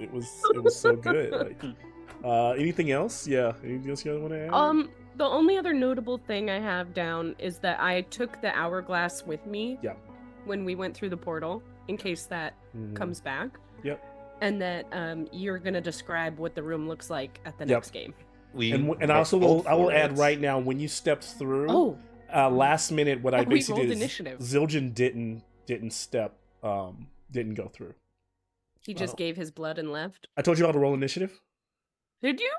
It was so good. Like, anything else? Yeah, anything else you guys want to add? The only other notable thing I have down is that I took the hourglass with me. Yeah. When we went through the portal, in case that comes back. Yep. And that you're gonna describe what the room looks like at the next game. And I will add right now, when you stepped through, last minute, what I basically did is initiative. Zildjian didn't go through. He just gave his blood and left. I told you all to roll initiative. Did you?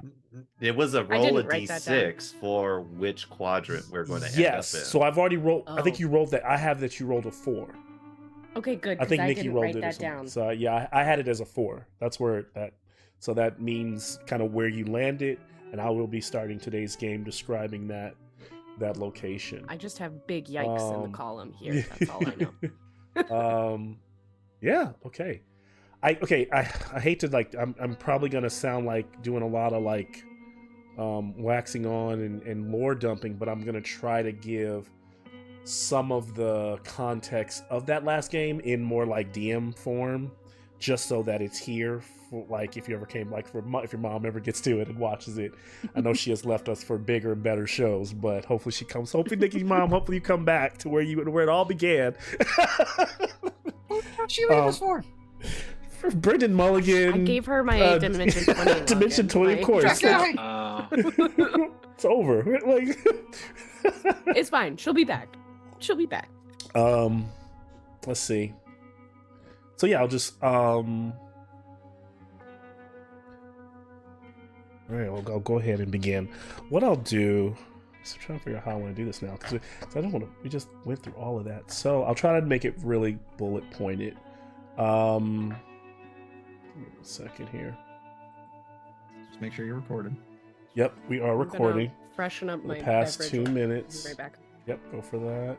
It was a roll of d6 for which quadrant we're going to end up in. Yes, so I've already rolled. I think you rolled that. I have that you rolled a 4. Okay, good. I think Nikki rolled it down. So yeah, I had it as a 4. That's where that. So that means kind of where you landed, and I will be starting today's game describing that location. I just have big yikes in the column here. That's all I know. Yeah. Okay. I hate to like. I'm probably gonna sound like doing a lot of like waxing on and lore dumping, but I'm gonna try to give some of the context of that last game in more like DM form, just so that it's here for like if you ever came like if your mom ever gets to it and watches it. I know she has left us for bigger and better shows, but hopefully she comes. Hopefully Nikki's mom. Hopefully you come back to where it all began. She leave us for. For Brendan Mulligan. I gave her my Dimension 20. Dimension 20, of course. It's over. Like, it's fine. She'll be back. Let's see. So yeah, I'll just all right, I'll go ahead and begin. What I'll do is I'm trying to figure out how I want to do this now, because I don't want to. We just went through all of that, so I'll try to make it really bullet pointed. Give me a second here. Just make sure you're recording. Yep, we are recording. Freshen up my past beverage. 2 minutes. I'll be right back. Yep, go for that.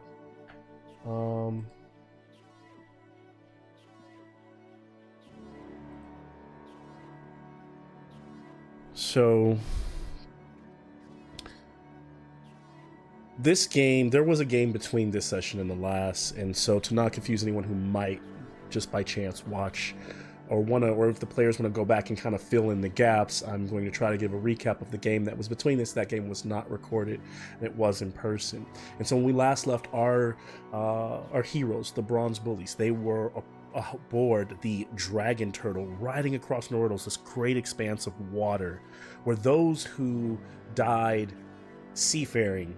So this game, there was a game between this session and the last, and so to not confuse anyone who might just by chance watch or if the players want to go back and kind of fill in the gaps, I'm going to try to give a recap of the game that was between this. That game was not recorded, and it was in person. And so when we last left our heroes, the Bronze Bullies, they were aboard the Dragon Turtle, riding across Nordos, this great expanse of water, where those who died seafaring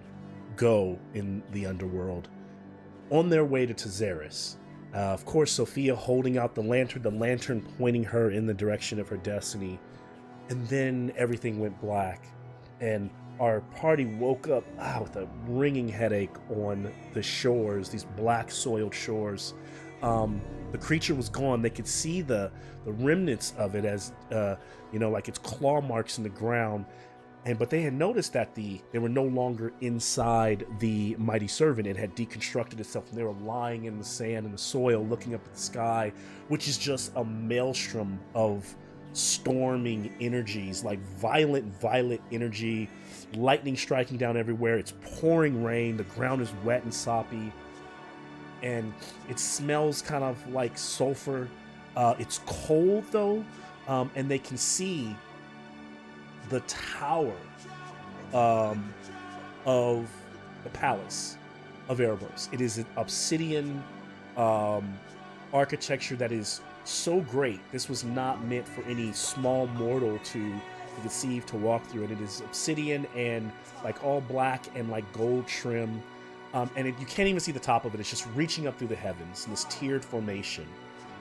go in the underworld, on their way to THEROS. Of course, Sophia holding out the lantern pointing her in the direction of her destiny. And then everything went black, and our party woke up with a ringing headache on the shores, these black soiled shores. The creature was gone. They could see the remnants of it as, like its claw marks in the ground. But they had noticed that they were no longer inside the mighty servant. It had deconstructed itself, and they were lying in the sand and the soil, looking up at the sky, which is just a maelstrom of storming energies, like violent energy, lightning striking down everywhere. It's pouring rain. The ground is wet and soppy, and it smells kind of like sulfur. It's cold though, and they can see the tower of the palace of Erebos. It is an obsidian architecture that is so great. This was not meant for any small mortal to conceive, to walk through it. It is obsidian and like all black and like gold trim. And you can't even see the top of it. It's just reaching up through the heavens in this tiered formation.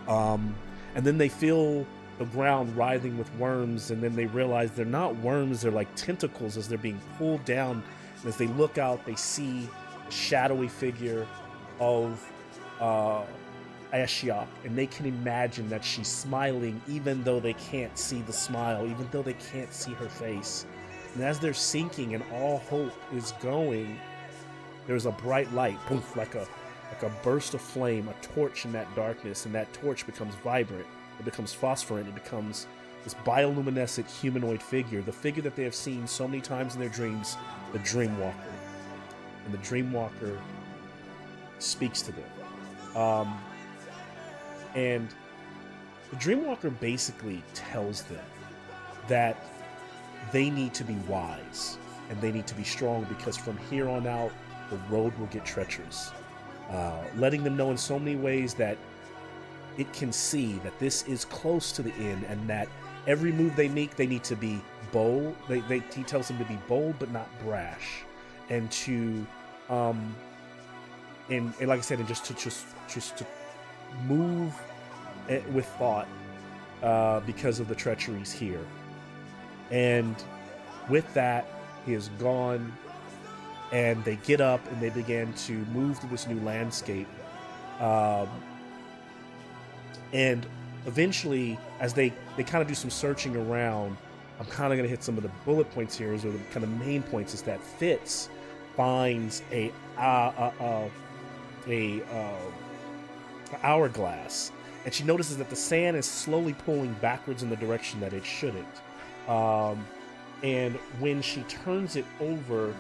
And then they feel the ground writhing with worms, and then they realize they're not worms, they're like tentacles as they're being pulled down. And as they look out, they see the shadowy figure of Ashiok, and they can imagine that she's smiling even though they can't see the smile, even though they can't see her face. And as they're sinking and all hope is going, there's a bright light, poof, like a burst of flame, a torch in that darkness, and that torch becomes vibrant. It becomes phosphorescent. It becomes this bioluminescent humanoid figure, the figure that they have seen so many times in their dreams, the Dreamwalker. And the Dreamwalker speaks to them. And the Dreamwalker basically tells them that they need to be wise and they need to be strong, because from here on out, the road will get treacherous. Letting them know in so many ways that it can see that this is close to the end, and that every move they make, they need to be bold. He tells them to be bold but not brash, and to and like I said, and just to move with thought, because of the treacheries here. And with that, he is gone, and they get up and they begin to move through this new landscape. And eventually, as they kind of do some searching around, I'm kind of going to hit some of the bullet points here, or the kind of main points, is that Fitz finds a hourglass, and she notices that the sand is slowly pulling backwards in the direction that it shouldn't. And when she turns it over,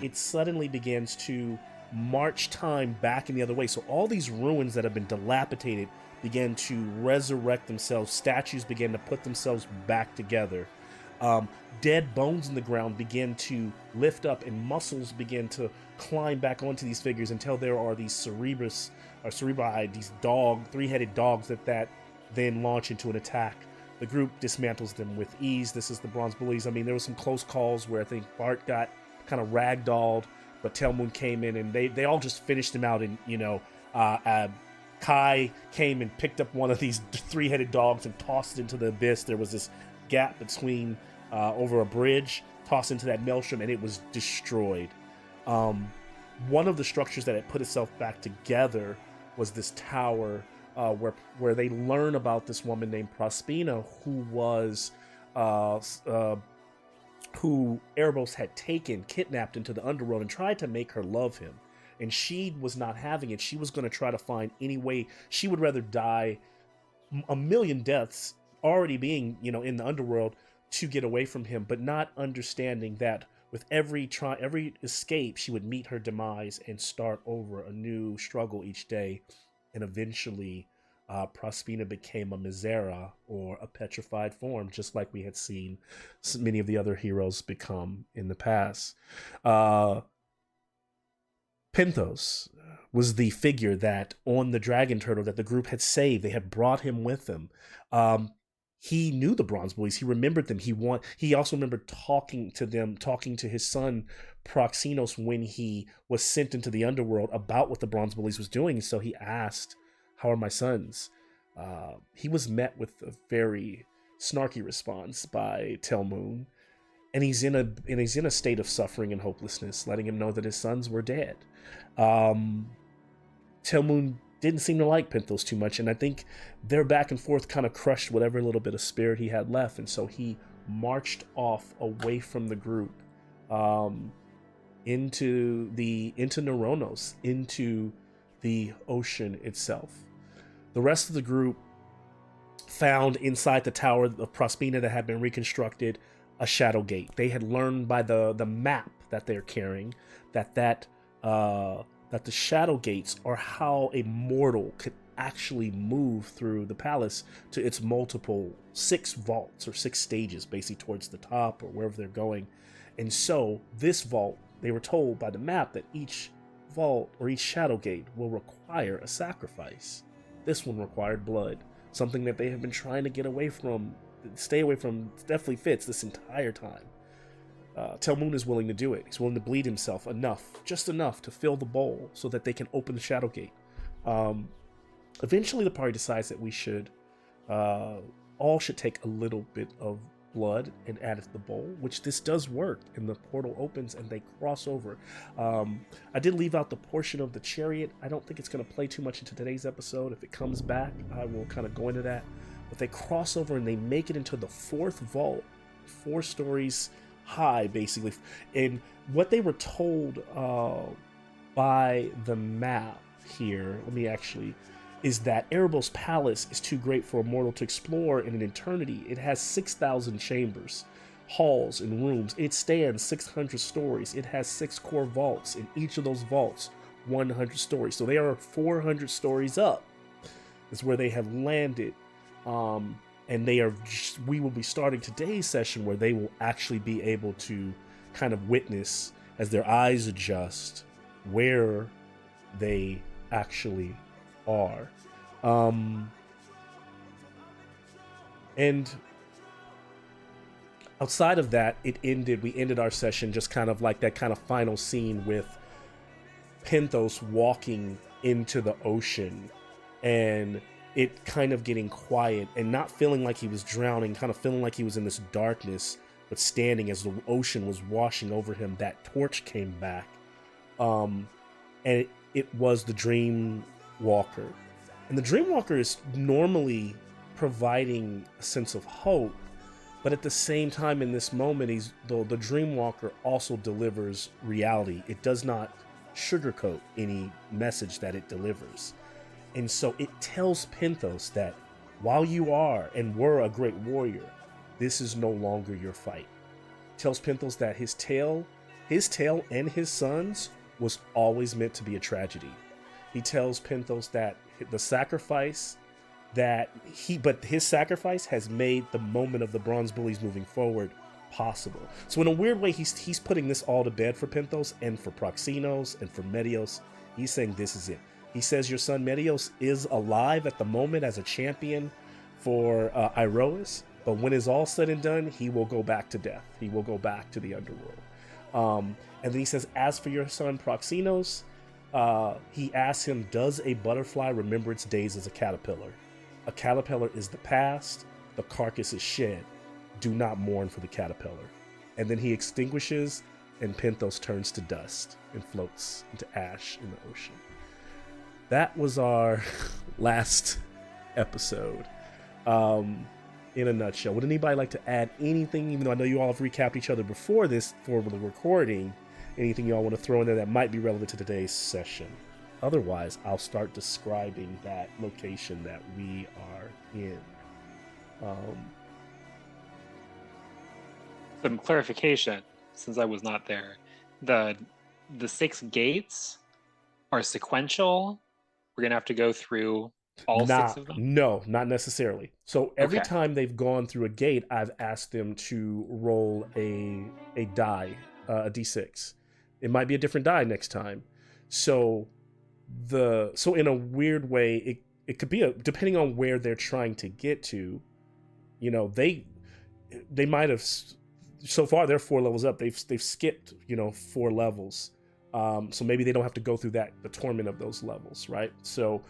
it suddenly begins to march time back in the other way. So all these ruins that have been dilapidated began to resurrect themselves. Statues began to put themselves back together. Dead bones in the ground begin to lift up, and muscles begin to climb back onto these figures until there are these cerebri, these three-headed dogs that then launch into an attack. The group dismantles them with ease. This is the Bronze Bullies. I mean, there was some close calls where I think Bart got kind of ragdolled, but Telmoon came in and they all just finished him out. And, Kai came and picked up one of these three-headed dogs and tossed it into the abyss. There was this gap between over a bridge, tossed into that maelstrom, and it was destroyed. One of the structures that had put itself back together was this tower, where they learn about this woman named Prospina, who Erebos had kidnapped into the underworld and tried to make her love him. And she was not having it. She was going to try to find any way. She would rather die a million deaths already being, in the underworld, to get away from him, but not understanding that with every escape, she would meet her demise and start over a new struggle each day. And eventually, Prospina became a Misera, or a petrified form, just like we had seen many of the other heroes become in the past. Penthos was the figure that on the dragon turtle that the group had saved. They had brought him with them. He knew the Bronze Bullies. He remembered them. He also remembered talking to his son Proxinos when he was sent into the underworld about what the Bronze Bullies was doing. So he asked, "How are my sons?" He was met with a very snarky response by Telmoon, and he's in a state of suffering and hopelessness, letting him know that his sons were dead. Telmoon didn't seem to like Penthos too much, and I think their back and forth kind of crushed whatever little bit of spirit he had left, and so he marched off away from the group, into Neuronos, into the ocean itself. The rest of the group found inside the tower of Prospina that had been reconstructed a shadow gate. They had learned by the map that they're carrying that the shadow gates are how a mortal could actually move through the palace to its multiple 6 vaults or 6 stages, basically towards the top or wherever they're going. And so this vault, they were told by the map that each vault or each shadow gate will require a sacrifice. This one required blood, something that they have been trying to stay away from, definitely Fitz, this entire time. Telmoon is willing to do it. He's willing to bleed himself just enough to fill the bowl so that they can open the shadow gate. Eventually the party decides that we should all should take a little bit of blood and add it to the bowl, which this does work, and the portal opens and they cross over. I did leave out the portion of the chariot. I don't think it's going to play too much into today's episode. If it comes back, I will kind of go into that. But they cross over and they make it into the 4th vault, 4 stories high, basically. And what they were told by the map here, is that Erebos Palace is too great for a mortal to explore in an eternity. It has 6,000 chambers, halls, and rooms. It stands 600 stories. It has 6 core vaults. In each of those vaults, 100 stories. So they are 400 stories up, is where they have landed. And we will be starting today's session where they will actually be able to kind of witness as their eyes adjust where they actually are. And outside of that, we ended our session just kind of like that kind of final scene with Penthos walking into the ocean and it kind of getting quiet and not feeling like he was drowning, kind of feeling like he was in this darkness, but standing as the ocean was washing over him. That torch came back. And it was the Dream Walker. And the Dream Walker is normally providing a sense of hope, but at the same time in this moment, the Dream Walker also delivers reality. It does not sugarcoat any message that it delivers. And so it tells Penthos that while you are and were a great warrior, this is no longer your fight. It tells Penthos that his tale and his son's was always meant to be a tragedy. He tells Penthos that his sacrifice has made the moment of the Bronze Bullies moving forward possible. So in a weird way, he's putting this all to bed for Penthos and for Proxinos and for Medios. He's saying this is it. He says your son Medios is alive at the moment as a champion for Iroas, but when it's all said and done, he will go back to death. He will go back to the underworld. And then he says, as for your son Proxinos, he asks him, does a butterfly remember its days as a caterpillar? A caterpillar is the past, the carcass is shed. Do not mourn for the caterpillar. And then he extinguishes, and Penthos turns to dust and floats into ash in the ocean. That was our last episode. In a nutshell, would anybody like to add anything, even though I know you all have recapped each other before this for the recording, anything y'all want to throw in there that might be relevant to today's session? Otherwise, I'll start describing that location that we are in. Some clarification, since I was not there. The 6 gates are sequential. We're gonna have to go through all 6 of them? No, not necessarily. So every time they've gone through a gate, I've asked them to roll a die, a d6. It might be a different die next time. So in a weird way, it could be depending on where they're trying to get to. You know, they might have so far they're 4 levels up. They've skipped 4 levels. So maybe they don't have to go through the torment of those levels, right? So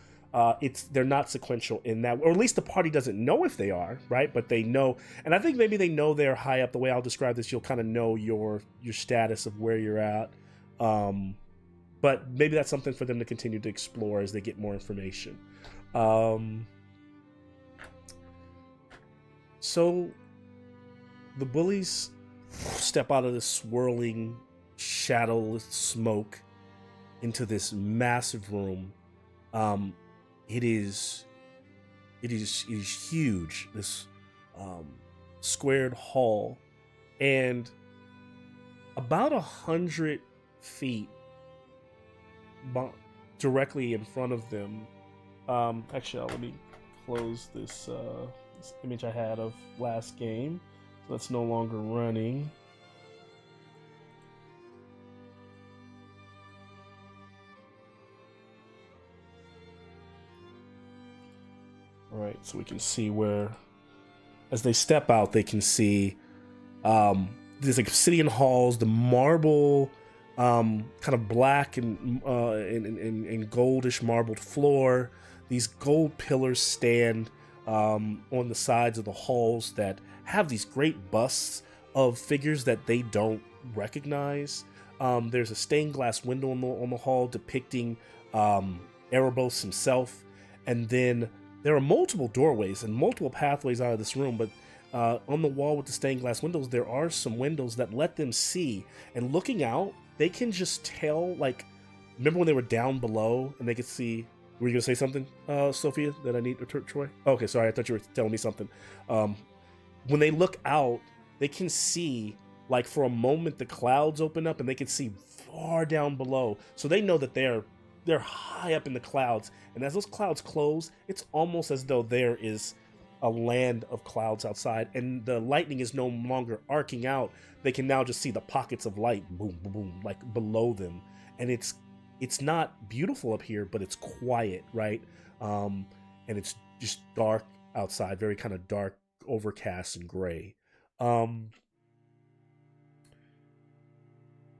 they're not sequential in that, or at least the party doesn't know if they are, right? But they know, and I think maybe they know they're high up. The way I'll describe this, you'll kind of know your status of where you're at. But maybe that's something for them to continue to explore as they get more information. So the bullies step out of this swirling, shadowless smoke into this massive room. It is huge, this squared hall, and about 100 feet directly in front of them. Actually, let me close this image I had of last game, so that's no longer running. All right, so we can see where, as they step out, they can see these like obsidian halls, the marble, kind of black and goldish marbled floor. These gold pillars stand on the sides of the halls that have these great busts of figures that they don't recognize. There's a stained glass window on the hall depicting Erebos himself, and then there are multiple doorways and multiple pathways out of this room, but on the wall with the stained glass windows, there are some windows that let them see. And looking out, they can just tell, like, remember when they were down below and they could see. Were you going to say something, Sophia, that I need, or Troy? Okay, sorry, I thought you were telling me something. When they look out, they can see, like, for a moment, the clouds open up and they can see far down below. So they know that they're high up in the clouds. And as those clouds close, it's almost as though there is a land of clouds outside, and the lightning is no longer arcing out. They can now just see the pockets of light, boom, boom, boom, like below them, and it's not beautiful up here, but it's quiet, right? And it's just dark outside, very kind of dark, overcast, and gray.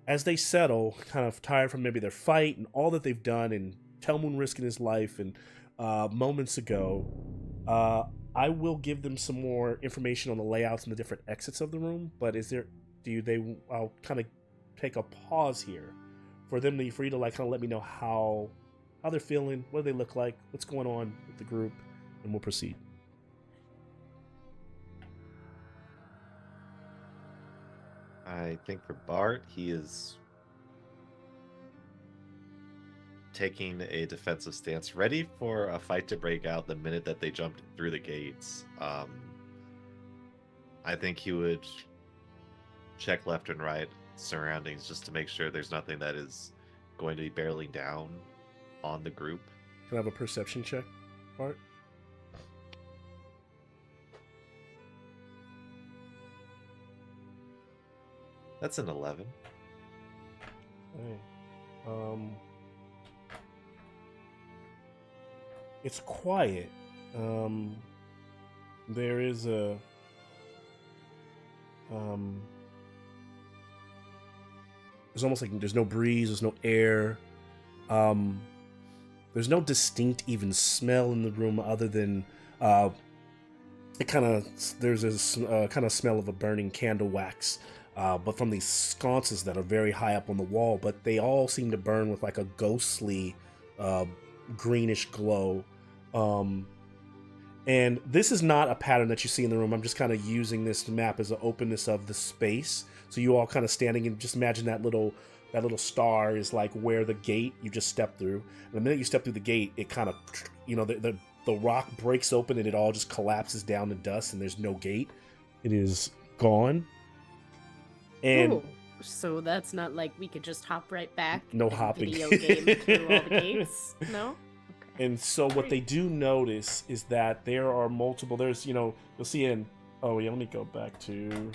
As they settle, kind of tired from maybe their fight and all that they've done, and Telmoon risking his life, and moments ago, I will give them some more information on the layouts and the different exits of the room. But I'll kind of take a pause here for you to like kind of let me know how they're feeling, what do they look like, what's going on with the group, and we'll proceed. I think for Bart, he is taking a defensive stance, ready for a fight to break out the minute that they jumped through the gates. I think he would check left and right surroundings just to make sure there's nothing that is going to be barreling down on the group. Can I have a perception check, Bart? That's an 11. Okay. It's quiet. There is a there's almost like there's no breeze, there's no air. There's no distinct even smell in the room other than there's this kind of smell of a burning candle wax. But from these sconces that are very high up on the wall, but they all seem to burn with like a ghostly greenish glow. And this is not a pattern that you see in the room. I'm just kind of using this map as an openness of the space. So you all kind of standing and just imagine that little star is like where the gate you just stepped through. And the minute you step through the gate, it kind of, the rock breaks open and it all just collapses down to dust and there's no gate. It is gone. And ooh, so that's not like we could just hop right back. No and hopping. Video game through all the gates. No. Okay. And so what they do notice is that there are multiple. There's you'll see in. Oh yeah, let me go back to.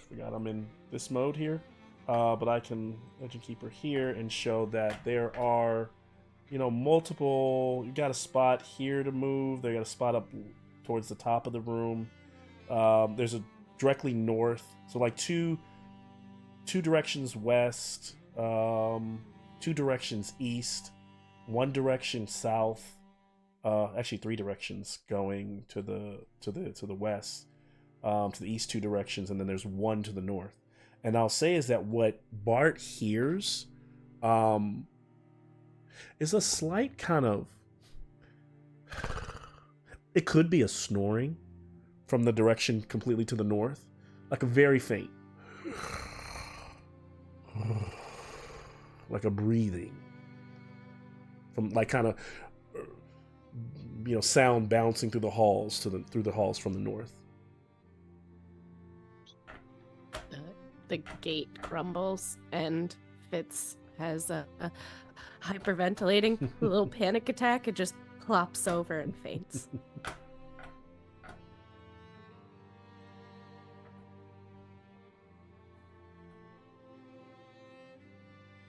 Forgot I'm in this mode here, but I can Legend Keeper here and show that there are, multiple. You got a spot here to move. They got a spot up towards the top of the room. There's a directly north. So like two directions west, 2 directions east, 1 direction south, actually 3 directions going to the west, to the east 2 directions, and then there's 1 to the north. And I'll say is that what Bart hears is a slight kind of, it could be a snoring from the direction completely to the north. Like a very faint, like a breathing from like kind of, sound bouncing through the halls through the halls from the north. The gate crumbles and Fitz has a hyperventilating little panic attack and just plops over and faints.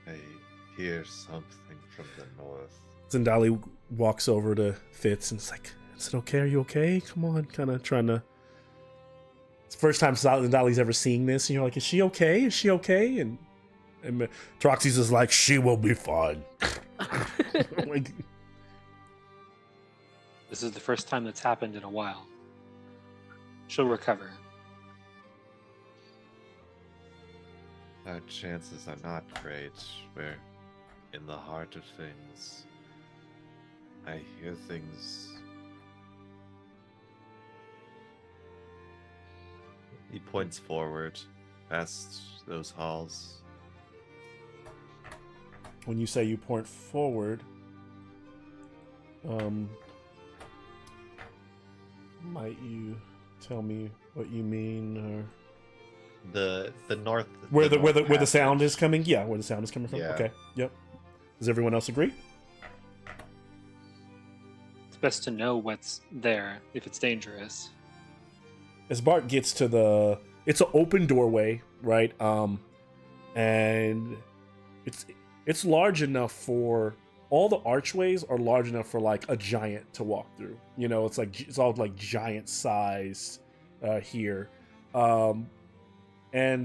I hear something from the north. Zendali walks over to Fitz and is like, "Is it okay? Are you okay? Come on," kind of trying to. It's the first time Zendali's ever seeing this, and you're like, "Is she okay? Is she okay?" And Troxy's is like, "She will be fine." Like, This is the first time that's happened in a while. She'll recover. Our chances are not great. We're in the heart of things. I hear things. He points forward, past those halls. when you say you point forward, might you tell me what you mean, or The north where the north sound passage. is coming? Yeah, where the sound is coming from. Yeah. Okay. Yep. Does everyone else agree? best to know what's there if it's dangerous. As Bart gets to it's an open doorway, right? And it's large enough for all the archways are large enough for like a giant to walk through. You know, it's all like giant size here. And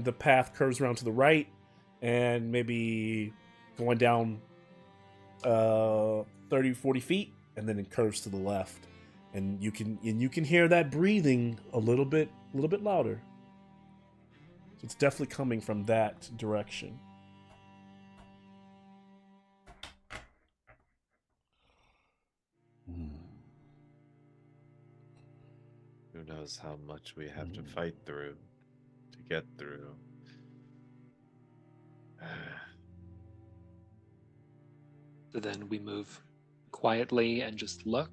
the path curves around to the right and maybe going down 30, 40 feet, and then it curves to the left. And you can hear that breathing a little bit louder. So it's definitely coming from that direction. Who knows how much we have to fight through to get through. So then we move quietly and just look.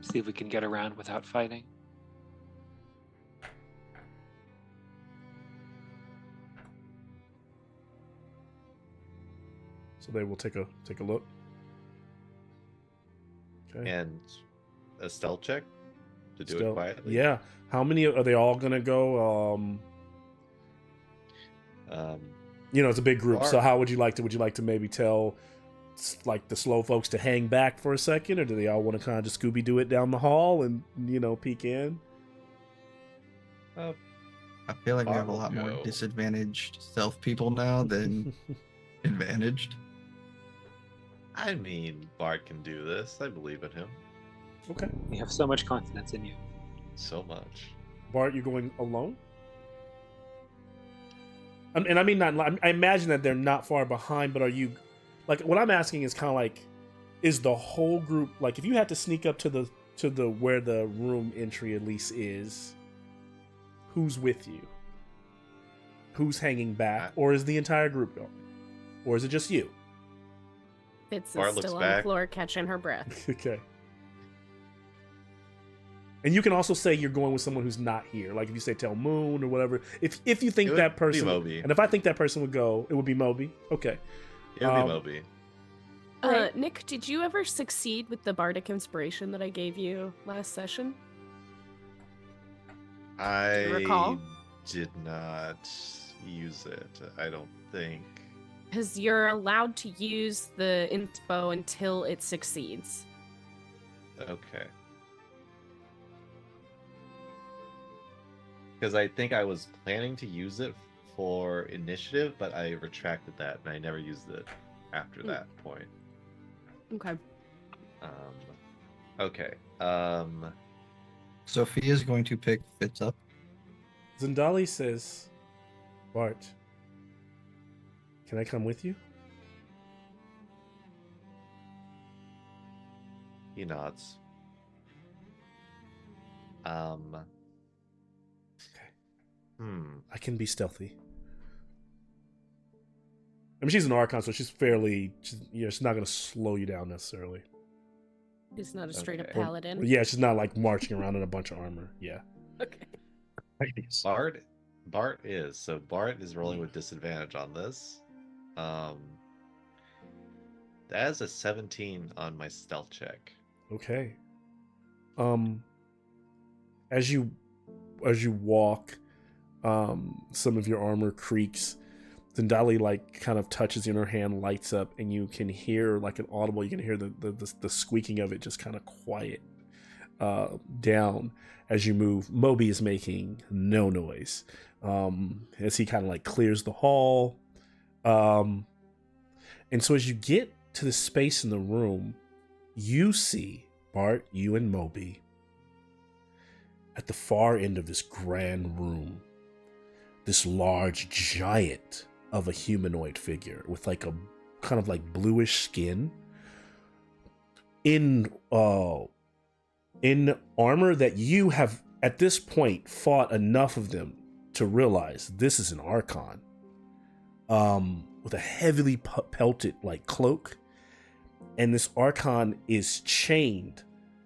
See if we can get around without fighting. So they will take a look. Okay. And a stealth check to do it Stealth. quietly. Yeah. How many are they all gonna go? You know, it's a big group. So how would you like to maybe tell like the slow folks to hang back for a second, or do they all want to kind of just Scooby Doo it down the hall and peek in? I feel like we have a Bart lot will more go. disadvantaged stealth people now than advantaged. I mean, Bart can do this. I believe in him Okay. We have so much confidence in you. so much. Bart, you're going alone? And I mean, I imagine that they're not far behind, but are you, like, what I'm asking is kind of like, is the whole group, like, if you had to sneak up to the where the room entry at least is, who's with you? Who's hanging back? Or is the entire group going? Or is it just you? Fitz Bart is looks still on the back. floor catching her breath. Okay. And you can also say you're going with someone who's not here. Like if you say tell Moon or whatever. If you think It would that be person, Moby. and if I think that person would go, it would be Moby. Okay. It would be Moby. Nick, did you ever succeed with the bardic inspiration that I gave you last session? I recall? did not use it. I don't think. Because you're allowed to use the inspo until it succeeds. Okay. Because I think I was planning to use it for initiative, but I retracted that and I never used it after that point. Okay. Okay. Sophia's going to pick Fitz up. Zendali says, Bart, can I come with you? He nods. I can be stealthy. I mean, she's an Archon, so she's she's not going to slow you down necessarily. He's not a straight up Okay. paladin. Yeah, she's not like marching around in a bunch of armor. Yeah. Okay. Bart is. So Bart is rolling with disadvantage on this. That is a 17 on my stealth check. Okay. As you walk, some of your armor creaks. Zendali like kind of touches in her hand, lights up, and you can hear like an audible. You can hear the squeaking of it just kind of quiet down as you move. Moby is making no noise as he kind of like clears the hall. And so as you get to the space in the room, you see Bart, you and Moby at the far end of this grand room, this large giant of a humanoid figure with like a kind of like bluish skin in armor that you have at this point fought enough of them to realize this is an Archon, with a heavily pelted like cloak, and this Archon is chained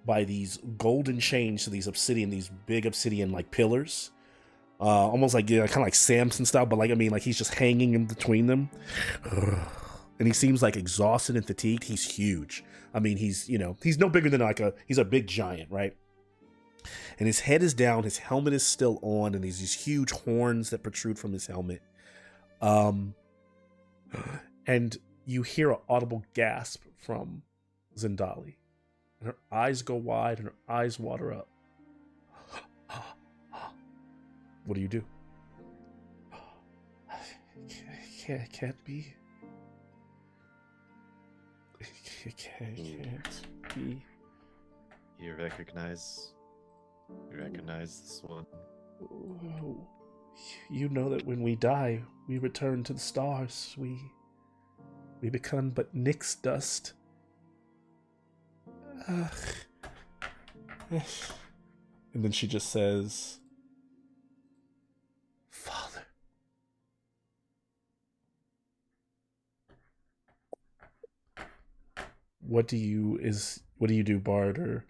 by these golden chains to these big obsidian like pillars, almost like kind of like Samson style, but like I mean like he's just hanging in between them. and he seems like exhausted and fatigued. He's huge. I mean, he's no bigger than he's a big giant, right? And his head is down, his helmet is still on, and there's these huge horns that protrude from his helmet. And you hear an audible gasp from Zendali. And her eyes go wide and her eyes water up. What do you do? It can't be. It can't be. You recognize this one? You know that when we die, we return to the stars. We become but Nyx dust. And then she just says, Father. What do you do, Bard?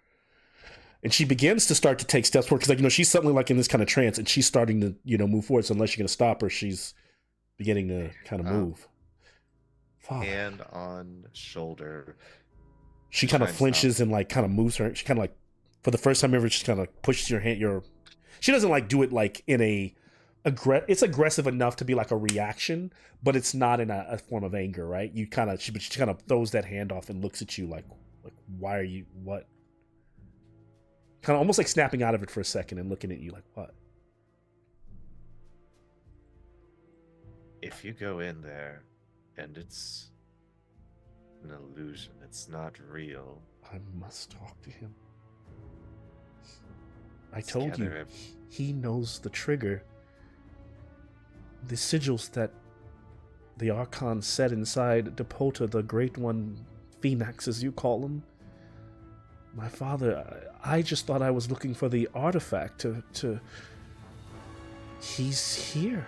And she begins to start to take steps forward because, she's suddenly like in this kind of trance, and she's starting to, move forward. So unless you're going to stop her, she's beginning to kind of move. Father. Hand on shoulder. She kind of flinches and like kind of moves her. She kind of like, for the first time ever, she kind of pushes your hand. She doesn't like do it like in a it's aggressive enough to be like a reaction, but it's not in a form of anger, right? She kind of throws that hand off and looks at you like why are you, what? Kind of almost like snapping out of it for a second and looking at you like, what? If you go in there and it's an illusion, it's not real. I must talk to him. I told you, he knows the trigger. The sigils that the Archon set inside Depota, the Great One, Phoenix, as you call him. My father, I just thought I was looking for the artifact to... He's here.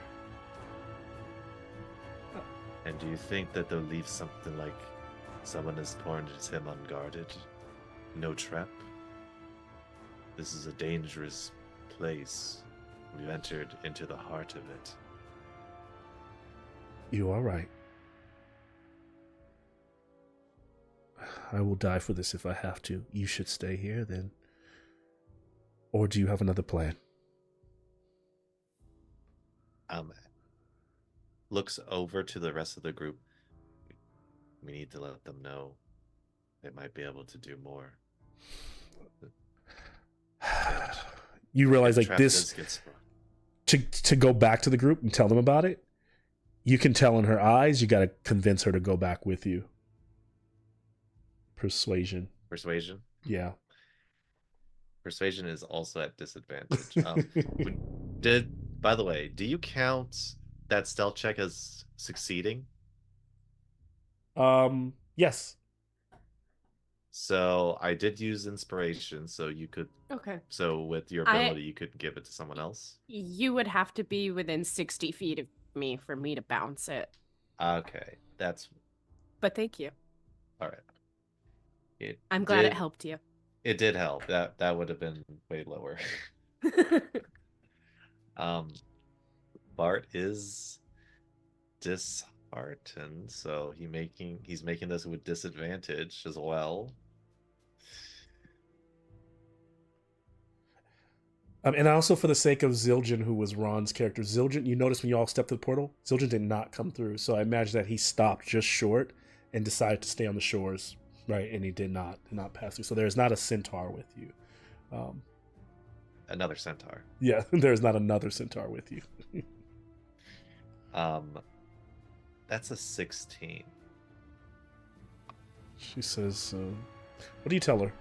And do you think that they'll leave something like someone as important as him unguarded? No trap? This is a dangerous place. We've entered into the heart of it. You are right. I will die for this if I have to. You should stay here then. Or do you have another plan? Looks over to the rest of the group. We need to let them know they might be able to do more. You realize like this to go back to the group and tell them about it. You can tell in her eyes. You got to convince her to go back with you. Persuasion. Yeah. Persuasion is also at disadvantage. By the way, do you count that stealth check as succeeding? Yes. So I did use inspiration, so you could. Okay. So with your ability, you could give it to someone else. You would have to be within 60 feet of me for me to bounce it. Okay, that's. But thank you. All right. I'm glad it helped you. It did help. That would have been way lower. Bart is disheartened, so he's making this with disadvantage as well. And also for the sake of Zildjian, who was Ron's character, Zildjian, you notice when you all stepped through the portal, Zildjian did not come through. So I imagine that he stopped just short and decided to stay on the shores, right? And he did not pass through. So there's not a centaur with you. Another centaur. Yeah, there's not another centaur with you. That's a 16. She says, what do you tell her?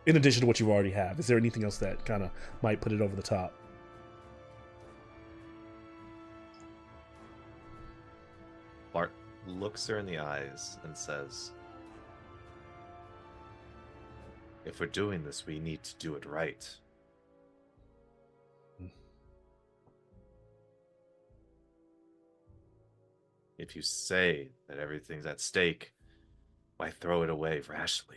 In addition to what you already have, is there anything else that kind of might put it over the top? Bart looks her in the eyes and says, if we're doing this, we need to do it right. If you say that everything's at stake, why throw it away rashly?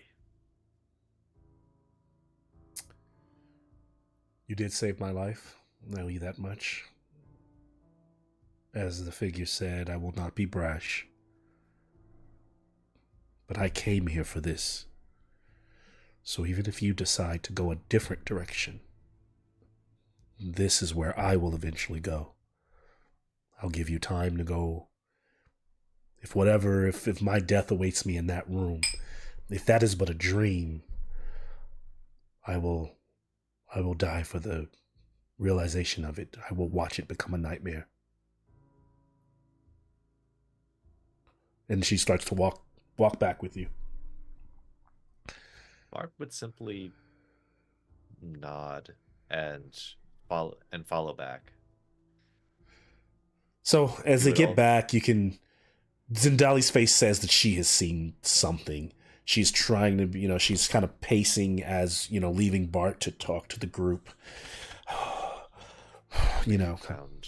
You did save my life. I owe you that much. as the figure said, I will not be brash. But I came here for this. So even if you decide to go a different direction, this is where I will eventually go. I'll give you time to go. If my death awaits me in that room, if that is but a dream, I will die for the realization of it. I will watch it become a nightmare. And she starts to walk back with you. Mark would simply nod and follow back. So as they get back, Zendali's face says that she has seen something. She's trying to, she's kind of pacing as, leaving Bart to talk to the group. Found,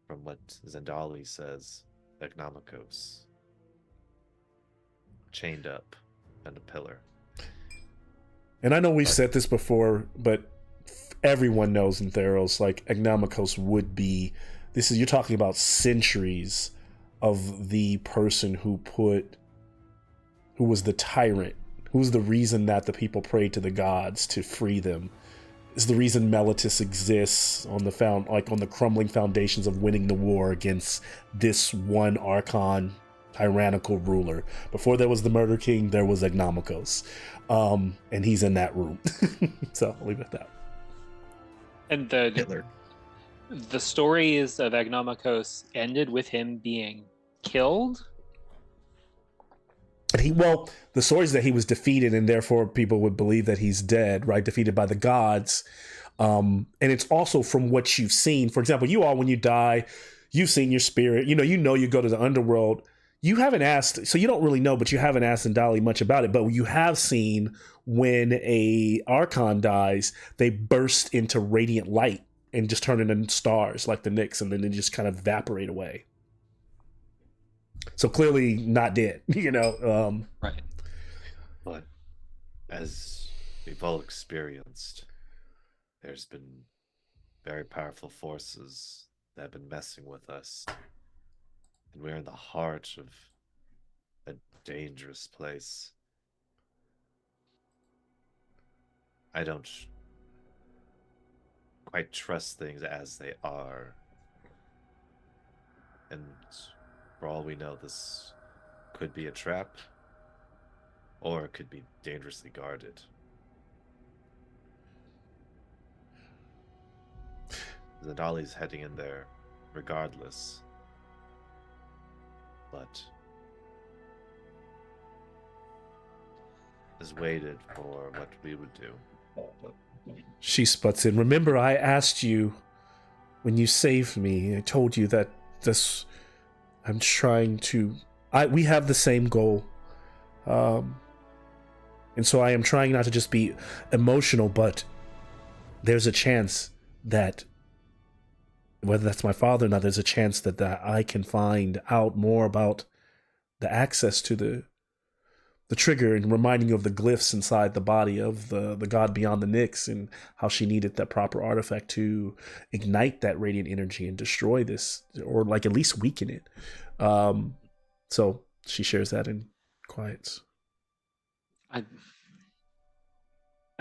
from what Zendali says, Egnomikos chained up on a pillar. And I know we've said this before, but everyone knows in Theros, like, Egnomikos would be, you're talking about centuries of the person who was the tyrant, who was the reason that the people prayed to the gods to free them, is the reason Meletis exists on the crumbling foundations of winning the war against this one Archon tyrannical ruler. Before there was the Murder King, there was Egnomikos. And he's in that room. So I'll leave it at that. And Hitler. The stories of Egnomikos ended with him being killed? And the story is that he was defeated, and therefore people would believe that he's dead, right? Defeated by the gods. And it's also from what you've seen. For example, you all, when you die, you've seen your spirit. You go to the underworld. You haven't asked, so you don't really know, but you haven't asked Zendali much about it. But you have seen when a Archon dies, they burst into radiant light and just turn into stars like the Knicks, and then they just kind of evaporate away. So clearly not dead, Right. But as we've all experienced, there's been very powerful forces that have been messing with us. And we're in the heart of a dangerous place. I don't quite trust things as they are. And for all we know, this could be a trap, or it could be dangerously guarded. Zendali's heading in there regardless. But has waited for what we would do. She sputs in. Remember, I asked you when you saved me. I told you that I'm trying to. We have the same goal, and so I am trying not to just be emotional, but there's a chance that, whether that's my father or not, there's a chance that I can find out more about the access to the trigger, and reminding you of the glyphs inside the body of the god beyond the Nyx, and how she needed that proper artifact to ignite that radiant energy and destroy this, or like at least weaken it. So she shares that in quiets. I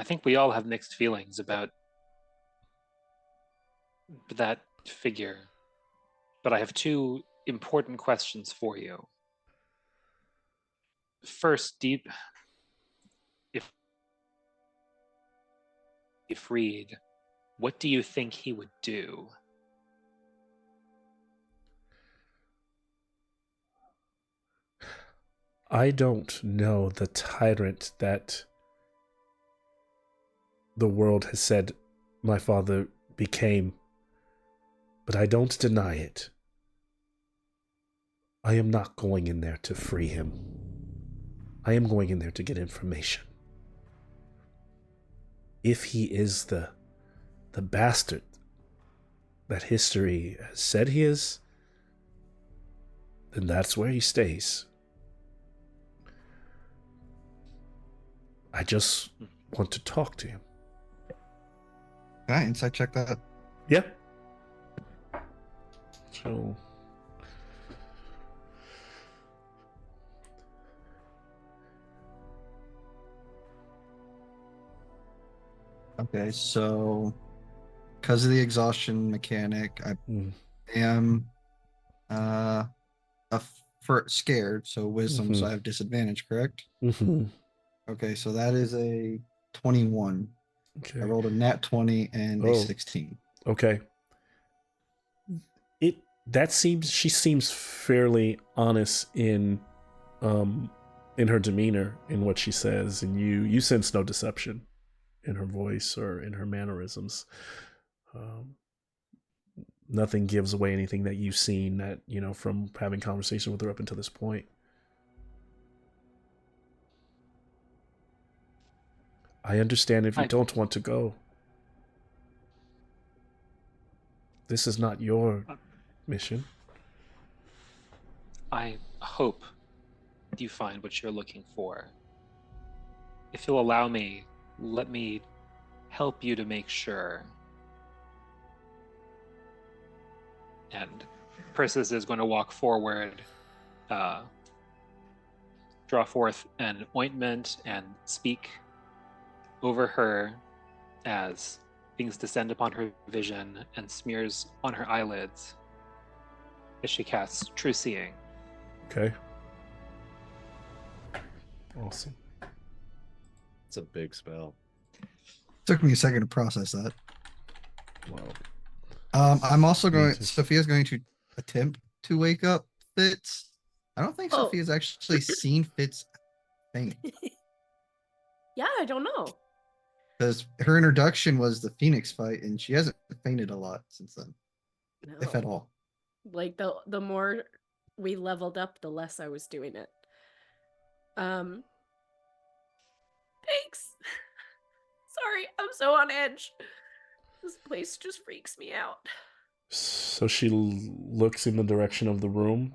think we all have mixed feelings about that figure, but I have two important questions for you. First, if freed, what do you think he would do? I don't know the tyrant that the world has said my father became, but I don't deny it. I am not going in there to free him. I am going in there to get information. If he is the bastard that history has said he is, then that's where he stays. I just want to talk to him. Can I insight check that? Yeah. So Okay, so because of the exhaustion mechanic, I mm, am scared, so wisdom, so mhm, I have disadvantage, correct? mhm. Okay, so that is a 21. I Okay. rolled a nat 20 and a Oh, 16. okay. She seems fairly honest um in her demeanor, in what she says, and you sense no deception in her voice or in her mannerisms. Um, Nothing gives away anything that you've seen, that from having conversation with her up until this point. I understand if you I don't want to go. This is not your mission. I hope you find what you're looking for. If you'll allow me, let me help you to make sure. And Persis is going to walk forward, uh, draw forth an ointment, and speak over her as things descend upon her vision and smears on her eyelids as she casts True Seeing. Okay. Awesome. It's a big spell. Took me a second to process that. Wow. I'm also Me going. too. Sophia's going to attempt to wake up Fitz. I don't think Oh. Sophia's actually seen Fitz faint, Yeah, I don't know. because her introduction was the Phoenix fight, and she hasn't fainted a lot since then, if at No. all. Like the more we leveled up, the less I was doing it. Thanks. Sorry, I'm so on edge. This place just freaks me out. So she looks in the direction of the room,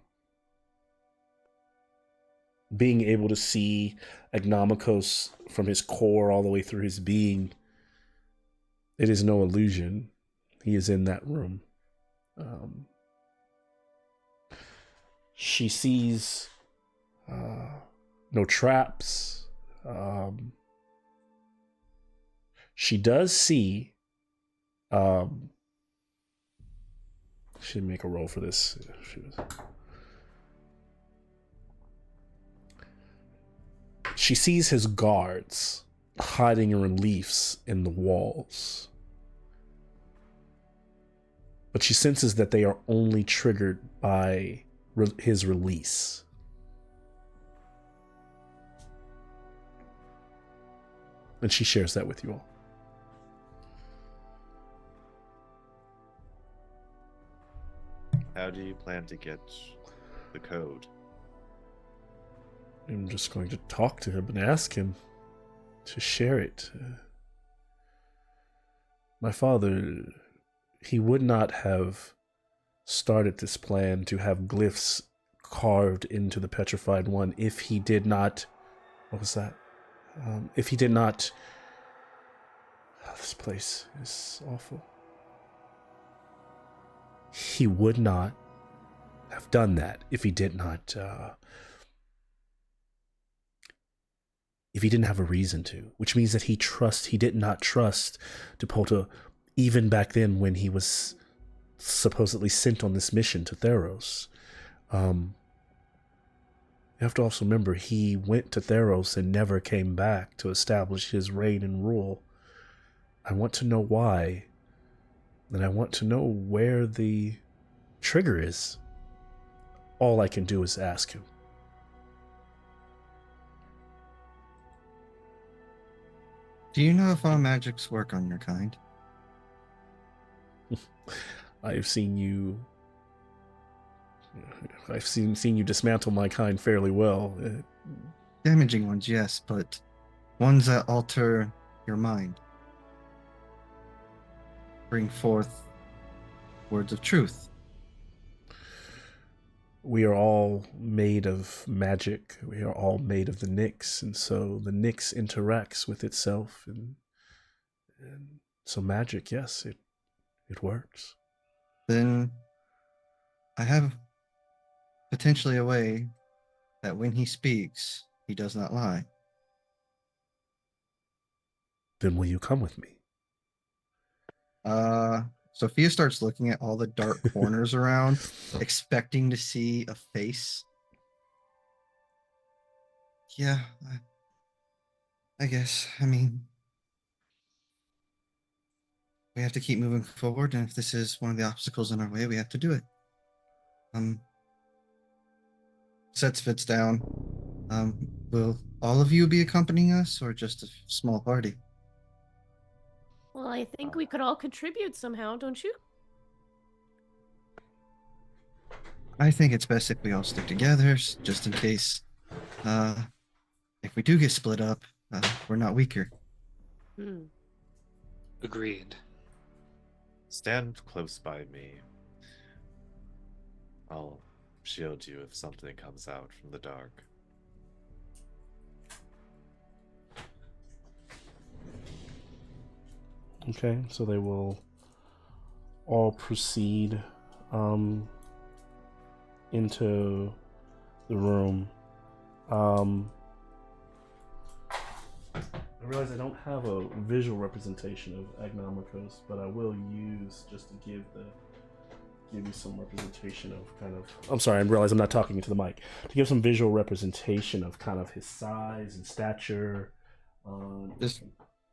being able to see Agnomikos from his core all the way through his being. It is no illusion. He is in that room. She sees no traps. She does see. She didn't make a roll for this. She sees his guards hiding in reliefs in the walls. But she senses that they are only triggered by his release. And she shares that with you all. How do you plan to get the code? I'm just going to talk to him and ask him to share it. My father, he would not have started this plan to have glyphs carved into the petrified one if he did not. What was that? If he did not. Oh, this place is awful. He would not have done that if he did not. If he didn't have a reason to, which means that he did not trust Depota, even back then when he was supposedly sent on this mission to Theros. You have to also remember, he went to Theros and never came back to establish his reign and rule. I want to know why, and I want to know where the trigger is. All I can do is ask him. Do you know if all magics work on your kind? I've seen you dismantle my kind fairly well. Damaging ones, yes, but ones that alter your mind. Bring forth words of truth. We are all made of magic. We are all made of the Nyx, and so the Nyx interacts with itself, and so magic, yes, it works. Then I have potentially a way that when he speaks, he does not lie. Then will you come with me? Sophia starts looking at all the dark corners around, expecting to see a face. Yeah, I guess. I mean, we have to keep moving forward, and if this is one of the obstacles in our way, we have to do it. Sets Fitz down. Will all of you be accompanying us, or just a small party? Well, I think we could all contribute somehow, don't you? I think it's best if we all stick together, just in case. If we do get split up, we're not weaker. Hmm. Agreed. Stand close by me. I'll shield you if something comes out from the dark. Okay, so they will all proceed into the room. I realize I don't have a visual representation of Agnomicos, but I will use just to give you some representation of kind of. I'm sorry, I realize I'm not talking into the mic. To give some visual representation of kind of his size and stature. Just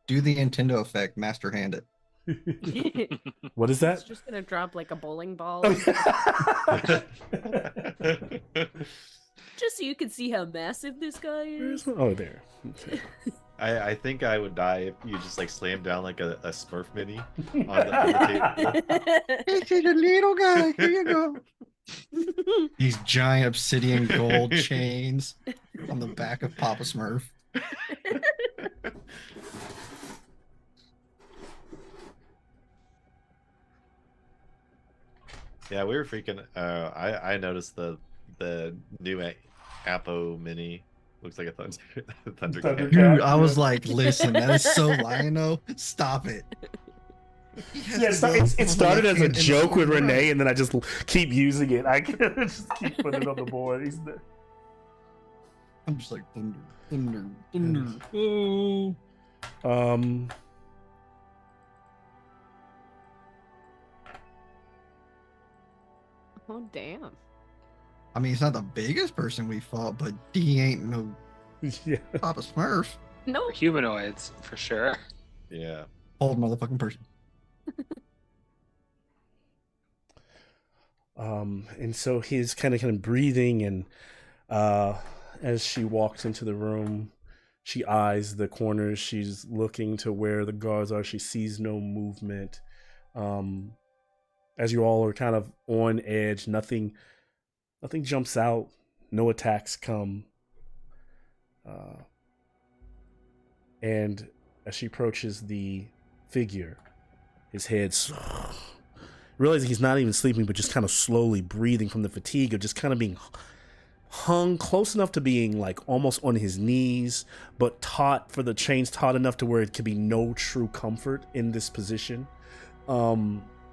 do the Nintendo effect, master hand it. What is that? It's just gonna drop like a bowling ball. Just so you can see how massive this guy is. Oh, there. Okay. I think I would die if you just like slam down like a Smurf mini on the table. This is a little guy. Here you go. These giant obsidian gold chains on the back of Papa Smurf. Yeah, we were freaking. I noticed the new Apo mini looks like a Thundercat. Dude, I was like, listen, that is so Lion-O. Stop it. Yeah, it started as a joke with Renee, and then I just keep using it. I just keep putting it on the board. He's there. I'm just like, thunder, thunder, thunder. Oh damn. I mean, he's not the biggest person we fought, but D ain't no Yeah. Papa Smurf. No. Humanoids, for sure. Yeah. Old motherfucking person. And so he's kind of breathing, and as she walks into the room, she eyes the corners. She's looking to where the guards are. She sees no movement. As you all are kind of on edge, nothing jumps out. No attacks come. And as she approaches the figure, his head realizing he's not even sleeping, but just kind of slowly breathing from the fatigue of just kind of being hung close enough to being like almost on his knees, but taut for the chains, taut enough to where it could be no true comfort in this position.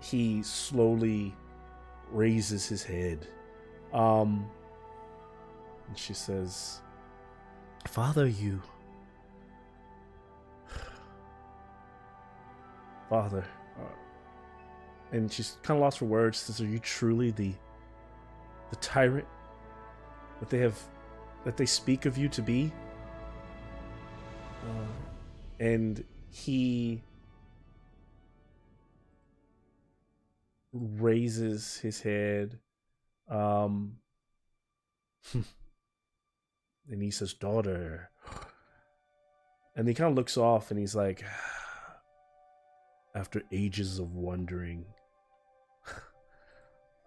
He slowly raises his head. And she says, Father, Father. And she's kind of lost for words. Says, are you truly the tyrant that they speak of you to be? And he raises his head, and he says, daughter. And he kind of looks off, and he's like, after ages of wondering,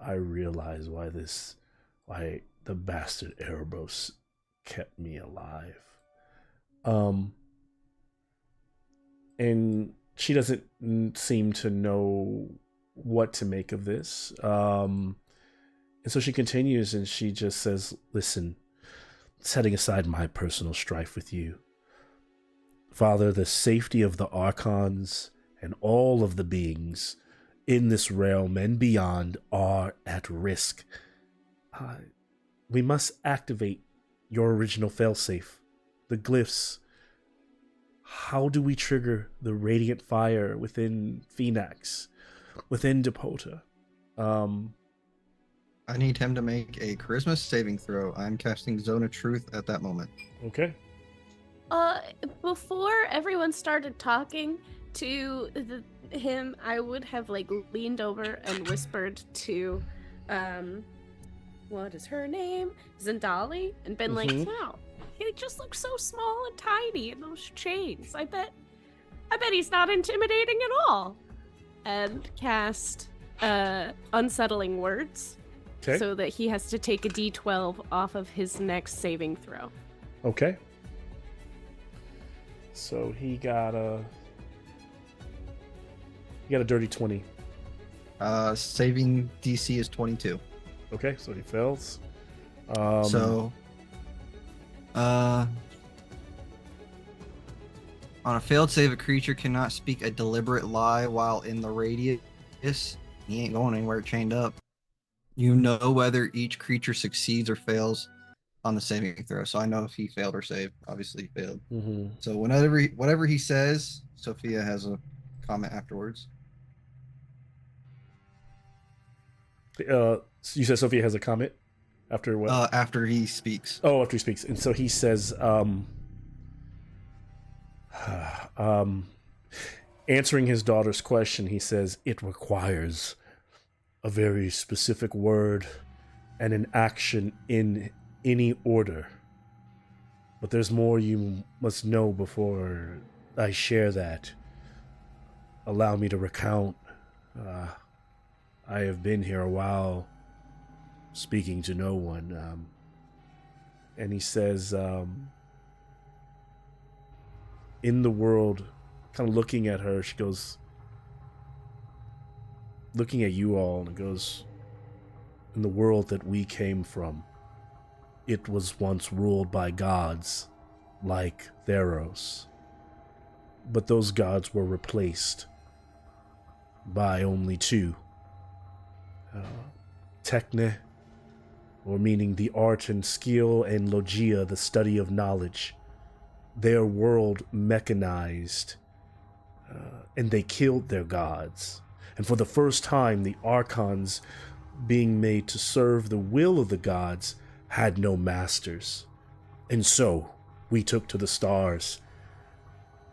I realize why the bastard Erebos kept me alive. And she doesn't seem to know what to make of this. And so she continues, and she just says, listen, setting aside my personal strife with you, Father, the safety of the Archons and all of the beings in this realm and beyond are at risk. We must activate your original failsafe, the glyphs. How do we trigger the radiant fire within Phoenix, within Depota? I need him to make a charisma saving throw. I'm casting Zone of Truth at that moment. Okay. Before everyone started talking to him, I would have like leaned over and whispered to, what is her name? Zendali, and been like, wow, he just looks so small and tiny in those chains. I bet he's not intimidating at all. And cast unsettling words. Okay. So that he has to take a D12 off of his next saving throw. Okay. So he got a dirty 20. Saving DC is 22. Okay, so he fails. On a failed save, a creature cannot speak a deliberate lie while in the radius. He ain't going anywhere chained up. You know whether each creature succeeds or fails on the saving throw. So I know if he failed or saved. Obviously he failed. Mm-hmm. So whatever he says, Sophia has a comment afterwards. You said Sophia has a comment after what? After he speaks. Oh, after he speaks. And so he says, answering his daughter's question, he says, it requires a very specific word and an action in any order. But there's more you must know before I share that. Allow me to recount. I have been here a while, speaking to no one. And he says, in the world, kind of looking at her, she goes, looking at you all, and goes, in the world that we came from, it was once ruled by gods like THEROS. But those gods were replaced by only two. Techne, or meaning the art and skill, and logia, the study of knowledge. Their world mechanized, and they killed their gods. And for the first time, the archons, being made to serve the will of the gods, had no masters. And so, we took to the stars.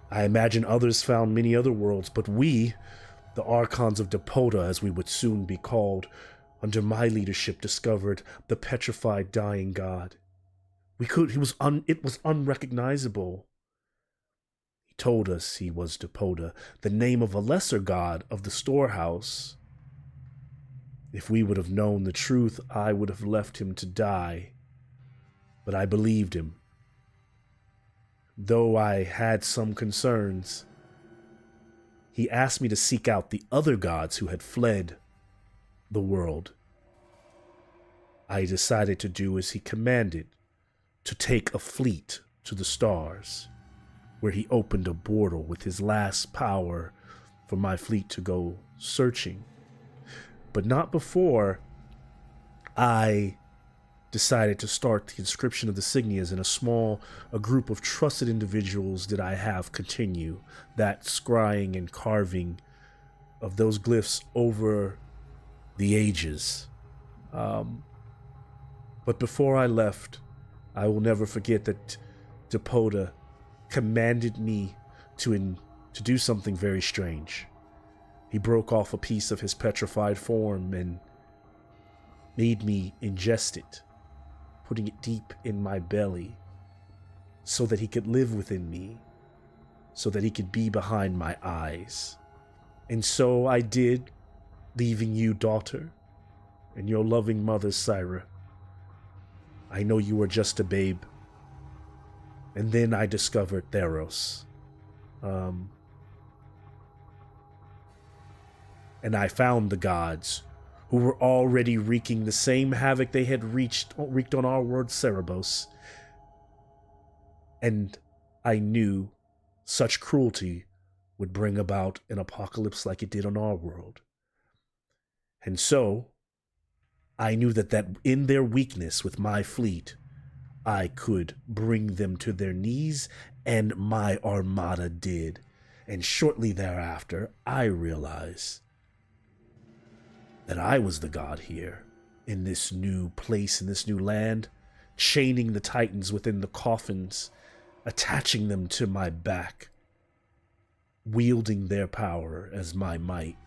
I imagine others found many other worlds, but we, the archons of Depota, as we would soon be called, under my leadership, discovered the petrified dying god. It was unrecognizable. He told us he was Depota, the name of a lesser god of the storehouse. If we would have known the truth, I would have left him to die. But I believed him. Though I had some concerns, he asked me to seek out the other gods who had fled the world. I decided to do as he commanded, to take a fleet to the stars, where he opened a portal with his last power for my fleet to go searching. But not before I decided to start the inscription of the signias in a group of trusted individuals that I have continue that scrying and carving of those glyphs over the ages. But before I left, I will never forget that Depota commanded me to do something very strange. He broke off a piece of his petrified form and made me ingest it, putting it deep in my belly, so that he could live within me, so that he could be behind my eyes. And so I did, leaving you, daughter, and your loving mother, Syra. I know you were just a babe. And then I discovered THEROS. And I found the gods, who were already wreaking the same havoc they had wreaked on our world, Cerebos. And I knew such cruelty would bring about an apocalypse like it did on our world. And so, I knew that in their weakness with my fleet, I could bring them to their knees, and my armada did. And shortly thereafter, I realized that I was the god here, in this new place, in this new land, chaining the Titans within the coffins, attaching them to my back, wielding their power as my might.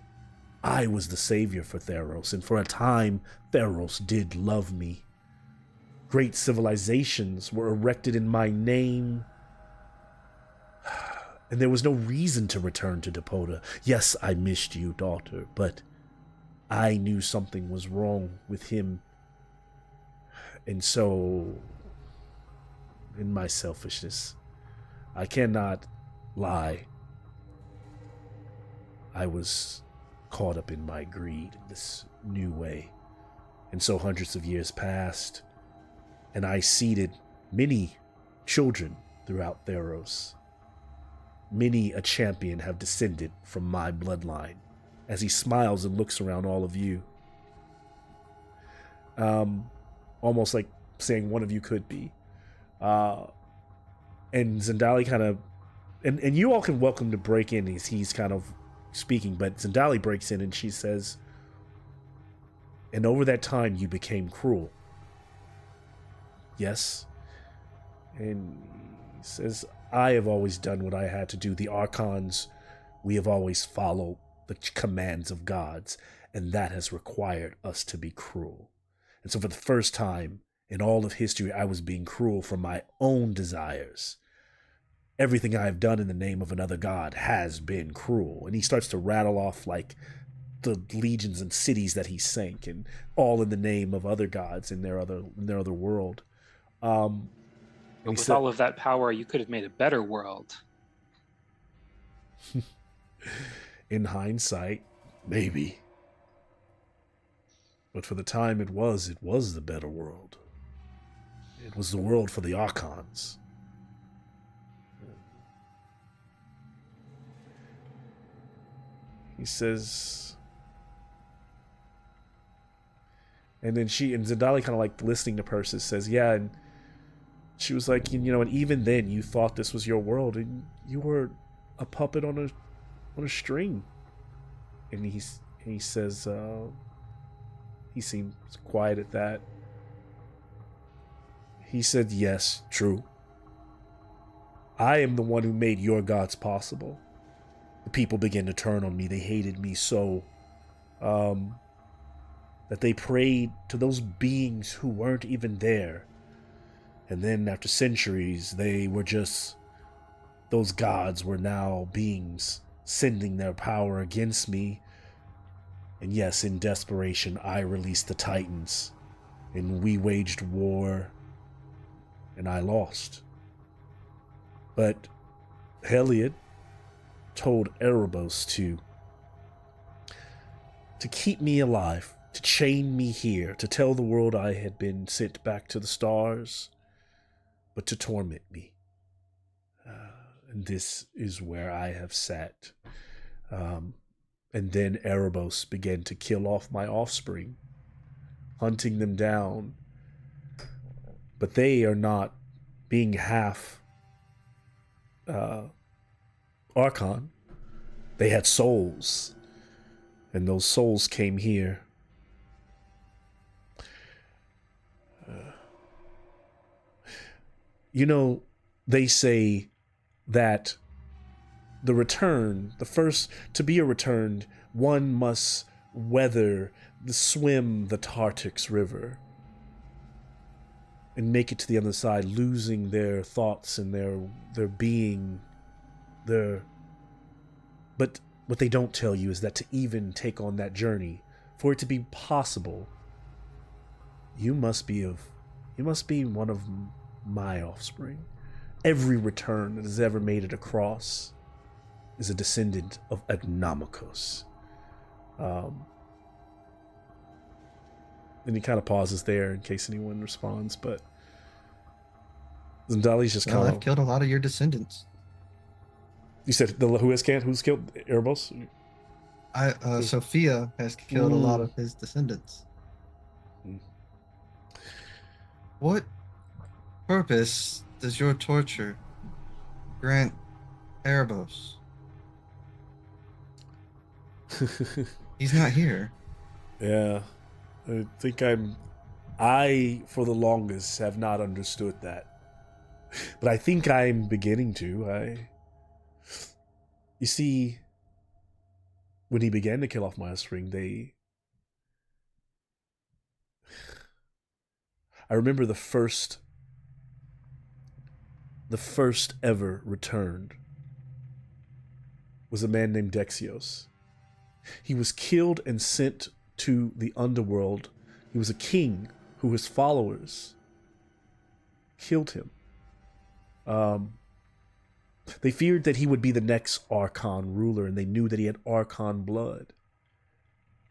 I was the savior for Theros, and for a time, Theros did love me. Great civilizations were erected in my name, and there was no reason to return to Depota. Yes, I missed you, daughter, but I knew something was wrong with him. And so, in my selfishness, I cannot lie. I was caught up in my greed in this new way. And so hundreds of years passed, and I seeded many children throughout Theros. Many a champion have descended from my bloodline, as he smiles and looks around all of you. Almost like saying one of you could be. And Zendali kind of, and you all can welcome to break in as he's kind of speaking, but Zendali breaks in and she says, and over that time you became cruel. Yes. And he says, I have always done what I had to do. The Archons, we have always followed the commands of gods, and that has required us to be cruel. And so for the first time in all of history, I was being cruel for my own desires. Everything I have done in the name of another god has been cruel. And he starts to rattle off like the legions and cities that he sank, and all in the name of other gods in their other world. But with all of that power, you could have made a better world. In hindsight, maybe. But for the time it was the better world. It was the world for the Archons. He says, and then Zendali kind of like listening to Persis says, yeah, and she was like, and even then you thought this was your world, and you were a puppet on a string. And he says, he seemed quiet at that. He said, yes, true. I am the one who made your gods possible. The people began to turn on me. They hated me so that they prayed to those beings who weren't even there. And then after centuries, those gods were now beings sending their power against me. And yes, in desperation, I released the Titans, and we waged war, and I lost. But Heliod told Erebos to keep me alive, to chain me here, to tell the world I had been sent back to the stars, but to torment me. And this is where I have sat. And then Erebos began to kill off my offspring, hunting them down. But they are not being half Archon. They had souls, and those souls came here. They say that the return, to be a returned, one must swim the Tartix River and make it to the other side, losing their thoughts and their being, but what they don't tell you is that to even take on that journey, for it to be possible, you must be one of my offspring. Every return that has ever made it across is a descendant of Agnomikos. And he kind of pauses there in case anyone responds, but Zendali's just kind of... I've killed a lot of your descendants. You said who's killed Erebos? Sophia has killed a lot of his descendants. Mm. What purpose does your torture grant Erebos? He's not here. Yeah, I think I, for the longest, have not understood that. But I think I'm beginning to. You see, when he began to kill off my offspring, I remember the first ever returned was a man named Dexios. He was killed and sent to the underworld. He was a king who his followers killed him. They feared that he would be the next Archon ruler, and they knew that he had Archon blood.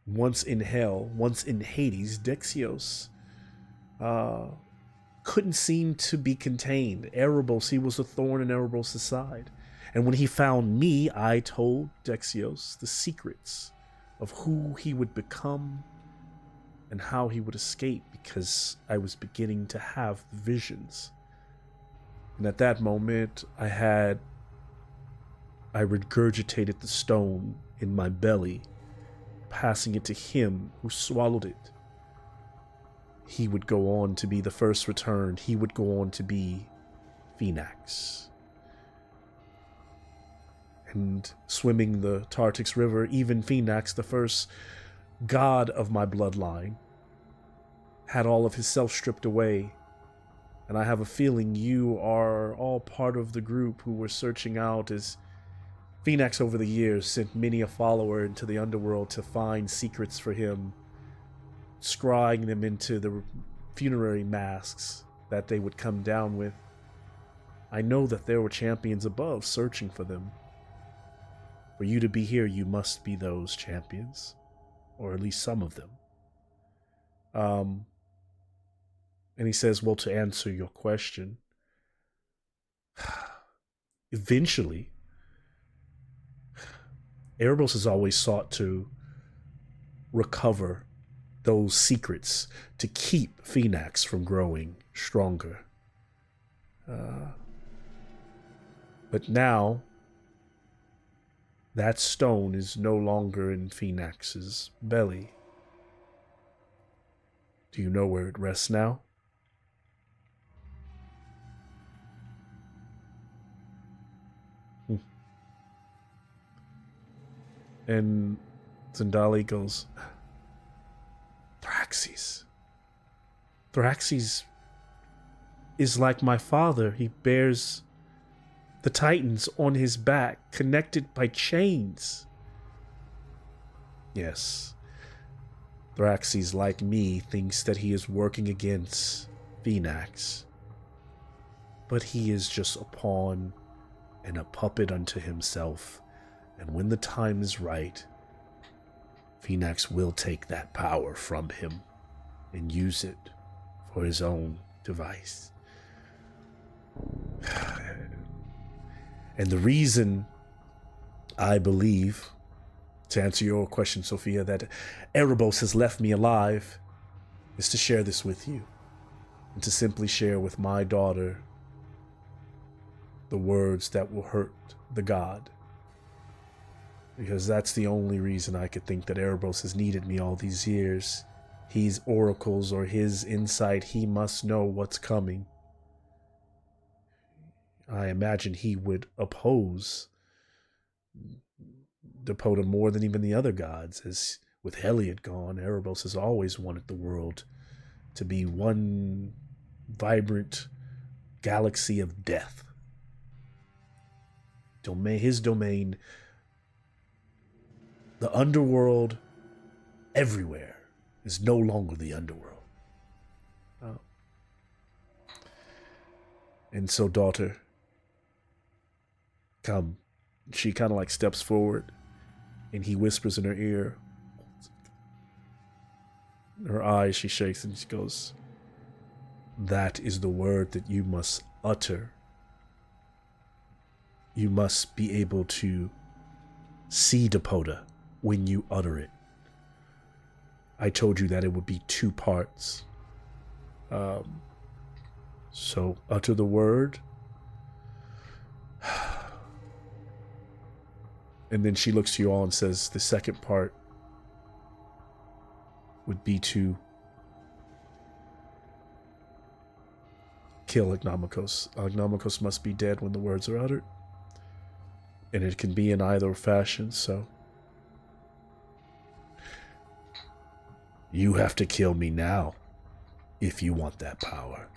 Once in hell, once in Hades, Dexios couldn't seem to be contained. Erebos, he was a thorn in Erebos' side. And when he found me, I told Dexios the secrets of who he would become and how he would escape, because I was beginning to have visions. And at that moment, I regurgitated the stone in my belly, passing it to him who swallowed it. He would go on to be the first returned. He would go on to be Phoenix. And swimming the Tartix River, even Phoenix, the first god of my bloodline, had all of his self stripped away. And I have a feeling you are all part of the group who were searching out, as Phoenix over the years sent many a follower into the underworld to find secrets for him, scrying them into the funerary masks that they would come down with. I know that there were champions above searching for them. For you to be here, you must be those champions, or at least some of them. And he says, well, to answer your question, eventually, Erebos has always sought to recover those secrets to keep Phoenix from growing stronger. But now, that stone is no longer in Phoenix's belly. Do you know where it rests now? And Zendali goes, Thraxes. Thraxes is like my father. He bears the Titans on his back, connected by chains. Yes. Thraxes, like me, thinks that he is working against Phoenix. But he is just a pawn and a puppet unto himself. And when the time is right, Phoenix will take that power from him and use it for his own device. And the reason I believe, to answer your question, Sophia, that Erebos has left me alive is to share this with you, and to simply share with my daughter the words that will hurt the god. Because that's the only reason I could think that Erebos has needed me all these years. He's oracles, or his insight, he must know what's coming. I imagine he would oppose Depota more than even the other gods, as with Heliod gone, Erebos has always wanted the world to be one vibrant galaxy of death. His domain, the underworld everywhere, is no longer the underworld. And so, daughter, come. She kind of like steps forward, and he whispers in her ear. Her eyes, she shakes, and she goes, that is the word that you must utter. You must be able to see Depota when you utter it. I told you that it would be 2 parts. So utter the word. And then she looks to you all and says the second part would be to kill Ignomikos. Ignomikos must be dead when the words are uttered. And it can be in either fashion, so you have to kill me now if you want that power.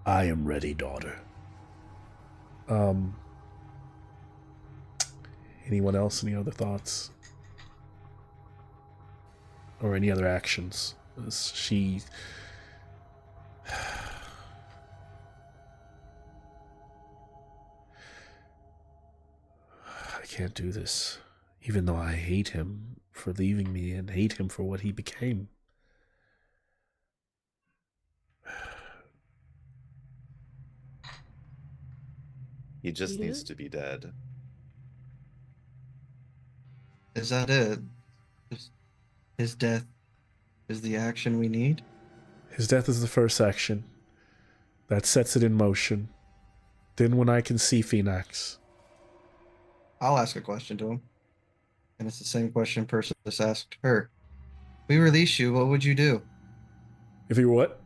I am ready, daughter. Anyone else? Any other thoughts? Or any other actions? She... I can't do this. Even though I hate him for leaving me and hate him for what he became. He just needs to be dead. Is that it? His death is the action we need? His death is the first action. That sets it in motion. Then when I can see Phoenix. I'll ask a question to him. And it's the same question Persis asked her. If we release you, what would you do? If you what?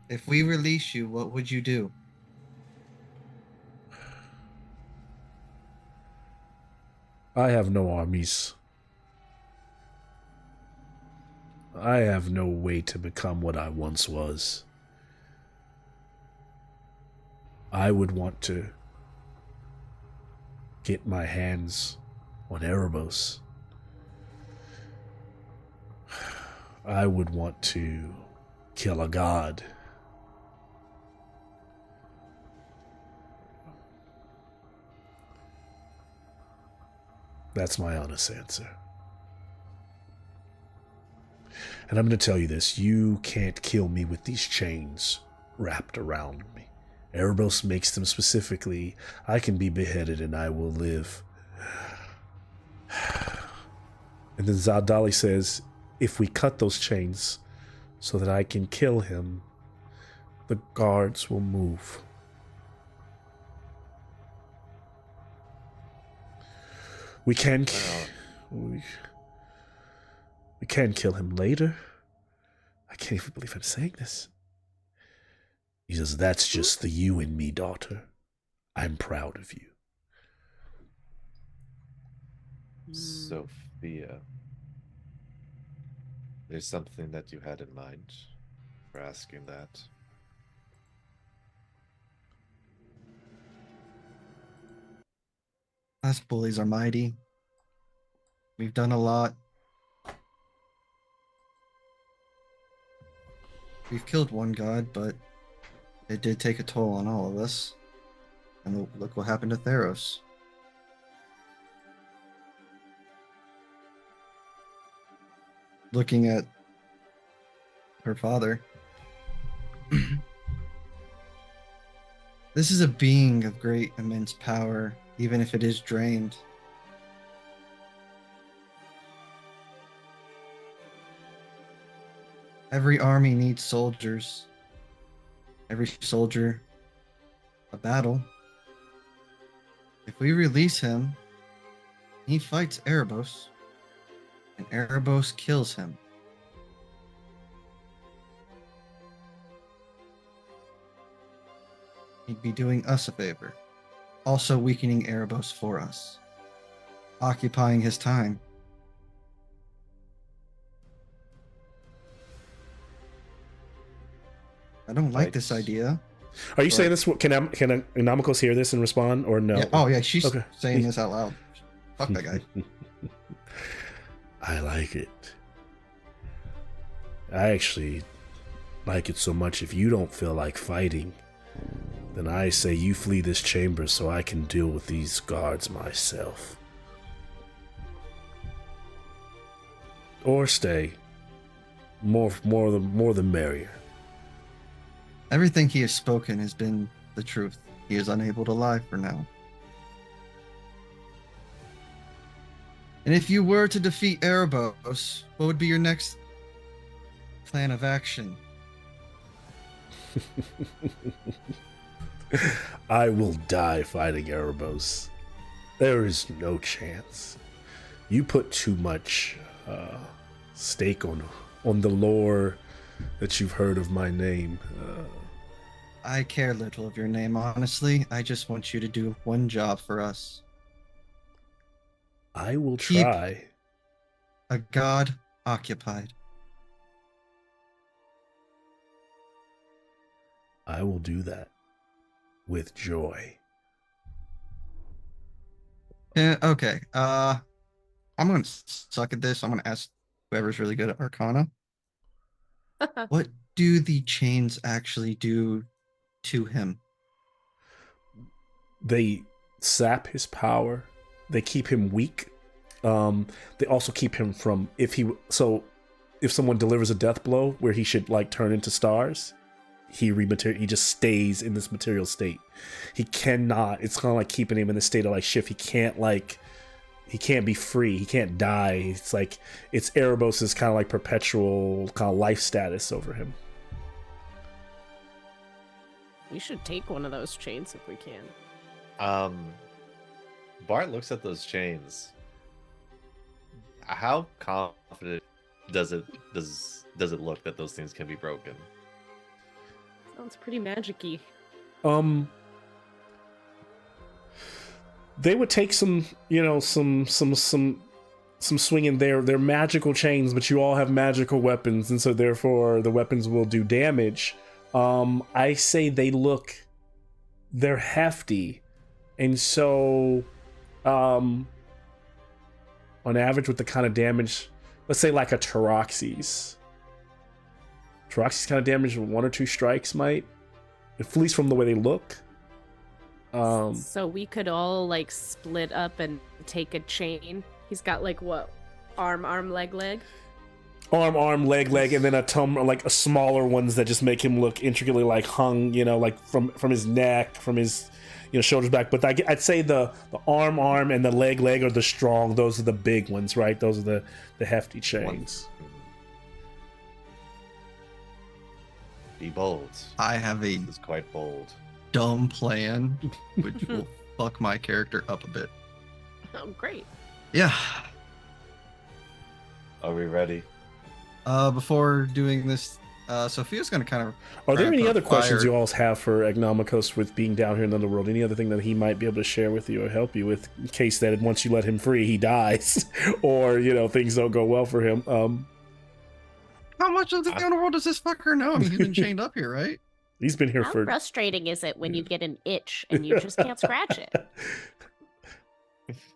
If we release you, what would you do? I have no armies. I have no way to become what I once was. I would want to get my hands on Erebos. I would want to kill a god. That's my honest answer. And I'm going to tell you this. You can't kill me with these chains wrapped around me. Erebos makes them specifically. I can be beheaded and I will live. And then Zadali says, if we cut those chains so that I can kill him, the guards will move. We can kill him later. I can't even believe I'm saying this. He says, that's just the you and me, daughter. I'm proud of you. Sophia, there's something that you had in mind for asking that. Us bullies are mighty. We've done a lot. We've killed one god, but it did take a toll on all of us. And look what happened to THEROS. Looking at her father. This is a being of great, immense power, even if it is drained. Every army needs soldiers. Every soldier, a battle. If we release him, he fights Erebos, and Erebos kills him. He'd be doing us a favor, also weakening Erebos for us, occupying his time. I don't like this idea. Are you saying this? Can Inamicos hear this and respond, or no? Yeah. Oh yeah, she's okay. saying this out loud. Fuck that guy. I like it. I actually like it so much. If you don't feel like fighting, then I say you flee this chamber so I can deal with these guards myself. Or stay. More the merrier. Everything he has spoken has been the truth. He is unable to lie for now. And if you were to defeat Erebos, what would be your next plan of action? I will die fighting Erebos. There is no chance. You put too much stake on the lore that you've heard of my name. I care little of your name, honestly. I just want you to do one job for us. I will Keep try. a god occupied. I will do that with joy. Yeah, okay. I'm gonna suck at this. I'm gonna ask whoever's really good at Arcana. What do the chains actually do to him? They sap his power. They keep him weak. They also keep him from if someone delivers a death blow where he should like turn into stars, he just stays in this material state. He cannot. It's kind of like keeping him in the state of like shift. He can't be free. He can't die. It's like it's Erebos's kind of like perpetual kind of life status over him. We should take one of those chains if we can. Bart looks at those chains. How confident does it look that those things can be broken? Sounds pretty magic-y. They would take some swing in there. They're magical chains, but you all have magical weapons, and so therefore the weapons will do damage. I say they're hefty, and so on average with the kind of damage, let's say like a Taroxy's kind of damage, 1 or 2 strikes might, at least from the way they look. So we could all like split up and take a chain. He's got like what? Arm, leg. Arm, leg, and then a smaller ones that just make him look intricately like hung, like from his neck, from his shoulders back. But I'd say the arm, and the leg are the strong. Those are the big ones, right? Those are the hefty chains. Be bold. I have a This is quite bold. dumb plan, which will fuck my character up a bit. Oh, great. Yeah. Are we ready? Before doing this, Sophia's gonna kind of. Are there any other questions fire. you all have for Agnomicos with being down here in the underworld? Any other thing that he might be able to share with you or help you with, in case that once you let him free, he dies, or things don't go well for him? How much of the underworld does this fucker know? I mean, he's been chained up here, right? He's been here How for. frustrating is it when you get an itch and you just can't scratch it?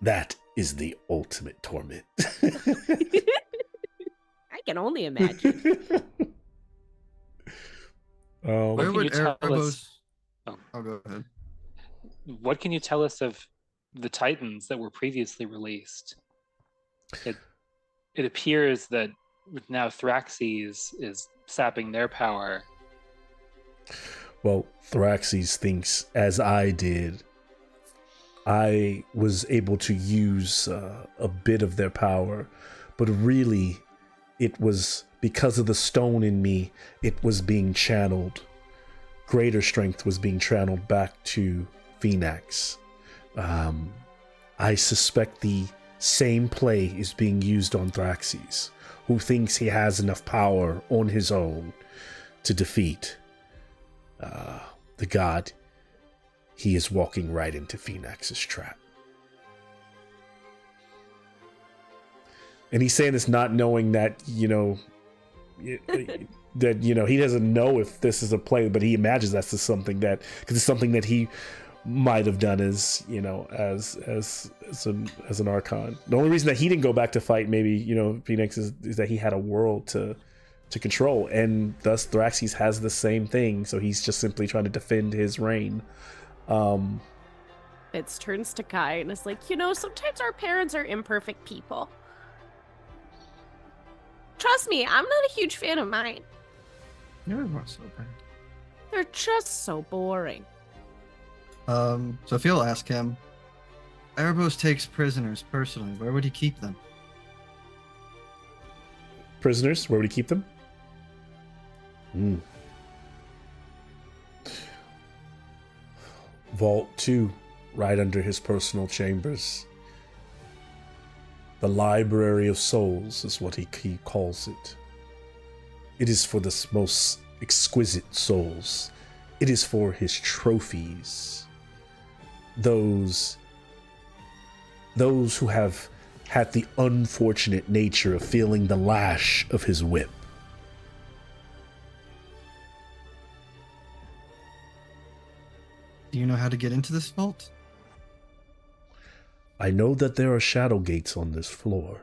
That is the ultimate torment. I can only imagine. Where can would you tell Erebos? us- Oh, go ahead. What can you tell us of the Titans that were previously released? It appears that now Thraxes is sapping their power. Well, Thraxes thinks, as I did, I was able to use a bit of their power, but really, it was because of the stone in me, it was being channeled. Greater strength was being channeled back to Phoenix. I suspect the same play is being used on Thraxes, who thinks he has enough power on his own to defeat the god. He is walking right into Phoenix's trap. And he's saying this not knowing that, that, he doesn't know if this is a play, but he imagines that's just something that, because it's something that he might have done as, as an Archon. The only reason that he didn't go back to fight maybe, Phoenix is that he had a world to control, and thus Thraxes has the same thing, so he's just simply trying to defend his reign. Fitz turns to Kai and is like, sometimes our parents are imperfect people. Trust me, I'm not a huge fan of mine. You're not so bad. They're just so boring. Sophia will ask him, Erebos takes prisoners personally. Where would he keep them? Prisoners, where would he keep them? Vault 2, right under his personal chambers. The Library of Souls is what he calls it. It is for the most exquisite souls. It is for his trophies. Those who have had the unfortunate nature of feeling the lash of his whip. Do you know how to get into this vault? I know that there are shadow gates on this floor.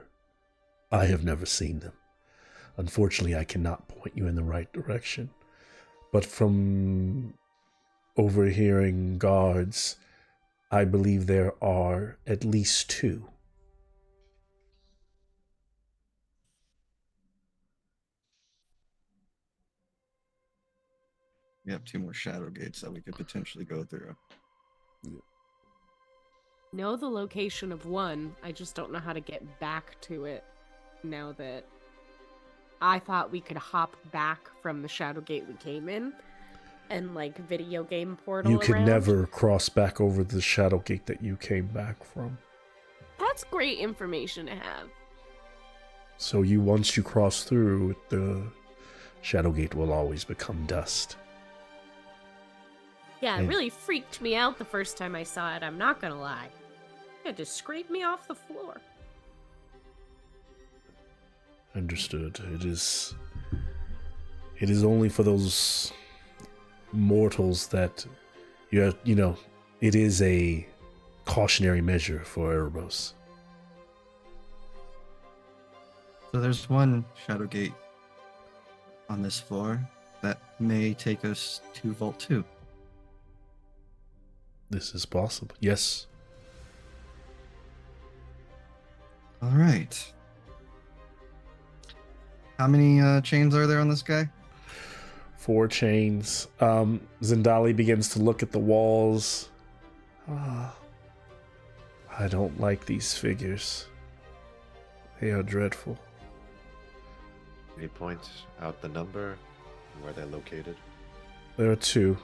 I have never seen them. Unfortunately, I cannot point you in the right direction. But from overhearing guards, I believe there are at least 2. We have 2 more shadow gates that we could potentially go through. Know the location of one. I just don't know how to get back to it now that I thought we could hop back from the shadow gate we came in and like video game portal You could around. never cross back over the shadow gate that you came back from. That's great information to have. So once you cross through, the shadow gate will always become dust. Yeah, it Yeah. really freaked me out the first time I saw it, I'm not gonna lie. It had to scrape me off the floor. Understood. It is only for those mortals that it is a cautionary measure for Erebos. So there's one shadow gate on this floor that may take us to Vault 2. This is possible. Yes. All right. How many chains are there on this guy? 4 chains. Zendali begins to look at the walls. I don't like these figures. They are dreadful. Can you point out the number and where they're located? There are 2.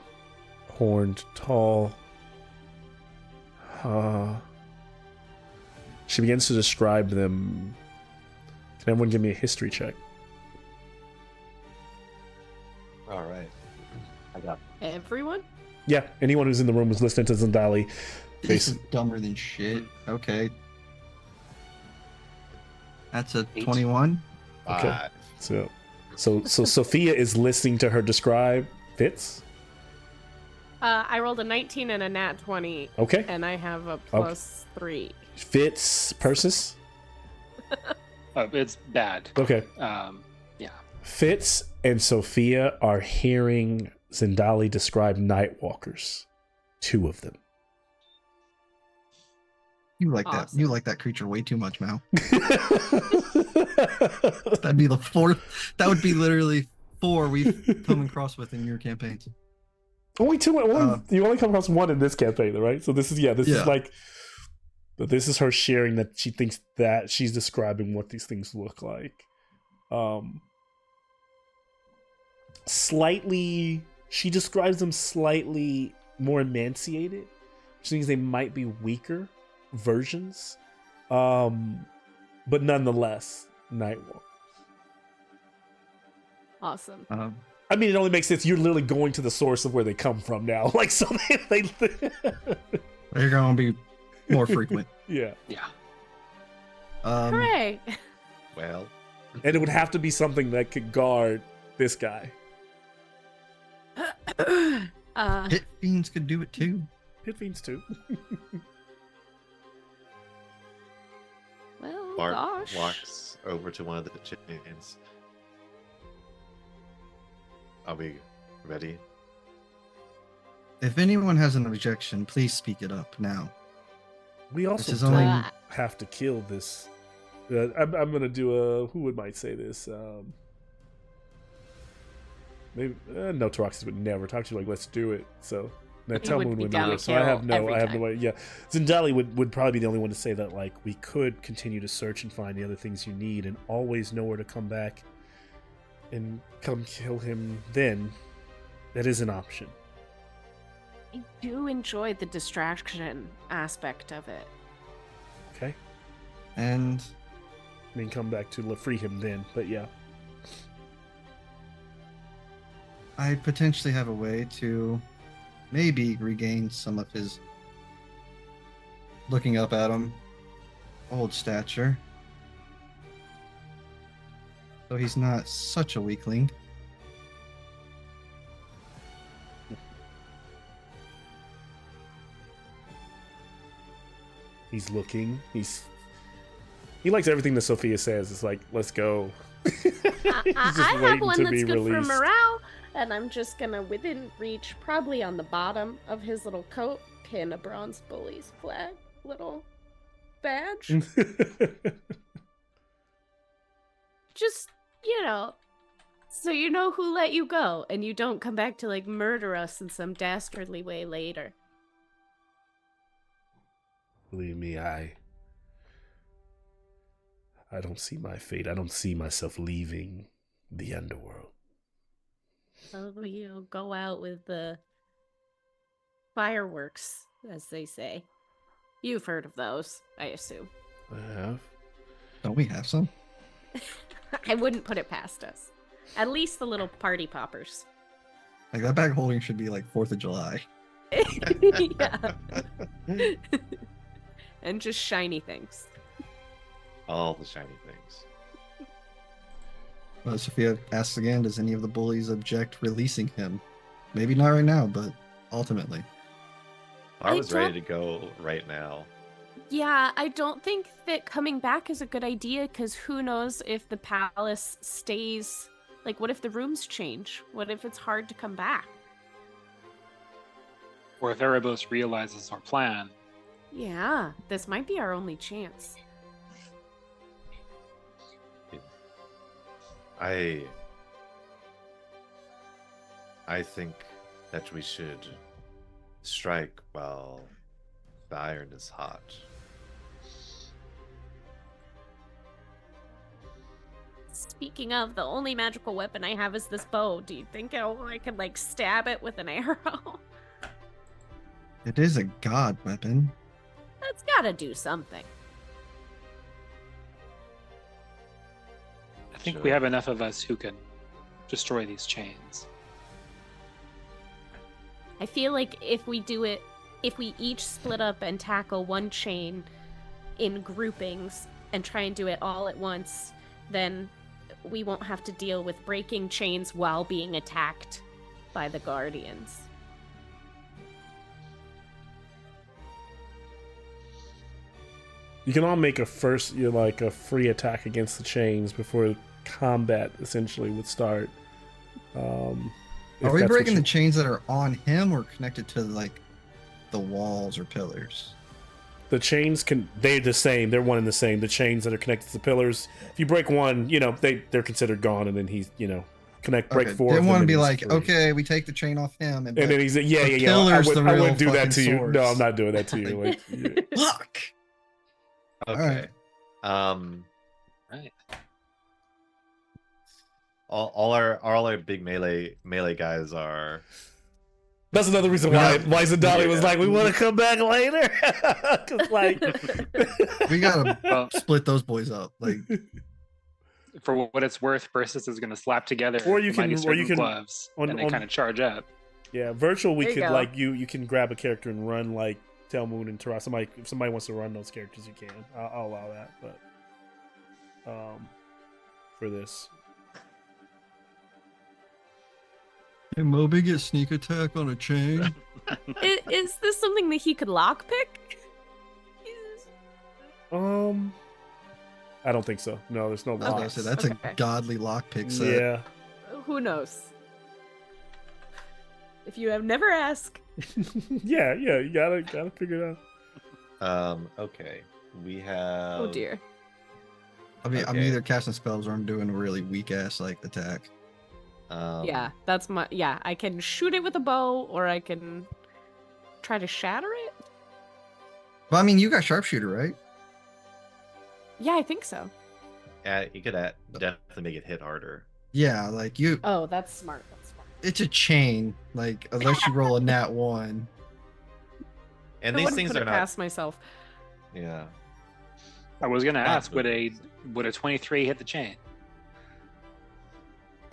Horned, tall. She begins to describe them. Can everyone give me a history check? All right. I got Everyone? Yeah, anyone who's in the room was listening to Zendali. This is dumber than shit. Okay. That's a 8. 21. Okay. So Sophia is listening to her describe Fitz. I rolled a 19 and a nat 20, Okay. and I have a plus 3. Fitz Persis. It's bad. Okay. Yeah. Fitz and Sophia are hearing Zendali describe Nightwalkers. 2 of them. You like that? Awesome. You like that creature way too much, Mal. That'd be the 4th. That would be literally 4 we've come across with in your campaigns. Only 2. You only come across 1 in this campaign, right? So this is this is her sharing that she thinks that she's describing what these things look like. She describes them slightly more emaciated, which means they might be weaker versions, but nonetheless, Nightwalk. Awesome. I mean, it only makes sense. You're literally going to the source of where they come from now. Like, so they They're going to be more frequent. yeah. Yeah. Hooray! well. And it would have to be something that could guard this guy. Pit fiends could do it too. Pit fiends too. Well, Bart gosh. walks over to one of the chains. Are we ready? If anyone has an objection, please speak it up now. We also is don't only- have to kill this. I'm gonna do a. Who would might say this? Maybe no. Taroxis would never talk to you like, let's do it. So That He would Talmud be would down know to this, so I have kill every no time. way. Yeah, Zendali would probably be the only one to say that, like, we could continue to search and find the other things you need, and always know where to come back and come kill him. Then that is an option. I do enjoy the distraction aspect of it. Okay, And I mean, come back to free him then. But yeah, I potentially have a way to maybe regain some of his looking up at him old stature. So he's not such a weakling. he's looking. He likes everything that Sophia says. It's like, let's go. He's just I have waiting one to that's be good released. for morale, and I'm just gonna, within reach, probably on the bottom of his little coat, pin a bronze Bullies flag little badge. Just, so you know who let you go, and you don't come back to, like, murder us in some dastardly way later. Believe me, I don't see my fate. I don't see myself leaving the underworld. So you'll go out with the fireworks, as they say. You've heard of those, I assume. I have. Don't we have some? I wouldn't put it past us. At least the little party poppers. Like that bag holding should be like 4th of July. Yeah. And just shiny things. All the shiny things. Well, Sophia asks again, does any of the bullies object releasing him? Maybe not right now, but ultimately. I I was ready don't- to go right now. Yeah, I don't think that coming back is a good idea, because who knows if the palace stays. Like, what if the rooms change? What if it's hard to come back? Or if Erebos realizes our plan, Yeah, this might be our only chance. I think that we should strike while the iron is hot. Speaking of, the only magical weapon I have is this bow. Do you think I could, like, stab it with an arrow? It is a god weapon. That's gotta do something. I think Sure. we have enough of us who can destroy these chains. I feel like if we each split up and tackle one chain in groupings and try and do it all at once, then we won't have to deal with breaking chains while being attacked by the Guardians. You can all make a free attack against the chains before combat essentially would start. Are we breaking the chains that are on him or connected to like the walls or pillars? The chains they're the same. They're one and the same. The chains that are connected to the pillars. If you break one, they're considered gone, and then he's break Okay, 4. didn't of them want to and be he's like, free. okay, we take the chain off him, And then he's yeah. I pillar's the real wouldn't do that to fucking you. No, source. I'm not doing that to you. Like, yeah. fuck. Okay. Alright. Right. All our big melee guys are. That's another reason why Zendali was like, we want to come back later. 'Cause, like, We gotta Well, split those boys up. Like, for what it's worth, Persis is going to slap together Or you the mighty can- or you serpent can- gloves, and they kind of charge up. yeah, virtual. We There you could go. like you can grab a character and run like Telmoon and Tara. If somebody wants to run those characters, you can. I'll allow that, but for this. can Moby get sneak attack on a chain? Is this something that he could lockpick? I don't think so. No, there's no I was gonna locks. say, that's Okay. a godly lockpick set. Yeah. Who knows? If you have never asked. yeah. You gotta figure it out. Okay. We have. Oh dear. I mean, I'm Okay. either casting spells or I'm doing a really weak ass like attack. Yeah, that's my. Yeah, I can shoot it with a bow, or I can try to shatter it? Well, I mean, you got sharpshooter, right? Yeah, I think so. Yeah, you could definitely make it hit harder. Yeah, like you. Oh, that's smart. That's smart. It's a chain. Like unless you roll a nat 1. And I these wouldn't things put are it not. past myself. Yeah. I was gonna Not ask, would moving. a 23 hit the chain?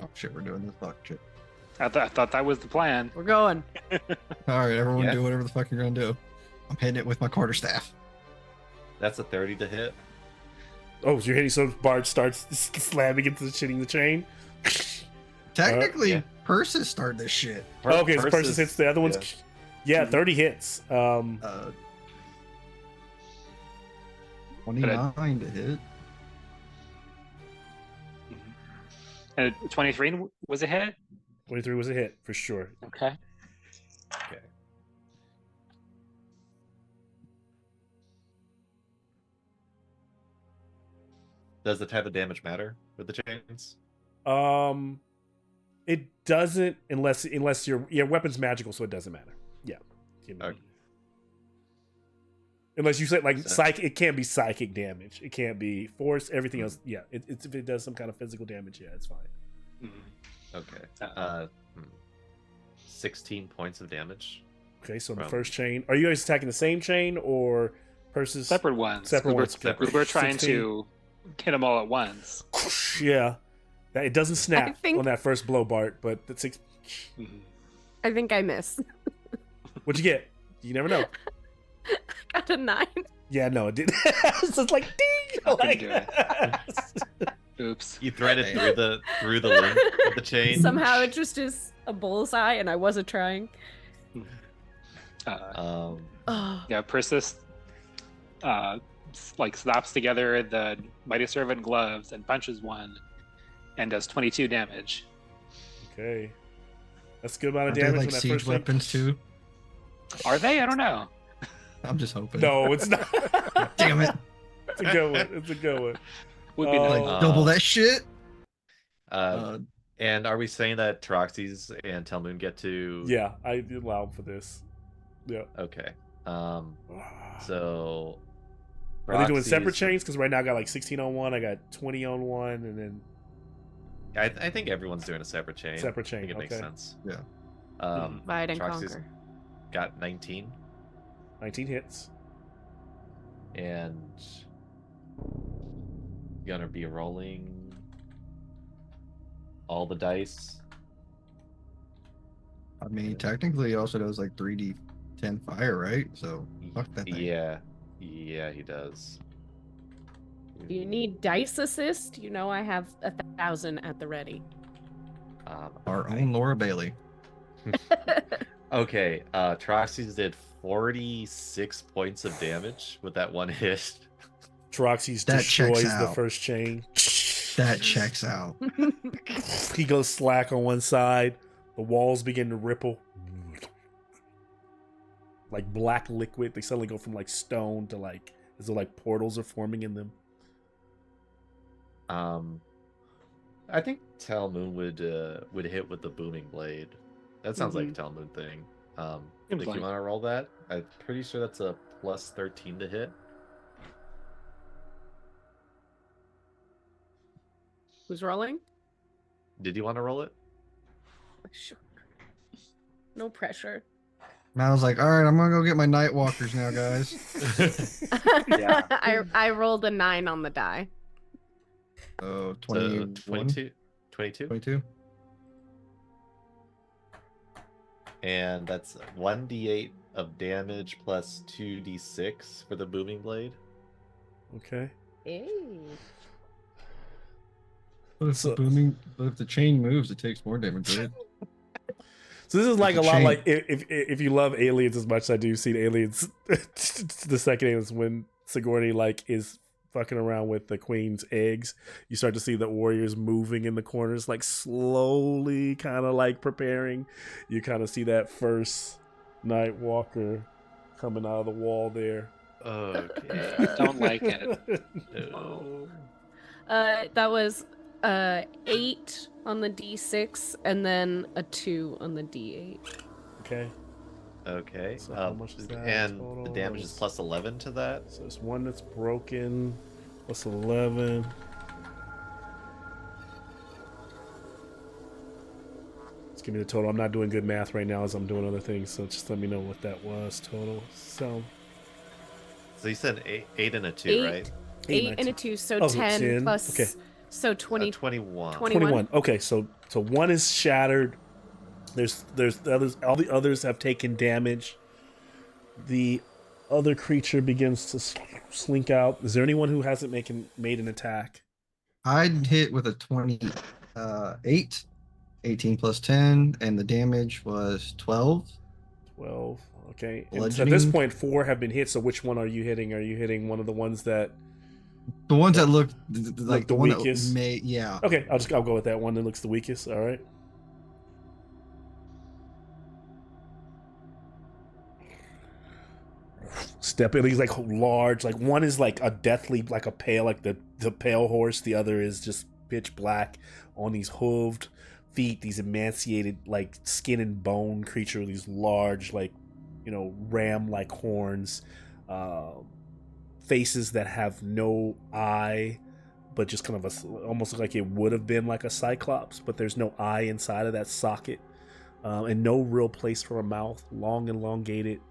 Oh shit, we're doing this fuck shit. I thought that was the plan. We're going. All right, everyone, Yeah. do whatever the fuck you're gonna do. I'm hitting it with my quarterstaff. That's a 30 to hit. Oh, so you're hitting, so Bard starts slamming into the chain. Technically, yeah. Persis started this shit. Okay, so Persis hits the other ones. Yeah. Yeah, 30 hits. 29 to hit. And 23 was a hit. 23 was a hit for sure. Okay. Okay. Does the type of damage matter with the chains? It doesn't unless your weapon's magical, so it doesn't matter. Yeah. Okay. Unless you say like So- psychic, it can't be psychic damage. It can't be force. Everything else, yeah. It's if it does some kind of physical damage, yeah, it's fine. Okay. 16 points of damage. Okay, so the From- first chain. Are you guys attacking the same chain or Persis? Separate ones. Separate ones. We're trying 16. to hit them all at once. Yeah. It doesn't snap think- on that first blow, Bart, but the six. I think I missed. What'd you get? You never know. Got a 9. Yeah, no, it didn't. So it's like ding. I couldn't Like, do Oops. You threaded through the link of the chain. Somehow it just is a bullseye, and I wasn't trying. Uh, Oh, yeah, Persis like slaps together the Mighty Servant gloves and punches one and does 22 damage. Okay. That's a good amount of Aren't they damage like on that siege first thing. weapons too? Are they? I don't know. I'm just hoping. No, it's not. Damn it. It's a good one. It's a good one. Would be Oh. nice. Like double that shit. And are we saying that Troxys and Telmoon get to? Yeah, I allow for this. Yeah. Okay. So. Are they doing separate Proxies- chains? Because right now I got like 16 on one, I got 20 on one, and then I think everyone's doing a separate chain. separate I chain. think it makes Okay. sense. Yeah. divide and Troxy's conquer. got 19, 19 hits. and gonna be rolling all the dice. I mean, technically, he also does like 3d10 fire, right? So fuck that thing. Yeah, he does. Do you need dice assist? You know I have 1,000 at the ready. Our own Laura Bailey. Okay, Troxys did 46 points of damage with that one hit. Troxys That checks destroys the out. first chain. That checks out. He goes slack on one side. The walls begin to ripple. Like black liquid. They suddenly go from like stone to like as though like portals are forming in them. I think Talmoon would hit with the booming blade. That sounds like a Talmoon thing. If Seems you like- want to roll that, I'm pretty sure that's a plus 13 to hit. Who's rolling? Did you want to roll it? Sure. No pressure. And I was like, all right, I'm gonna go get my night walkers now, guys. Yeah. I rolled a 9 on the die. Oh, So 21? 22. 22. 22? And that's 1d8 of damage plus 2d6 for the booming blade. Okay. Hey. But if the chain moves, it takes more damage, right? So this is like a It's a lot chain. like if you love Aliens as much as I do see Aliens, the second Aliens when Sigourney like is fucking around with the queen's eggs, you start to see the warriors moving in the corners, like slowly kind of like preparing. You kind of see that first Night Walker coming out of the wall there. Okay. Don't like it. No. That was 8 on the D6 and then a 2 on the D8. Okay. Okay. So how much is that and total? the That damage was- is plus 11 to that. So it's one that's broken, plus 11. Just give me the total. I'm not doing good math right now as I'm doing other things, so just let me know what that was total. So So you said eight and a 2, Eight. right? 8 and a 2, so Oh, 10, 10. plus. Okay. So 20. 21. 21. Okay, so one is shattered. There's the others. All the others have taken damage. The other creature begins to slink out. Is there anyone who hasn't made an attack? I'd hit with a 28, 18 plus 10, and the damage was 12. 12. Okay. And so at Bludgeoning. this point, 4 have been hit. So which one are you hitting? Are you hitting one of the ones that? The ones that look Like like the the one weakest? that may, yeah. Okay, I'll go with that one that looks the weakest. All right. Step in. He's like large. Like one is like a deathly, like a pale, like the pale horse. The other is just pitch black on these hooved feet. These emaciated, like skin and bone creature. These large, like ram-like horns. Faces that have no eye, but just kind of almost like it would have been like a cyclops, but there's no eye inside of that socket, and no real place for a mouth. Long, elongated.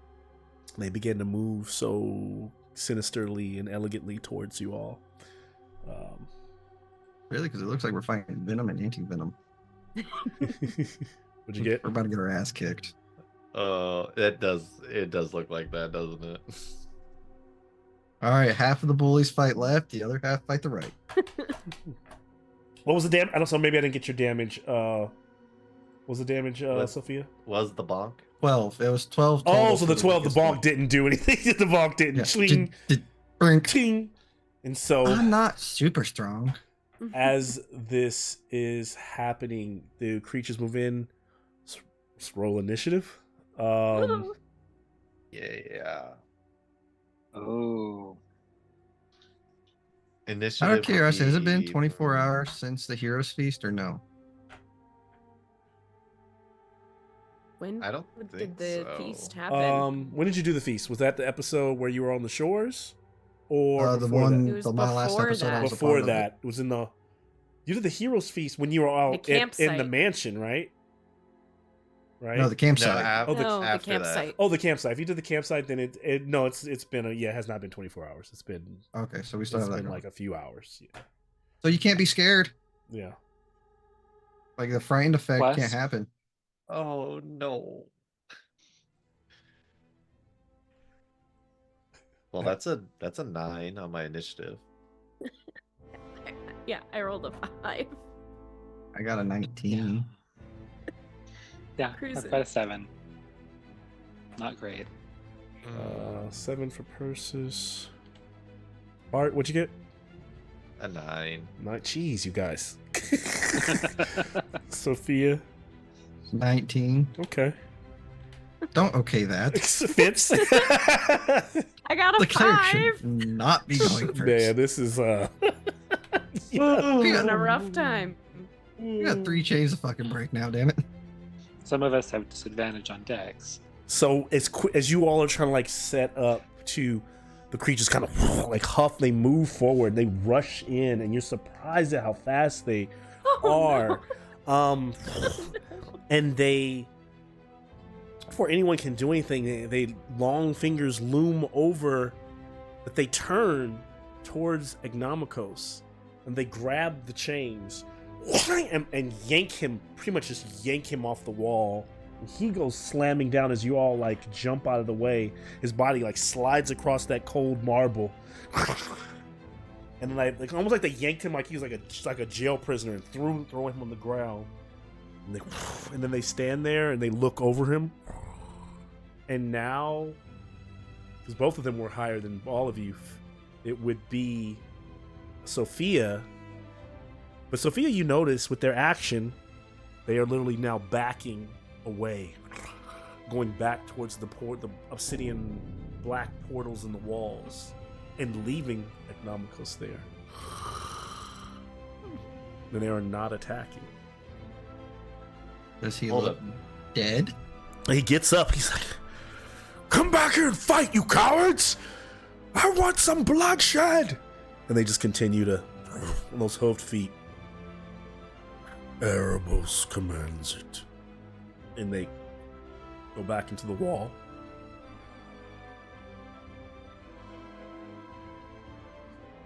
They begin to move so sinisterly and elegantly towards you all. Really, because it looks like we're fighting venom and anti-venom. What'd you get? We're about to get our ass kicked. It does look like that, doesn't it? All right, half of the bullies fight left, the other half fight the right. What was the damage? I don't know. Maybe I didn't get your damage. What was the damage, Sophia? Was the bonk? 12. It was 12. Oh, total so for the 12, the weakest bonk one. didn't do anything. The bonk didn't. Yeah. Chling, Brink. ching. And so I'm not super strong. as this is happening, the creatures move in. Let's roll initiative. Yeah. Oh. Initiative. Out of curiosity, has it been would 24 be- hours since the Heroes Feast or no? When I don't did think the so. feast happen? When did you do the feast? Was that the episode where you were on the shores, or The before one, It was my last before episode. I that. was that? a Before part of it. that, it was in the. You did the heroes feast when you were out in the campsite. mansion, right? Right. No, the No, campsite. Oh, the- No, the after that. campsite. the campsite. If you did the campsite, then it's been it has not been 24 hours. It's been Okay, so we still have that. been going. like a few hours. Yeah. So you can't be scared. Yeah. Like the frightened effect Plus- can't happen. Oh no. Well, that's a 9 on my initiative. Yeah, I rolled a 5. I got a 19. Yeah, Cruising. that's about a 7. Not great. 7 for Persis. Bart, what'd you get? A 9. Not cheese, you guys. Sophia. 19. Okay. Don't okay that. Fits. I got a The cleric 5. should not be going first. Man, this is We're having a rough time. We got 3 chains to fucking break now, damn it. Some of us have disadvantage on decks. So as you all are trying to like set up to the creatures kind of like huff, they move forward, they rush in, and you're surprised at how fast they are. And they, before anyone can do anything, they long fingers loom over, but they turn towards Ignomikos and they grab the chains and yank him, pretty much just yank him off the wall. And he goes slamming down as you all like jump out of the way. His body like slides across that cold marble. And like almost like they yanked him like he was like a jail prisoner and threw him on the ground. And then they stand there and they look over him. And now, because both of them were higher than all of you, it would be Sophia. But Sophia, you notice with their action, they are literally now backing away, going back towards the obsidian black portals in the walls, and leaving Ignomikos there. And they are not attacking. Does he Hold look up. dead? He gets up. He's like, back here and fight, you cowards! I want some bloodshed! And they just continue to, on those hoofed feet. Erebos commands it. And they go back into the wall.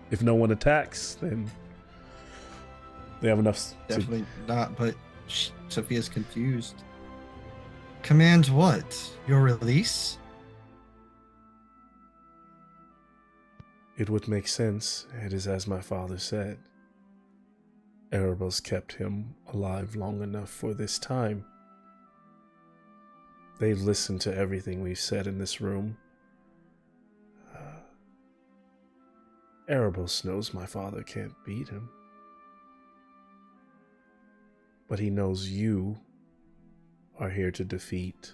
If no one attacks, then they have enough. Definitely not, but Sophia's confused. Commands what? Your release? It would make sense. It is as my father said. Erebos kept him alive long enough for this time. They've listened to everything we've said in this room. Erebos knows my father can't beat him. But he knows you are here to defeat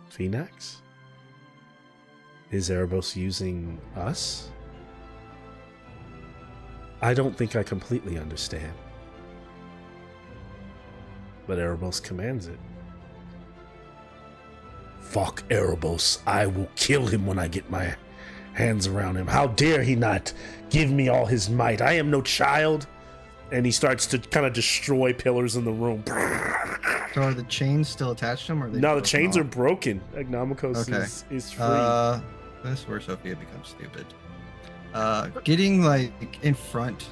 Phoenix? Is Erebos using us? I don't think I completely understand. But Erebos commands it. Fuck Erebos. I will kill him when I get my hands around him. How dare he not give me all his might? I am no child. And he starts to kind of destroy pillars in the room. So are the chains still attached to him? Or are they No, the broken chains off? are broken. Agnomicos Okay. is free. That's where Sophia becomes stupid. Getting like in front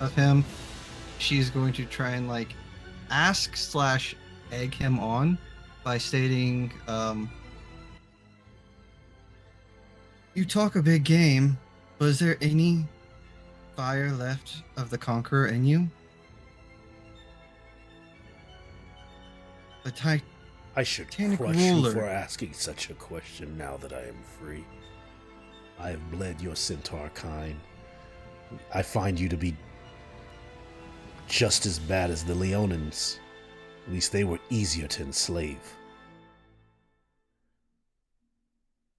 of him, she's going to try and like ask/egg him on by stating, you talk a big game, but is there any fire left of the Conqueror in you? The I should Titanic crush you ruler. for asking such a question now that I am free. I have bled your centaur kind. I find you to be just as bad as the Leonins. At least they were easier to enslave.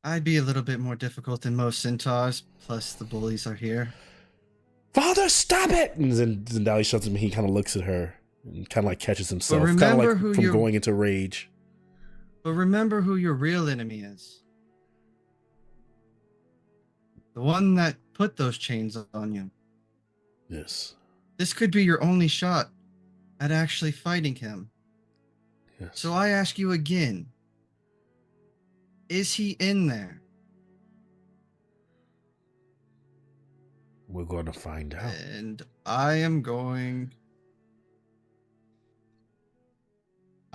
I'd be a little bit more difficult than most centaurs, plus the bullies are here. Father, stop it! And then Zendali shuts him and he kind of looks at her and kind of like catches himself. Kind of remember like who from you're- going into rage. But remember who your real enemy is. The one that put those chains on you. Yes. This could be your only shot at actually fighting him. Yes. So I ask you again, is he in there? We're going to find out. And I'm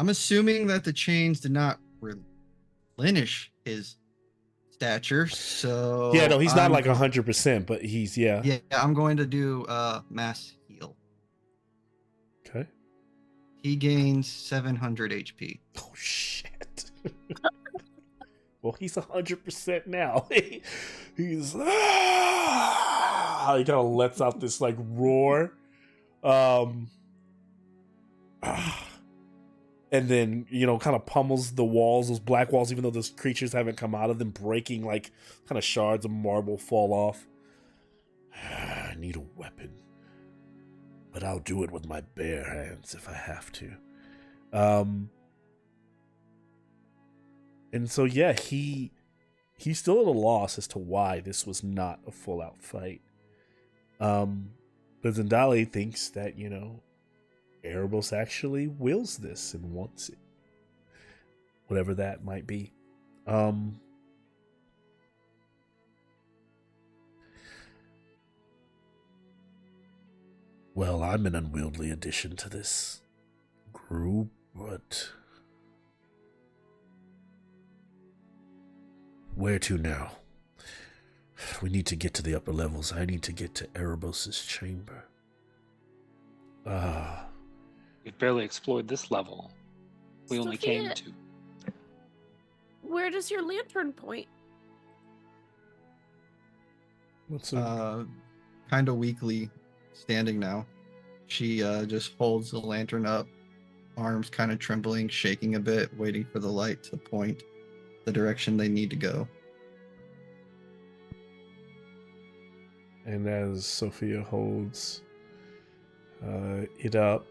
assuming that the chains did not replenish his stature, so Yeah, no, he's not I'm like go- 100%, but he's, yeah. Yeah, I'm going to do mass heal. Okay. He gains 700 HP. Oh, shit. Well, he's 100% now. He's... he kind of lets out this, like, roar. And then, you know, kind of pummels the walls, those black walls, even though those creatures haven't come out of them, breaking, like, kind of shards of marble fall off. I need a weapon. But I'll do it with my bare hands if I have to. And so, yeah, he's still at a loss as to why this was not a full-out fight. But Zendali thinks that, you know, Erebos actually wills this and wants it. Whatever that might be. Well, I'm an unwieldy addition to this group, but... Where to now? We need to get to the upper levels. I need to get to Erebos' chamber. We've barely explored this level. We only came Sophia, to. Where does your lantern point? What's a... Kind of weakly standing now. She just holds the lantern up, arms kind of trembling, shaking a bit, waiting for the light to point the direction they need to go. And as Sophia holds it up,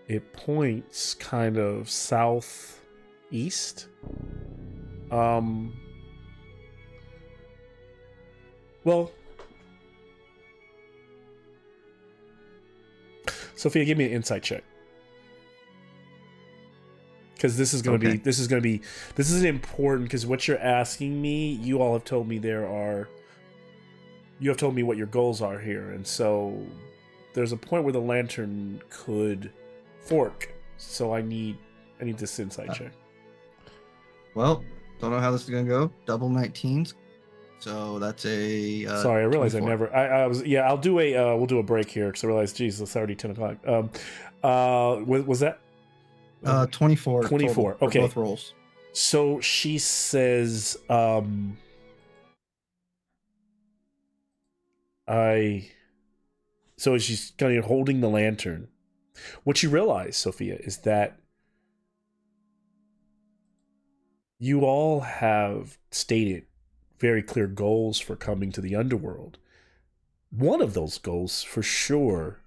It points kind of southeast. Well, Sophia, give me an insight check. Because this is going to Okay. this is important, because what you're asking me, you all have told me you have told me what your goals are here, and so there's a point where the lantern could fork. So I need this insight check. Well, don't know how this is gonna go. Double 19s. So that's a. Sorry, I realized 24. I was. Yeah, I'll do a. We'll do a break here because I realized, geez, it's already 10 o'clock. Was that? 24. 24, total for okay. both rolls. So she says, so as she's kind of holding the lantern, what you realize, Sophia, is that you all have stated very clear goals for coming to the underworld. One of those goals, for sure,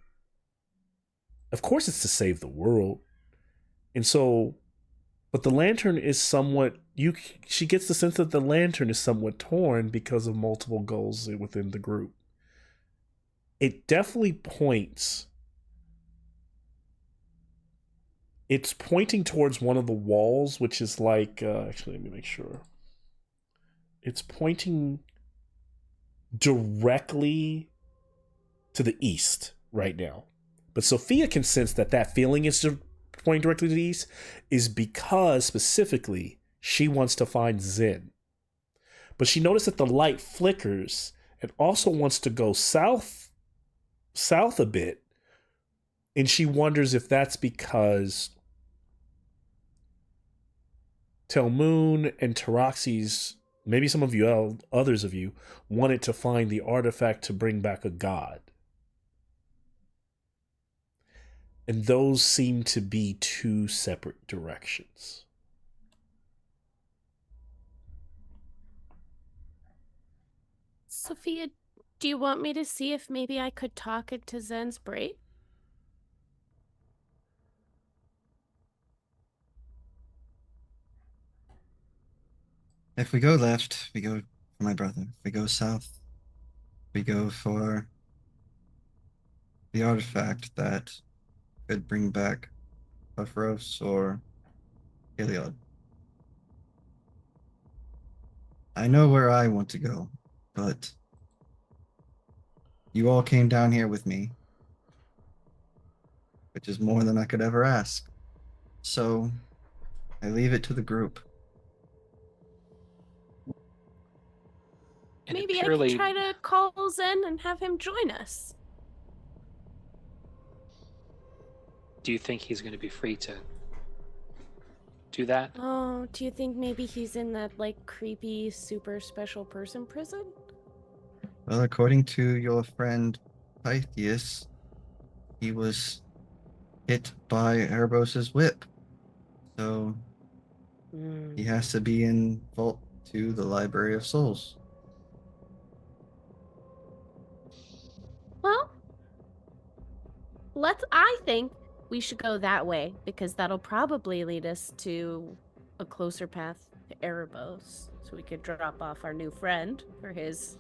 of course, it's to save the world. And so, but the lantern is somewhat, she gets the sense that the lantern is somewhat torn because of multiple goals within the group. It definitely points, it's pointing towards one of the walls, which is like, actually, let me make sure. It's pointing directly to the east right now. But Sophia can sense that that feeling is pointing directly to the east is because, specifically, she wants to find Zen. But she noticed that the light flickers and also wants to go south a bit. And she wonders if that's because Telmoon and Taroxy's, maybe some of you, others of you, wanted to find the artifact to bring back a god. And those seem to be two separate directions. Sophia, do you want me to see if maybe I could talk into Zen's brain? If we go left, we go for my brother. If we go south, we go for the artifact that could bring back THEROS or Heliod. I know where I want to go, but you all came down here with me, which is more than I could ever ask. So I leave it to the group. And Maybe purely, I could try to call Zen and have him join us. do you think he's going to be free to do that? Oh, do you think maybe he's in that, like, creepy, super special person prison? Well, according to your friend Pythias, he was hit by Erebos's whip. So he has to be in Vault to the Library of Souls. Well, I think we should go that way, because that'll probably lead us to a closer path to Erebos, so we could drop off our new friend for his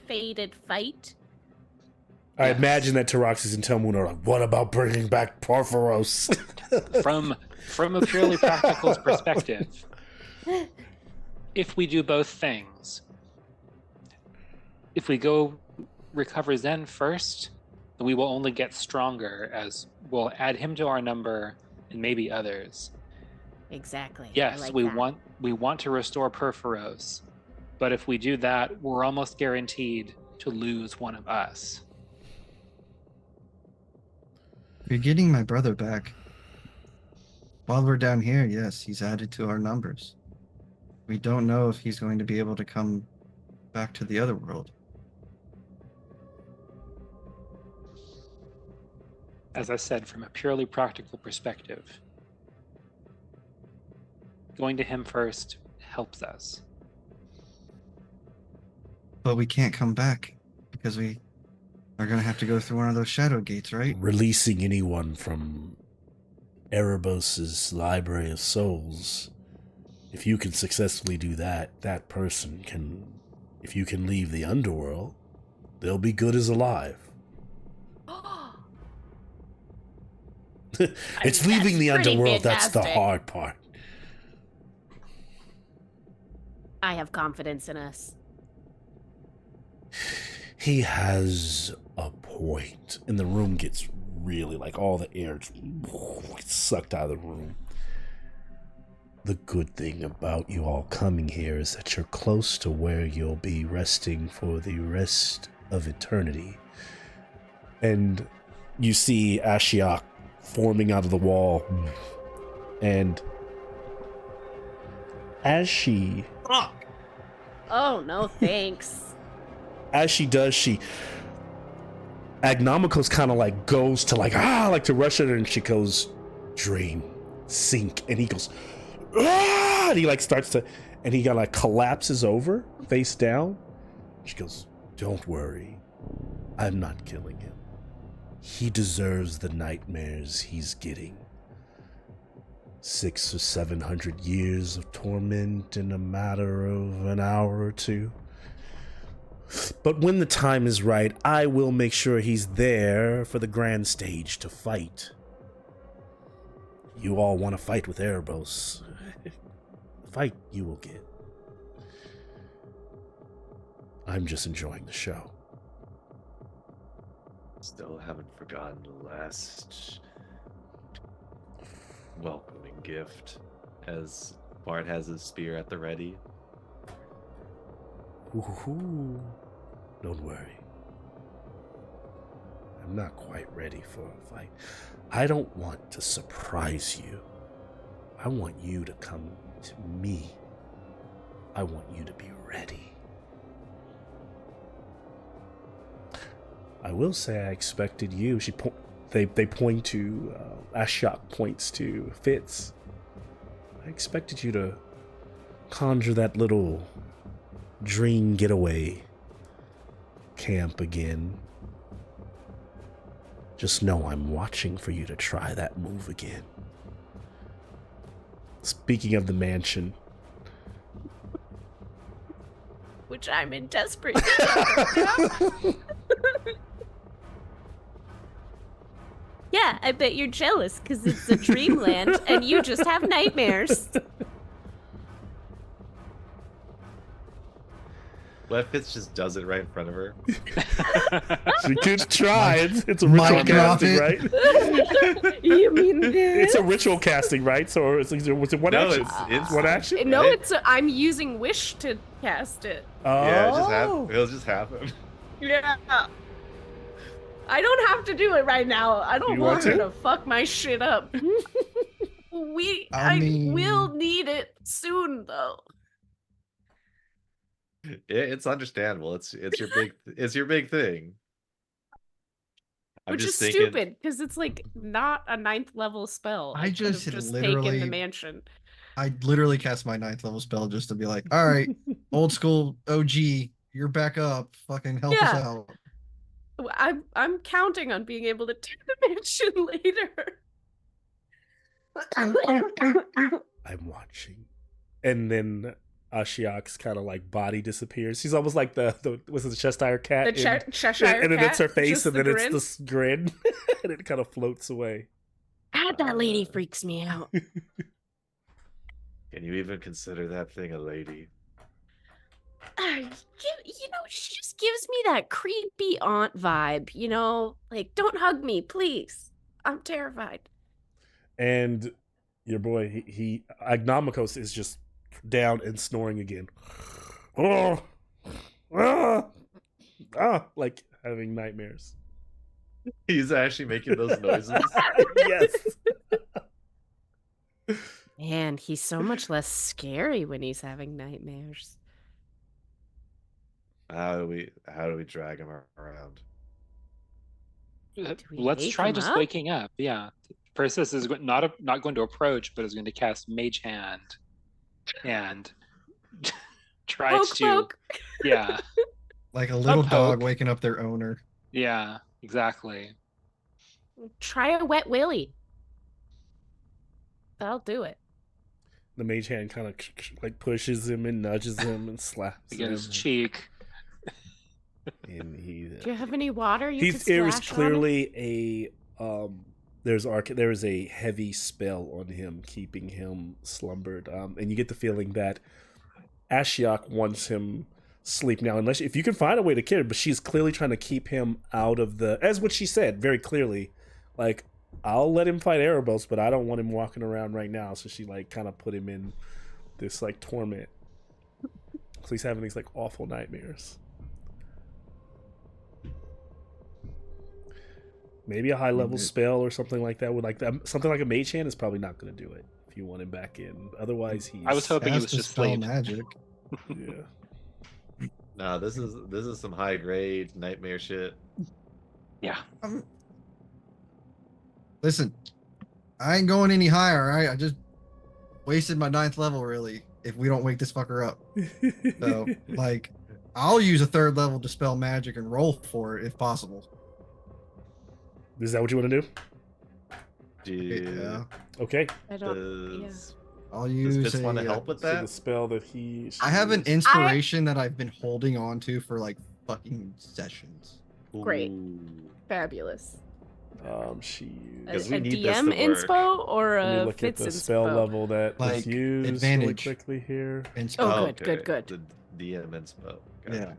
fated fight. I Yes. imagine that Taroxys and Telmoon are like, what about bringing back Porphyros? From a purely practical perspective, if we do both things, if we go recover Zen first, then we will only get stronger, as we'll add him to our number and maybe others. Exactly. Yes, I like we that. want to restore Porphyros, but if we do that, we're almost guaranteed to lose one of us. You're getting my brother back. While we're down here, yes, he's added to our numbers. We don't know if he's going to be able to come back to the other world. As I said, from a purely practical perspective, going to him first helps us. But we can't come back because we are going to have to go through one of those shadow gates, right? Releasing anyone from Erebos's Library of Souls. If you can successfully do that, that person can, if you can leave the underworld, they'll be good as alive. It's leaving the underworld that's the hard part. I have confidence in us. He has a point. And the room gets really, like, all the air gets sucked out of the room. The good thing about you all coming here is that you're close to where you'll be resting for the rest of eternity. And you see Ashiok forming out of the wall. And as she... Oh, no thanks. As she does, Agnomicos kind of like goes to like to rush at her, and she goes, drain, sink, and he goes, and he like starts to, and he like collapses over, face down. She goes, don't worry, I'm not killing him. He deserves the nightmares he's getting. 600 or 700 years of torment in a matter of an hour or two. But when the time is right, I will make sure he's there for the grand stage to fight. You all want to fight with Erebos. The fight you will get. I'm just enjoying the show. Still haven't forgotten the last welcoming gift, as Bart has his spear at the ready. Ooh, don't worry. I'm not quite ready for a fight. I don't want to surprise you. I want you to come to me. I want you to be ready. I will say I expected you. They point to, Ashiok points to Fitz. I expected you to conjure that little dream getaway camp again. Just know I'm watching for you to try that move again. Speaking of the mansion, Which I'm in desperate need. Yeah, I bet you're jealous because it's a dreamland and you just have nightmares. What if Fitz just does it right in front of her? she could try. It's a ritual casting, right? You mean this? It's a ritual casting, right? So was it one action? It's one action. No, right? I'm using wish to cast it. Oh. Yeah, it'll just happen. Yeah. I don't have to do it right now. I don't You want want her to? to fuck my shit up. I will need it soon, though. It's understandable. It's your big thing. I'm Which is just thinking, stupid because it's like not a 9th level spell. I could've just taken literally- the mansion. I literally cast my 9th level spell just to be like, all right, old school OG, you're back up. Fucking help us Yeah. out. I'm counting on being able to take the mansion later. I'm watching. And then Ashiok's kind of like body disappears. He's almost like the was it the Cheshire cat? The Cheshire cat. And then it's her face, just and the then grin. it's this grin, and it kind of floats away. That lady freaks me out. can you even consider that thing a lady? She just gives me that creepy aunt vibe, like, don't hug me, please. I'm terrified. And your boy, he Agnomicos is just down and snoring again. Oh, like having nightmares. He's actually making those noises. Yes. Man, he's so much less scary when he's having nightmares. How do we drag him around? we Let's wake try him just up? waking up. Yeah, Persis is not going to approach, but is going to cast Mage Hand and try Poke, to poke. yeah Like a little poke. dog waking up their owner. yeah exactly. Try a wet willy. That'll do it. The mage hand kind of like pushes him and nudges him and slaps Again, him. his cheek. And he, Do you have any water you could it was splash on clearly a there is a heavy spell on him keeping him slumbered, and you get the feeling that Ashiok wants him sleep now, unless if you can find a way to kill her, but she's clearly trying to keep him out of the, as what she said very clearly, like, I'll let him fight Erebos, but I don't want him walking around right now. So she like kind of put him in this like torment. So he's having these like awful nightmares. Maybe a high level spell or something like that would like that. Something like a mage hand is probably not going to do it if you want him back in. Otherwise, he's. I was hoping he Has was to just spell asleep. magic. Yeah. Nah, this is some high grade nightmare shit. Yeah. Listen, I ain't going any higher, all right? I just wasted my 9th level, really, if we don't wake this fucker up. So, like, I'll use a 3rd level Dispel Magic and roll for it if possible. Is that what you want to do? Yeah. Okay. I don't. Yeah. Does I'll use Fitz want to a, help with So the that? spell that she I have an used- inspiration that I've been holding on to for, like, fucking sessions. Great. Ooh. Fabulous. She used. A, 'Cause we a need this DM to work. inspo or Let me a look at Fitz the inspo? spell level that was Like, used advantage. really quickly here. Inspo. Oh, good, good. The DM inspo. Got Yeah. it.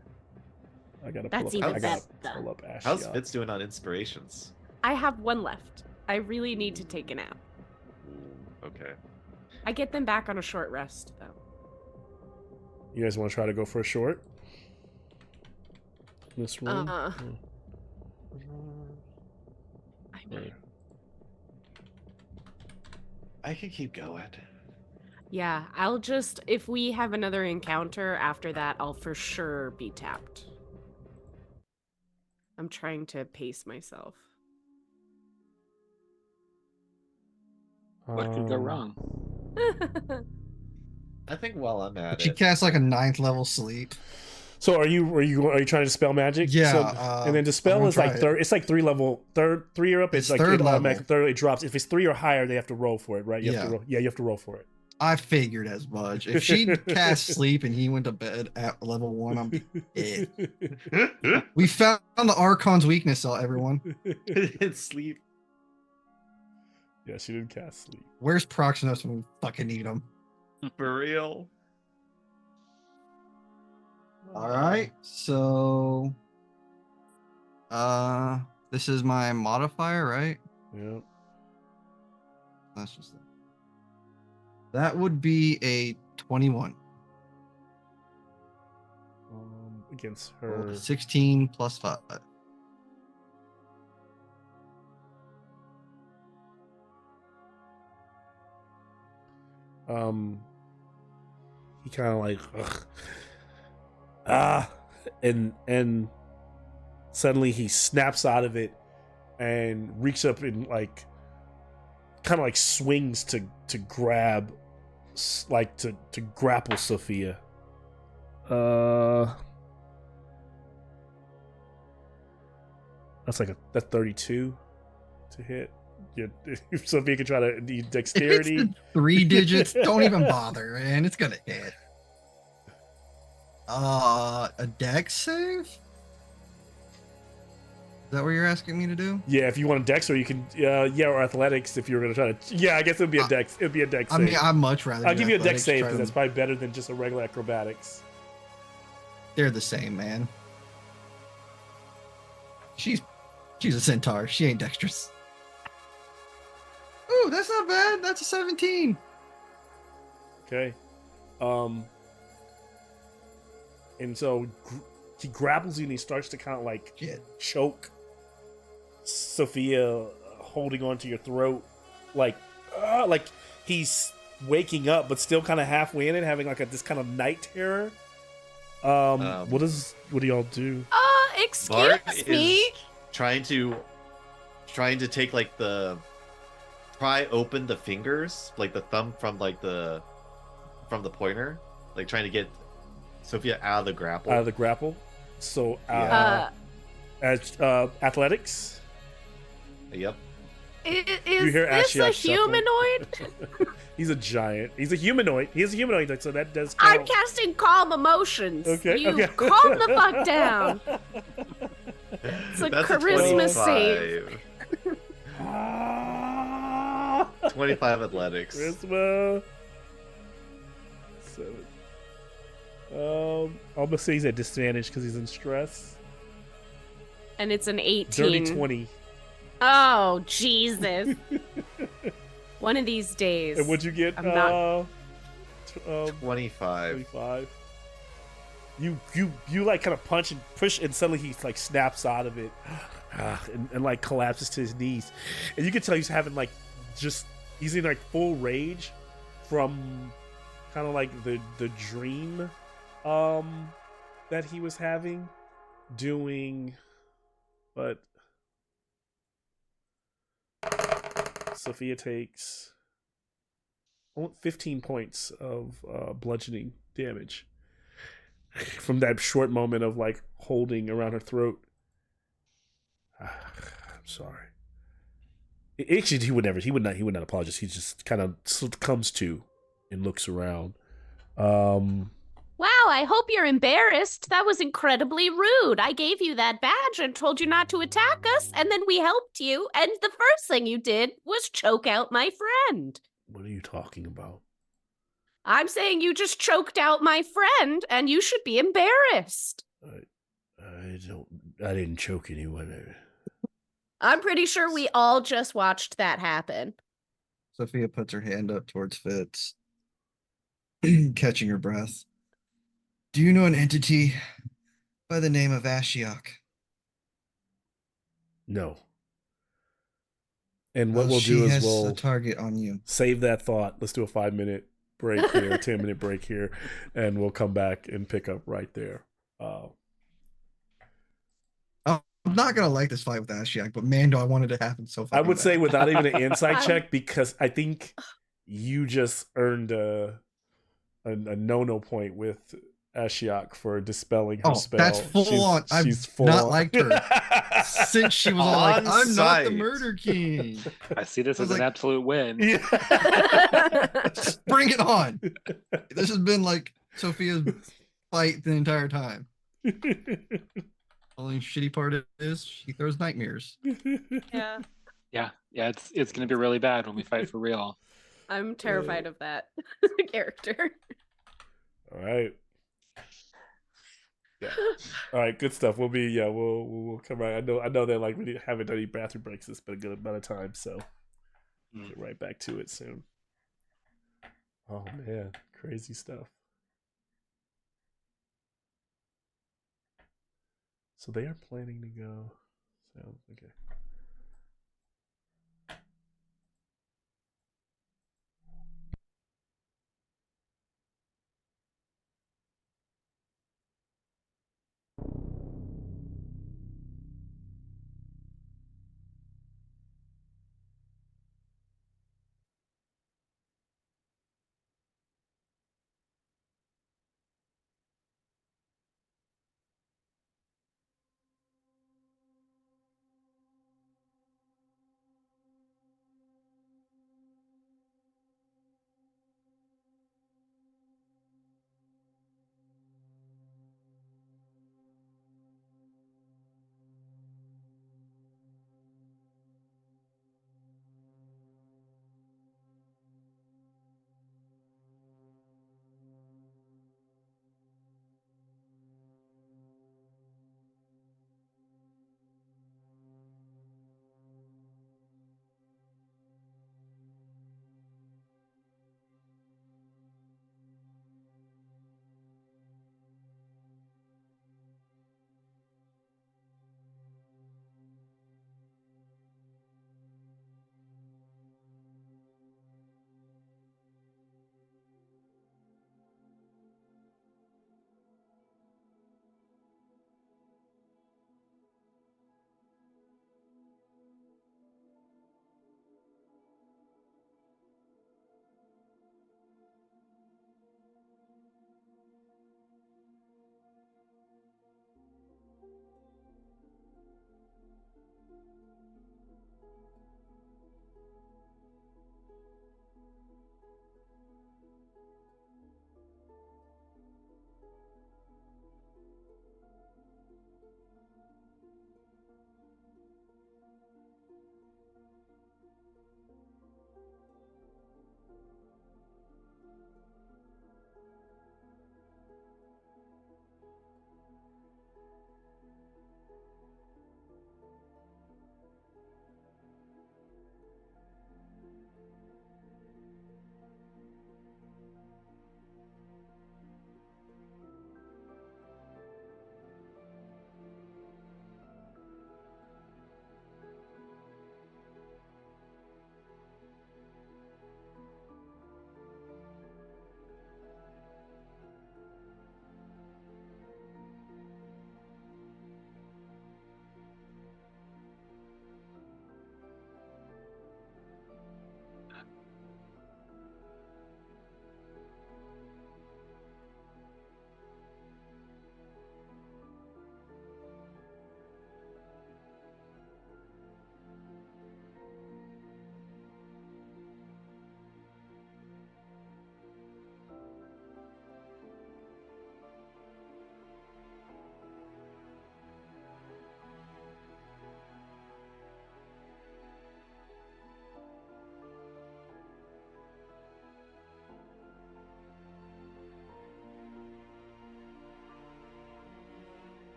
I gotta That's pull up. even I gotta better. pull up Ashiok. How's Fitz doing on inspirations? I have one left. I really need to take a nap. Ooh, okay. I get them back on a short rest, though. You guys want to try to go for a short? This room? I Or- mean, I can keep going. yeah, I'll just, if we have another encounter after that, I'll for sure be tapped. I'm trying to pace myself. What could go Um, wrong? I think while I'm at She it, casts like a 9th level sleep. So are you trying to dispel magic? Yeah, So, and then I'm dispel gonna is like try it. third. It's like 3 or up. It's It's like third it automatically level. third. It drops. If it's 3 or higher, they have to roll for it, right? You have to Yeah. roll. Yeah, you have to roll for it. I figured as much. If she cast sleep and he went to bed at level 1, I'm dead. We found the Archon's weakness, everyone. it's sleep. Yeah, she didn't cast sleep. Where's Proximos when we fucking need him? For real. All right, so this is my modifier, right? Yeah. That's just that would be a 21. Against Rolled her. a 16 plus 5. He kind of like, and suddenly he snaps out of it and reaches up and like, kind of like swings to grab, like to grapple Sophia. That's like that's 32 to hit. Yeah, if Sophia can try to need If dexterity. it's the 3 digits, don't even bother, man. It's gonna hit. A dex save? Is that what you're asking me to do? Yeah, if you want a dex, or you can, or athletics. If you're gonna try to, yeah, I guess it'd be a dex. It'd be a dex. I Save. mean, I'd much rather. I'll do give you a dex athletics, save try because to- that's probably better than just a regular acrobatics. They're the same, man. She's a centaur. She ain't dexterous. Ooh, that's not bad. That's a 17. Okay, and so he grapples you and he starts to kind of like Shit. choke Sophia, holding onto your throat, like he's waking up, but still kind of halfway in it, having like this kind of night terror. What do y'all do? Excuse Bart me. is trying to take like pry open the fingers, like the thumb from the pointer, like trying to get Sophia out of the grapple. Out of the grapple. So, Yeah. as athletics. Yep. You Is hear this a Ashiok chuckle. humanoid? He's a giant. He's a humanoid. He's a humanoid, so that does I'm count. casting calm emotions. Okay, You okay. calm the fuck down. It's a That's charisma a save. 25 athletics. Charisma. 7. I'm gonna say he's at disadvantage because he's in stress. And it's an 18. Dirty 20. Oh, Jesus. One of these days. And what'd you get? I'm not... 25. 25. You like kind of punch and push, and suddenly he like snaps out of it, and like collapses to his knees, and you can tell he's having like he's in like full rage from kind of like the dream that he was having doing, but Sophia takes 15 points of bludgeoning damage from that short moment of like holding around her throat. I'm sorry. Actually, he would not apologize. He just kind of comes to and looks around. Wow, I hope you're embarrassed. That was incredibly rude. I gave you that badge and told you not to attack us, and then we helped you, and the first thing you did was choke out my friend. What are you talking about? I'm saying you just choked out my friend, and you should be embarrassed. I didn't choke anyone. I'm pretty sure we all just watched that happen. Sophia puts her hand up towards Fitz, catching her breath. Do you know an entity by the name of Ashiok? No. And what we'll do is we'll a target on you. save that thought. Let's do a 5-minute break here, 10-minute break here, and we'll come back and pick up right there. I'm not gonna like this fight with Ashiok, but man, do I want it to happen so fast. I would say without even an insight check, because I think you just earned a no point with Ashiok for dispelling her spell. That's full on. I've not liked her since she was all like, "I'm not the Murder King." I see this I as was an like- absolute win. Just bring it on. This has been like Sophia's fight the entire time. Only shitty part is she throws nightmares. Yeah. Yeah, it's gonna be really bad when we fight for real. I'm terrified of that character. All right. Yeah. All right. Good stuff. We'll come right. I know that like we haven't done any bathroom breaks. It's been a good amount of time, so get right back to it soon. Oh man, crazy stuff. So they are planning to go. So okay.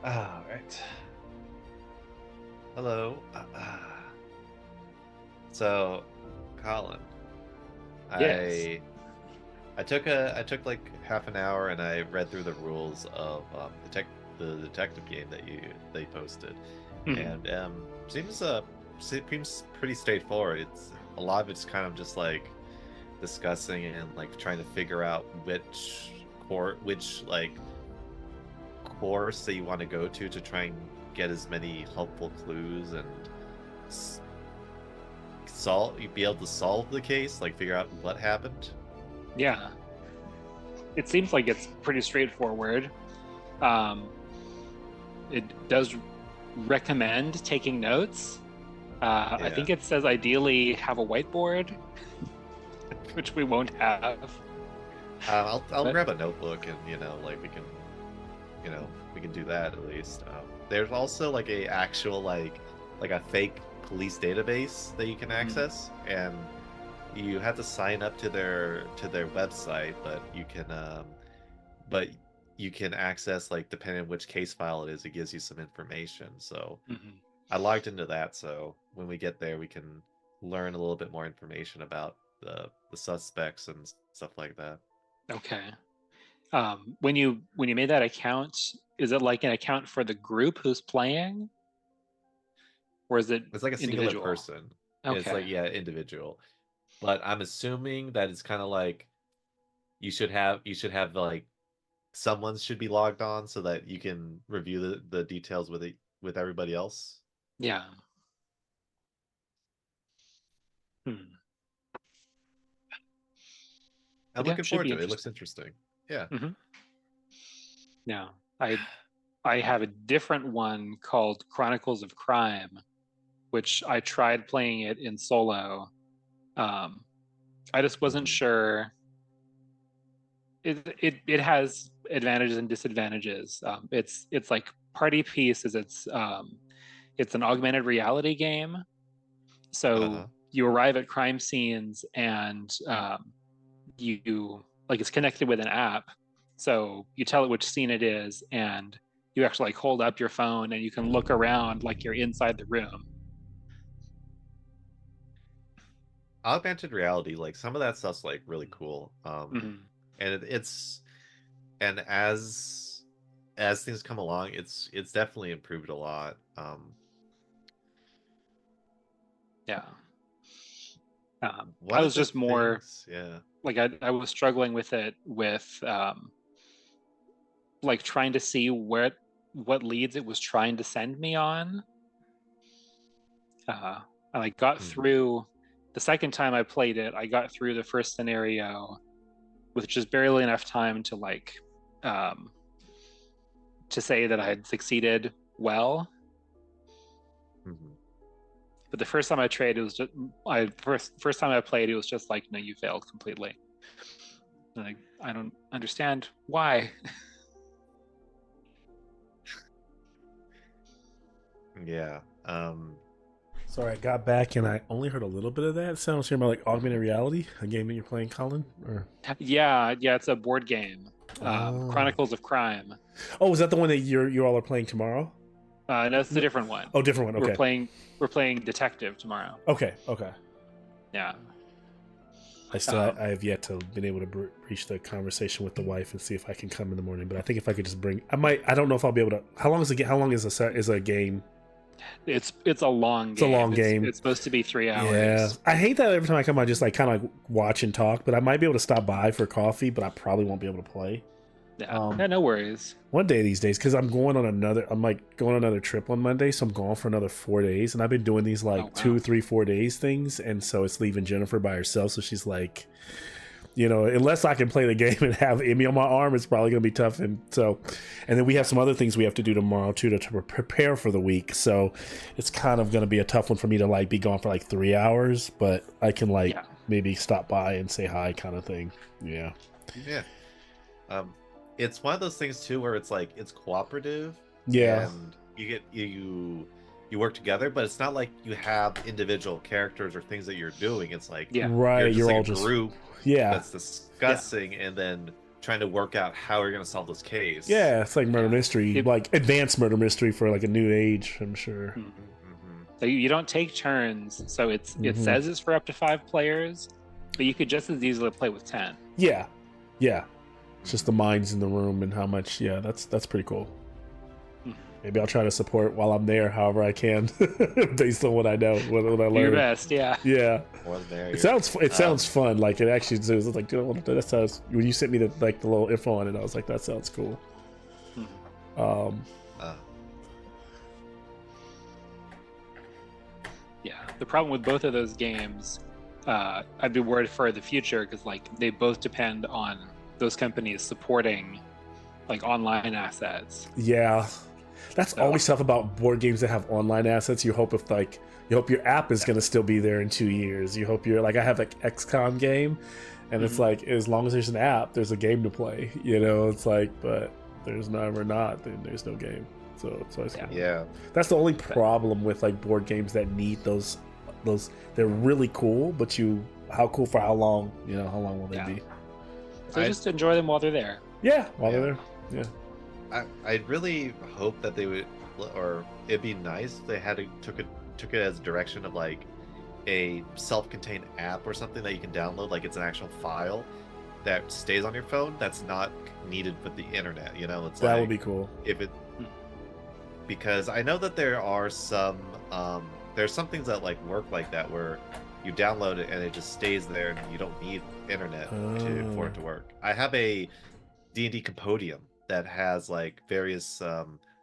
All right. Hello. So, Colin, Yes. I took like half an hour and I read through the rules of the detective game that you posted, Mhm. and seems pretty straightforward. It's a lot of it's kind of just like discussing and like trying to figure out which like course that you want to go to try and get as many helpful clues and be able to solve the case, like figure out what happened. Yeah. It seems like it's pretty straightforward. Um, it does recommend taking notes. I think it says ideally have a whiteboard, which we won't have. I'll But grab a notebook and like we can do that at least. There's also like a actual like a fake police database that you can access, and you have to sign up to their website, but you can access, like, depending on which case file it is, it gives you some information. So Mhm. I logged into that, so when we get there we can learn a little bit more information about the suspects and stuff like that. Okay. When you made that account, is it like an account for the group who's playing, or is it It's like a singular individual? person. It's Okay. like, yeah, individual. But I'm assuming that it's kind of like you should have like someone should be logged on so that you can review the details with everybody else. Yeah. Hmm. I'm But yeah, looking should forward be to it. It looks interesting. interesting. Yeah. Hmm. Yeah. I have a different one called Chronicles of Crime, which I tried playing it in solo. Um, I just wasn't Mhm. sure. It has advantages and disadvantages. It's like party piece is it's an augmented reality game. So Uh-huh. you arrive at crime scenes and you like it's connected with an app. So you tell it which scene it is, and you actually like hold up your phone and you can look around like you're inside the room. Augmented reality, like some of that stuff's like really cool. Hmm. And and as things come along, it's definitely improved a lot. Yeah. I One of was the just more things, yeah. like I was struggling with it with like trying to see what leads it was trying to send me on. Uh, and I got Mhm. through the second time I played it. I got through the first scenario with just barely enough time to like um, to say that I had succeeded well. Mhm. But the first time I tried, it was just I first time I played, it was just like, no, you failed completely. Like I don't understand why. Yeah. Sorry, I got back and I only heard a little bit of that. Sounds here about like augmented reality, a game that you're playing, Colin. Or Yeah, it's a board game. oh, Chronicles of Crime. oh, is that the one that you all are playing tomorrow? No, it's a No. different one. Oh, different one. We're Okay, playing we're playing Detective tomorrow. okay. Yeah. I have yet to been able to reach the conversation with the wife and see if I can come in the morning. But I think if I could just bring, I might. I don't know if I'll be able to. How long is it? How long is a game? It's a long It's a game. long game. It's supposed to be 3 Yeah, hours. I hate that every time I come, I just like kind of like watch and talk. But I might be able to stop by for coffee, but I probably won't be able to play. Yeah. Yeah, no worries. One day these days, because I'm going on another. I'm like going on another trip on Monday, so I'm gone for another 4 days, and I've been doing these Oh like wow. 2, 3, 4 days things, and so it's leaving Jennifer by herself. So she's like, you know, unless I can play the game and have Emmy on my arm, it's probably gonna be tough. And so, and then we have some other things we have to do tomorrow too to prepare for the week. So it's kind of gonna be a tough one for me to like be gone for like 3 hours, but I can like Yeah. maybe stop by and say hi, kind of thing. Yeah. Yeah. Um, it's one of those things too where it's like it's cooperative Yeah. and you work together, but it's not like you have individual characters or things that you're doing. It's like Yeah. you're Right. just You're like all a just group yeah. that's discussing and then trying to work out how you're gonna solve this case. Yeah, it's like murder mystery, like advanced murder mystery for like a new age, I'm sure. So you don't take turns. So it Mhm. says it's for up to 5 players, but you could just as easily play with 10. Yeah. It's just the minds in the room and how much. Yeah, that's pretty cool. Maybe I'll try to support while I'm there, however I can, based on what I know, what I learn. Do your best, yeah. Yeah. More than there. It sounds fun. Like it actually is. Like, that sounds. When you sent me the little info on it, I was like, that sounds cool. Yeah. The problem with both of those games, I'd be worried for the future because like they both depend on those companies supporting like online assets. Yeah, that's always tough about board games that have online assets. You hope your app is going to still be there in 2 years. You hope like I have an XCOM game, and it's like as long as there's an app, there's a game to play. It's like, but there's never not, then there's no game. So Yeah. that's the only problem with like board games that need those. They're really cool, but how cool for how long? How long will they be? So just enjoy them while they're there. Yeah, while they're there. Yeah. I'd really hope that they would, or it'd be nice if they took it as a direction of like a self-contained app or something that you can download, like it's an actual file that stays on your phone that's not needed with the internet. It's That like, would be cool. Because I know that there are some there's some things that like work like that where you download it and it just stays there and you don't need internet for it to work. I have a D&D Compodium that has like various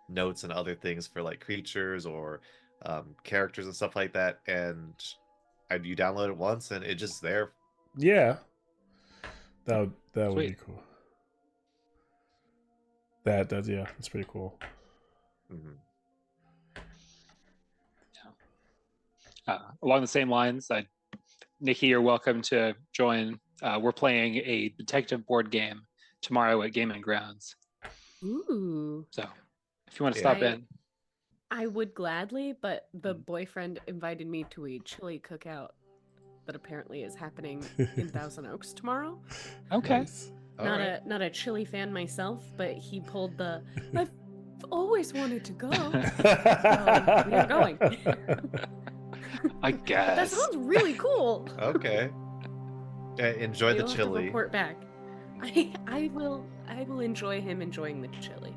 notes and other things for like creatures or characters and stuff like that, and you download it once and it's just there. Yeah, that would be cool. That's pretty cool. Along the same lines, Nikki, you're welcome to join. We're playing a detective board game tomorrow at Gaming Grounds. Ooh. So if you want to stop in. I would gladly, but the boyfriend invited me to a chili cookout that apparently is happening in Thousand Oaks tomorrow. Okay. Nice. Not a chili fan myself, but he pulled the I've always wanted to go. So we are going. I guess. That sounds really cool. Okay. Enjoy the You'll chili. have to report back. I will enjoy him enjoying the chili.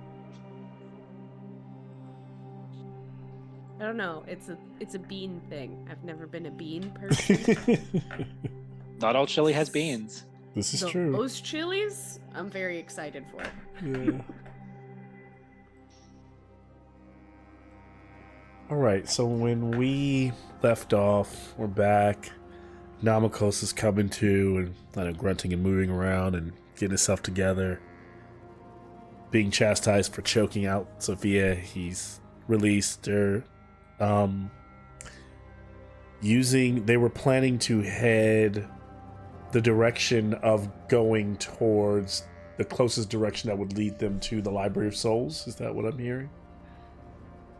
I don't know. It's a bean thing. I've never been a bean person. Not all chili has beans. This is true. Those chilies, I'm very excited for. Yeah. All right. So when we left off, we're back. Namakos is coming to and kind of grunting and moving around and getting himself together. Being chastised for choking out Sophia, he's released her. They were planning to head the direction of going towards the closest direction that would lead them to the Library of Souls. Is that what I'm hearing?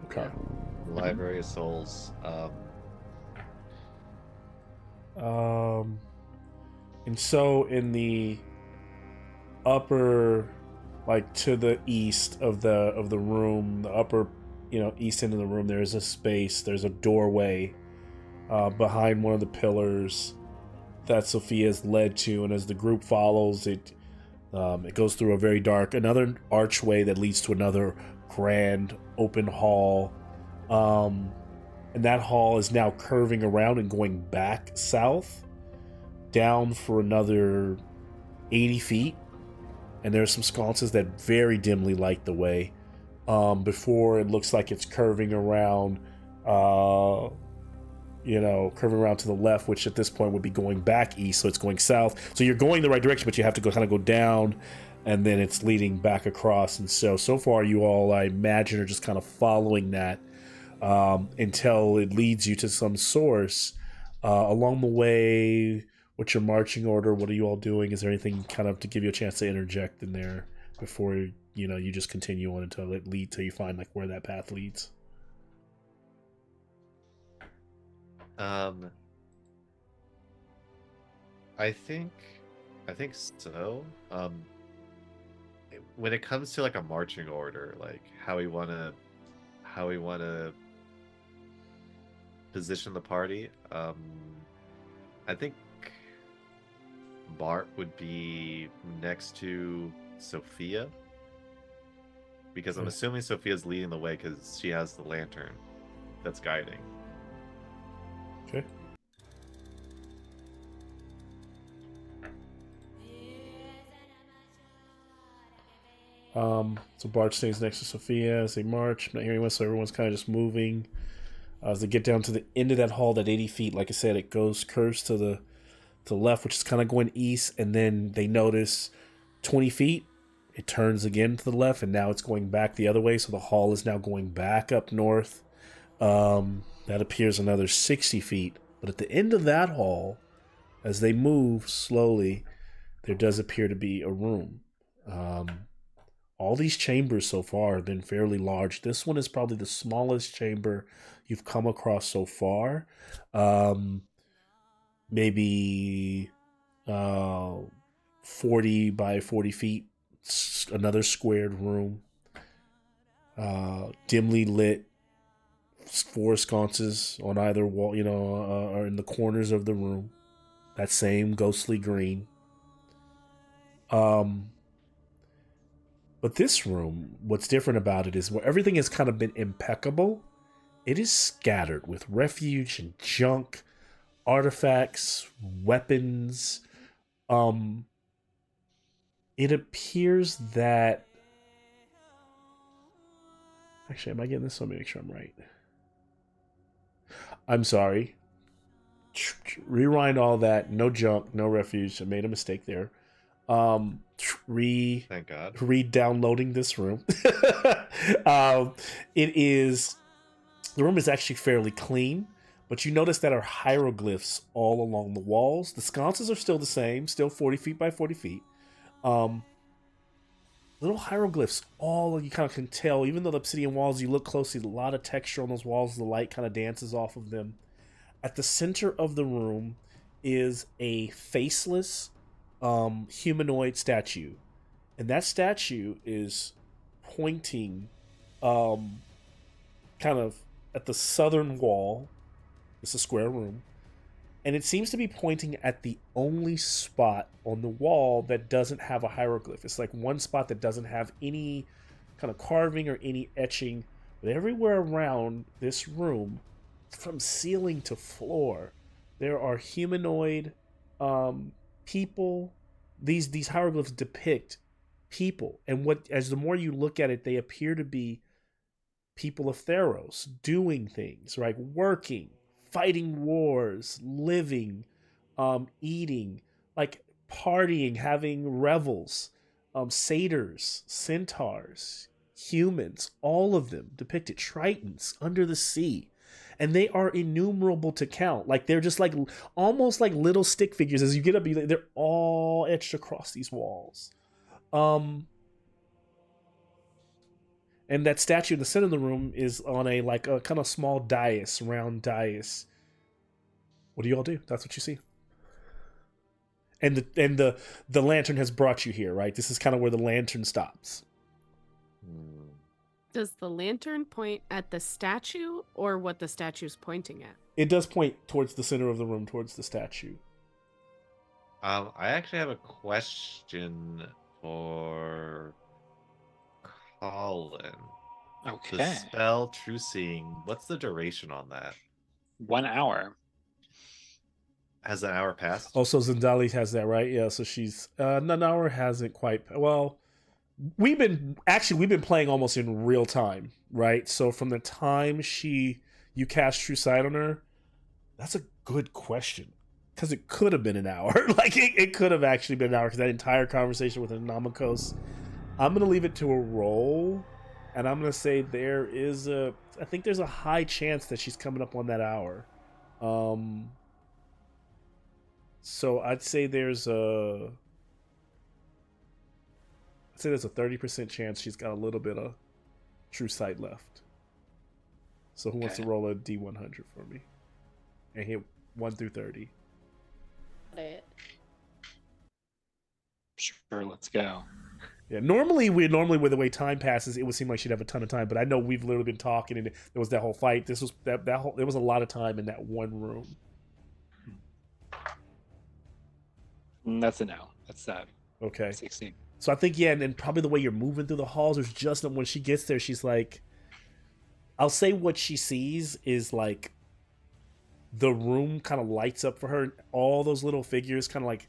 Okay. Library of Souls. And so in the upper, like to the east of the room, the upper, east end of the room, there's a space. There's a doorway behind one of the pillars that Sophia's led to, and as the group follows it, it goes through a very dark, another archway that leads to another grand open hall. And that hall is now curving around and going back south, down for another 80 feet. And there's some sconces that very dimly light the way. Before it looks like it's curving around, curving around to the left, which at this point would be going back east, so it's going south. So you're going the right direction, but you have to kind of go down, and then it's leading back across. And so far you all, I imagine, are just kind of following that until it leads you to some source. Along the way, what's your marching order? What are you all doing? Is there anything kind of to give you a chance to interject in there before you just continue on until you find like where that path leads? I think so. when it comes to like a marching order, like how we wanna position the party, I think Bart would be next to Sophia, because I'm Okay. assuming Sophia's leading the way because she has the lantern that's guiding. Okay. So Bart stays next to Sophia as they march. I'm not hearing much, so everyone's kind of just moving. As they get down to the end of that hall, that 80 feet, like I said, it curves to the left, which is kind of going east, and then they notice 20 feet, it turns again to the left, and now it's going back the other way, so the hall is now going back up north. That appears another 60 feet, but at the end of that hall, as they move slowly, there does appear to be a room. All these chambers so far have been fairly large. This one is probably the smallest chamber you've come across so far. Maybe 40 by 40 feet. Another squared room. Dimly lit. 4 sconces on either wall, are in the corners of the room. That same ghostly green. But this room, what's different about it is where everything has kind of been impeccable. It is scattered with refuge and junk, artifacts, weapons. It appears that... Actually, am I getting this? Let me make sure I'm right. I'm sorry. Rewind all that. No junk, no refuge. I made a mistake there. Thank God. Re-downloading this room. The room is actually fairly clean, but you notice that are hieroglyphs all along the walls. The sconces are still the same, still 40 feet by 40 feet. Little hieroglyphs, all you kind of can tell, even though the obsidian walls, you look closely, a lot of texture on those walls, the light kind of dances off of them. At the center of the room is a faceless humanoid statue. And that statue is pointing kind of at the southern wall. It's a square room. And it seems to be pointing at the only spot on the wall that doesn't have a hieroglyph. It's like one spot that doesn't have any kind of carving or any etching. But everywhere around this room, from ceiling to floor, there are humanoid people. These hieroglyphs depict people, and as the more you look at it, they appear to be people of Theros doing things, right? Working, fighting wars, living, eating, like partying, having revels, satyrs, centaurs, humans, all of them depicted, tritons under the sea. And they are innumerable to count. Like they're just like almost like little stick figures. As you get up, they're all etched across these walls. And that statue in the center of the room is on a kind of small dais, round dais. What do you all do? That's what you see. And the lantern has brought you here, right? This is kind of where the lantern stops. Does the lantern point at the statue or what the statue's pointing at? It does point towards the center of the room, towards the statue. I actually have a question for Colin. Okay. The spell True Seeing, what's the duration on that? 1 hour. Has an hour passed? Oh, so Zendali has that, right? Yeah, so she's... an hour hasn't quite... Well... We've been playing almost in real time, right? So from the time you cast True Sight on her, that's a good question, because it could have been an hour. Like it could have actually been an hour, because that entire conversation with Anamikos. I'm gonna leave it to a roll, and I'm gonna say I think there's a high chance that she's coming up on that hour. So I'd say there's a 30% chance she's got a little bit of True Sight left. So who wants to roll a D100 for me? And hit 1 through 30. Got it. Sure, let's go. Yeah, normally with the way time passes, it would seem like she'd have a ton of time. But I know we've literally been talking, and there was that whole fight. This was that whole. There was a lot of time in that one room. That's a no. That's Okay, 16. so I think and then probably the way you're moving through the halls, there's just when she gets there, she's like, I'll say what she sees is like the room kind of lights up for her. All those little figures kind of like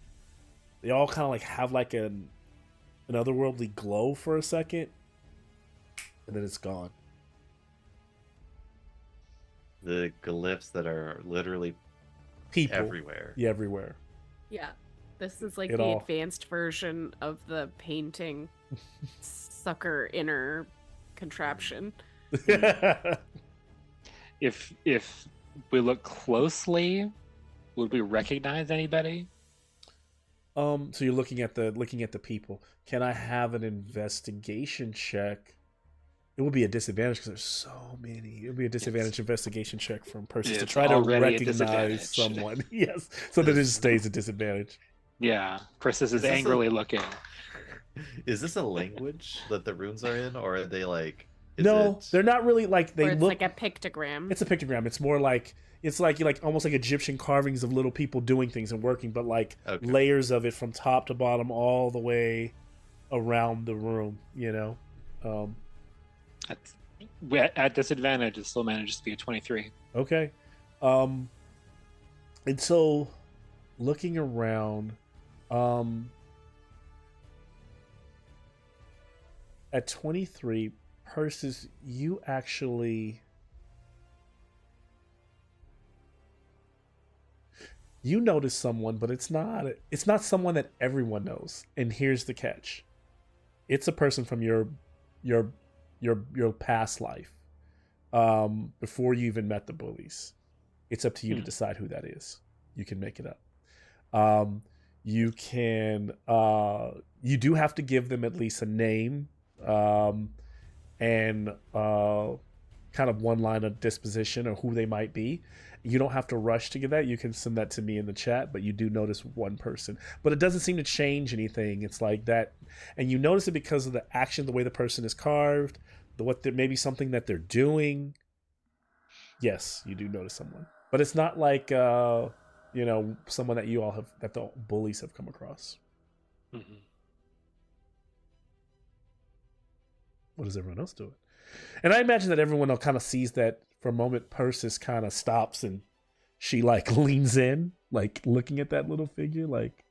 they all kind of like have like an otherworldly glow for a second, and then it's gone. The glyphs that are literally People everywhere. Yeah, everywhere. Yeah. This is like It the all- advanced version of the painting sucker inner contraption. If we look closely, would we recognize anybody? So you're looking at the people. Can I have an investigation check? It would be a disadvantage because there's so many. It would be a disadvantage investigation check from Persis to It's try to already a recognize disadvantage. someone. Yes, so that it just stays a disadvantage. Yeah, Persis is this a- angrily looking. Is this a language that the runes are in, or are they like? No, they're not really like they Or it's look. like a pictogram. It's a pictogram. It's more like it's like almost like Egyptian carvings of little people doing things and working, but like Okay. layers of it from top to bottom all the way around the room. At disadvantage, it still manages to be a 23. Okay. And so looking around, at 23, Persis, you actually notice someone, but it's not someone that everyone knows. And here's the catch. It's a person from your past life, before you even met the bullies. It's up to you to decide who that is. You can make it up. You can you do have to give them at least a name, and kind of one line of disposition or who they might be. You don't have to rush to give that. You can send that to me in the chat, but you do notice one person. But it doesn't seem to change anything. It's like that, and you notice it because of the action, the way the person is carved, maybe something that they're doing. Yes, you do notice someone, but it's not like someone that that the bullies have come across. Mm-hmm. What is everyone else doing? And I imagine that everyone else kind of sees that for a moment. Persis kind of stops and she like leans in, like looking at that little figure, like,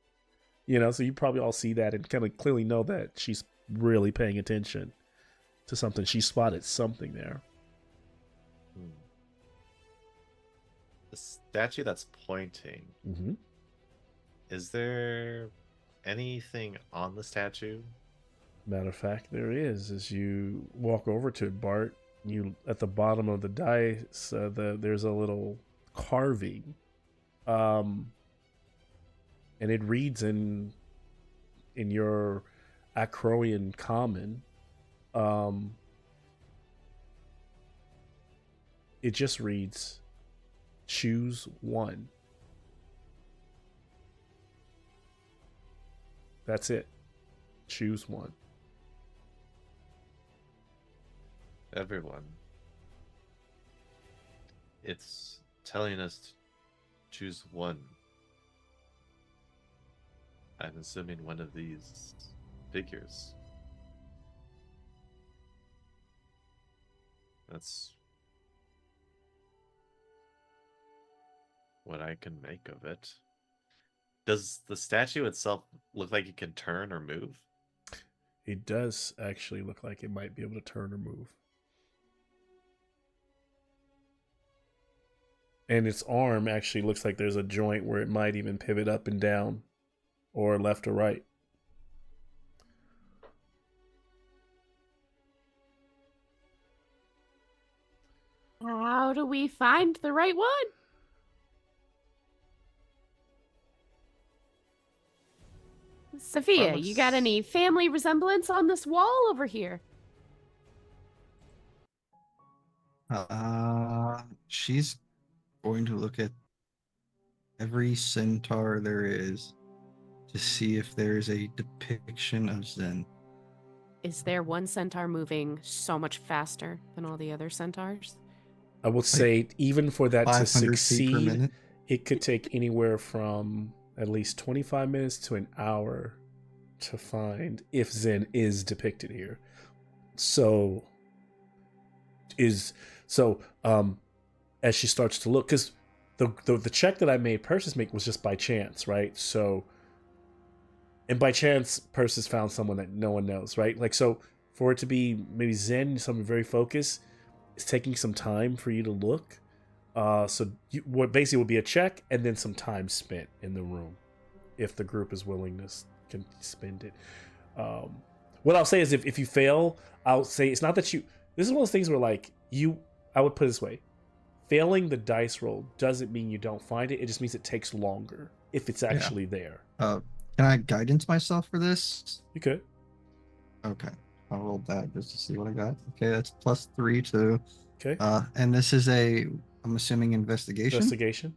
so you probably all see that and kind of clearly know that she's really paying attention to something. She spotted something there. The statue that's pointing. Mm-hmm. Is there anything on the statue? Matter of fact, there is. As you walk over to it, Bart, you at the bottom of the dice, there's a little carving, and it reads in your Acroian common. It just reads, "Choose one." That's it. Choose one. Everyone. It's telling us to choose one. I'm assuming one of these figures. That's what I can make of it. Does the statue itself look like it can turn or move? It does actually look like it might be able to turn or move. And its arm actually looks like there's a joint where it might even pivot up and down or left or right. How do we find the right one? Sophia, you got any family resemblance on this wall over here? She's going to look at every centaur there is to see if there's a depiction of Zen. is there one centaur moving so much faster than all the other centaurs? I would say even for that to 500 feet per succeed, minute. it could take anywhere from at least 25 minutes to an hour to find if Zen is depicted here. So as she starts to look, because the check that I made Persis make was just by chance, right? So, and by chance, Persis found someone that no one knows, right? Like, so for it to be maybe Zen, something very focused, it's taking some time for you to look. So what basically would be a check and then some time spent in the room, if the group is willing to can spend it. What I'll say is if you fail, I'll say it's not that you. This is one of those things where like I would put it this way: failing the dice roll doesn't mean you don't find it. It just means it takes longer if it's actually there. Can I guidance myself for this? You could. Okay. I'll roll that just to see what I got. Okay, that's +3 to. Okay. And this is I'm assuming investigation. Investigation.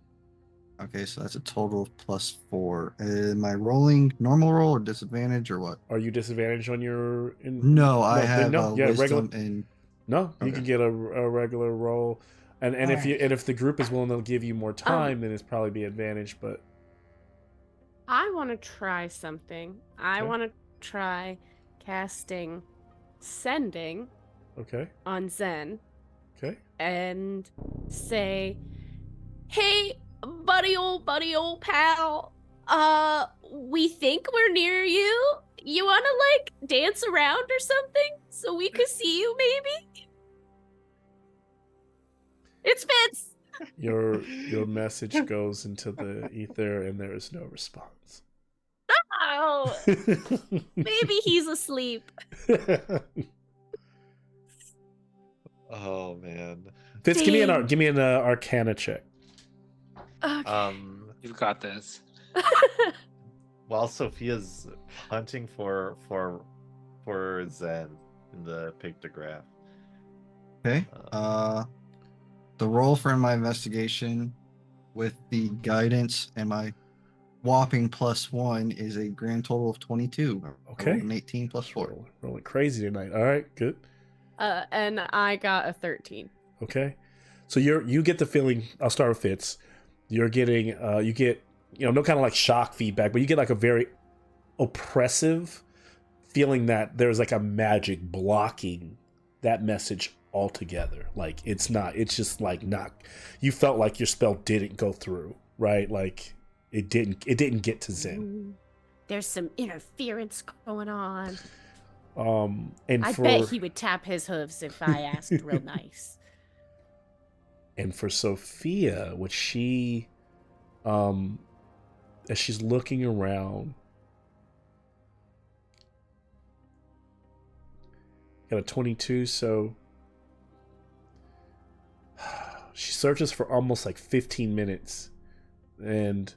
Okay, so that's a total of +4. Am I rolling normal roll or disadvantage or what? Are you disadvantaged on your? No, I have yeah, wisdom regular. in. No, you Okay. can get a regular roll, and if you and if the group is willing to give you more time, then it's probably be advantage. But I want to try something. I Okay. want to try casting Sending okay, on Zen okay. and say, "Hey, buddy old pal, we think we're near you. You want to like dance around or something so we could see you maybe?" It's Fitz. Your message goes into the ether, and there is no response. Oh, maybe he's asleep. Oh man. Fitz, give Dang. me an Arcana check. Okay. You've got this. While Sophia's hunting for Zen in the pictograph. Okay. The roll for my investigation with the guidance and my whopping +1 is a grand total of 22. I Okay. rolled an 18 +4. Rolling crazy tonight. All right, good. And I got a 13. Okay, so you get the feeling. I'll start with Fitz. You're getting you get no kind of like shock feedback, but you get like a very oppressive feeling that there's like a magic blocking that message altogether. Like it's just like not. You felt like your spell didn't go through, right? Like it didn't get to Zen. There's some interference going on. And I bet he would tap his hooves if I asked real nice. And for Sophia, what she, as she's looking around, got a 22, so she searches for almost like 15 minutes. And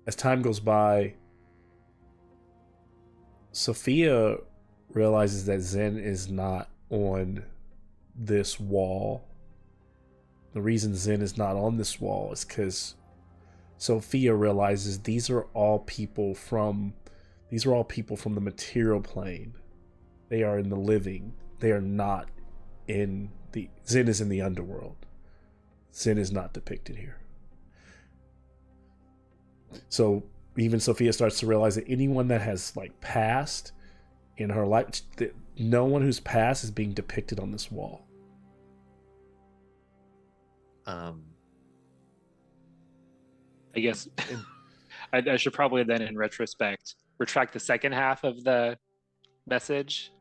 as time goes by, Sophia realizes that Zen is not on this wall. The reason Zen is not on this wall is because Sophia realizes these are all people from the material plane. They are in the living. They are not in the Zen is in the underworld. Zen is not depicted here. So even Sophia starts to realize that anyone that has like passed in her life, no one who's passed is being depicted on this wall. I guess I should probably then, in retrospect, retract the second half of the message.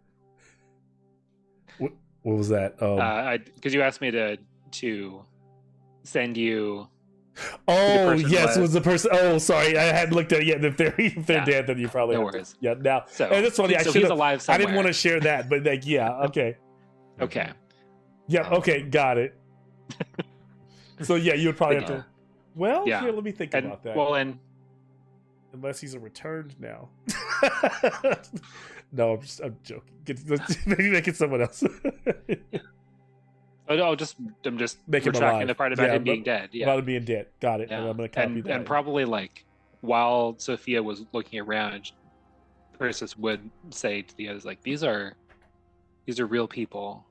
What was that? Because you asked me to send you. Oh person yes, was- it was the person. Oh, sorry, I hadn't looked at it yet. If they're Yeah. dead, then you probably No have to- worries. Yeah, now So, and that's funny. so I he's should have. alive I somewhere. didn't want to share that, but like, yeah, okay, Okay. yeah, okay, got it. So yeah, you would probably have Yeah. to. Well, Yeah. here, let me think And about that. well, and Unless he's a returned now. No, I'm joking. Maybe make it someone else. I'm just Make him retracting alive. the part about Yeah, him being dead. Yeah. About him being dead. Got it. Yeah. And I'm gonna copy and, that. and probably like while Sophia was looking around, Persis would say to the others, like, these are real people.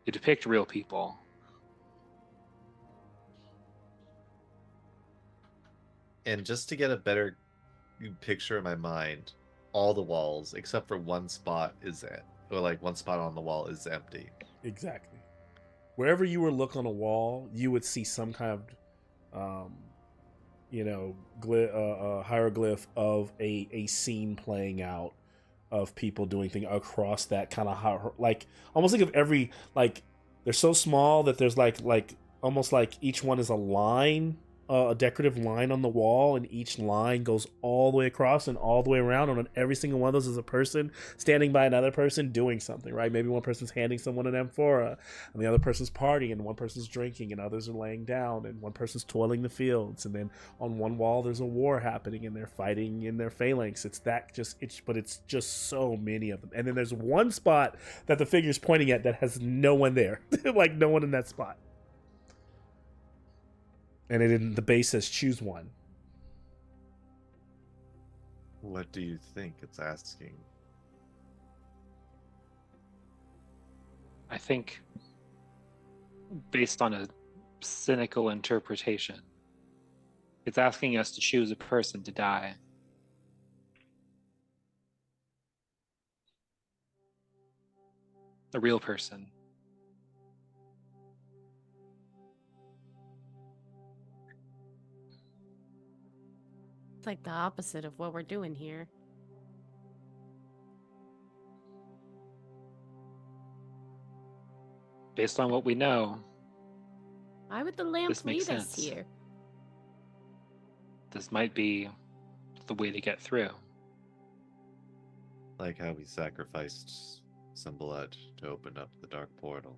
They depict real people. And just to get a better picture in my mind, all the walls except for one spot is it, or like one spot on the wall is empty. Exactly. Wherever you were look on a wall, you would see some kind of, hieroglyph of a scene playing out of people doing things across that kind of like almost like of every like they're so small that there's like almost like each one is a line, a decorative line on the wall, and each line goes all the way across and all the way around. And on every single one of those is a person standing by another person doing something, right? Maybe one person's handing someone an amphora, and the other person's partying, and one person's drinking, and others are laying down, and one person's toiling the fields. And then on one wall, there's a war happening, and they're fighting in their phalanx. But it's just so many of them. And then there's one spot that the figure's pointing at that has no one there, like no one in that spot. And the base says choose one. What do you think it's asking? I think, based on a cynical interpretation, it's asking us to choose a person to die. A real person. It's like the opposite of what we're doing here. Based on what we know, Why would the lamp This makes lead us sense. here? this might be the way to get through. Like how we sacrificed some blood to open up the dark portal.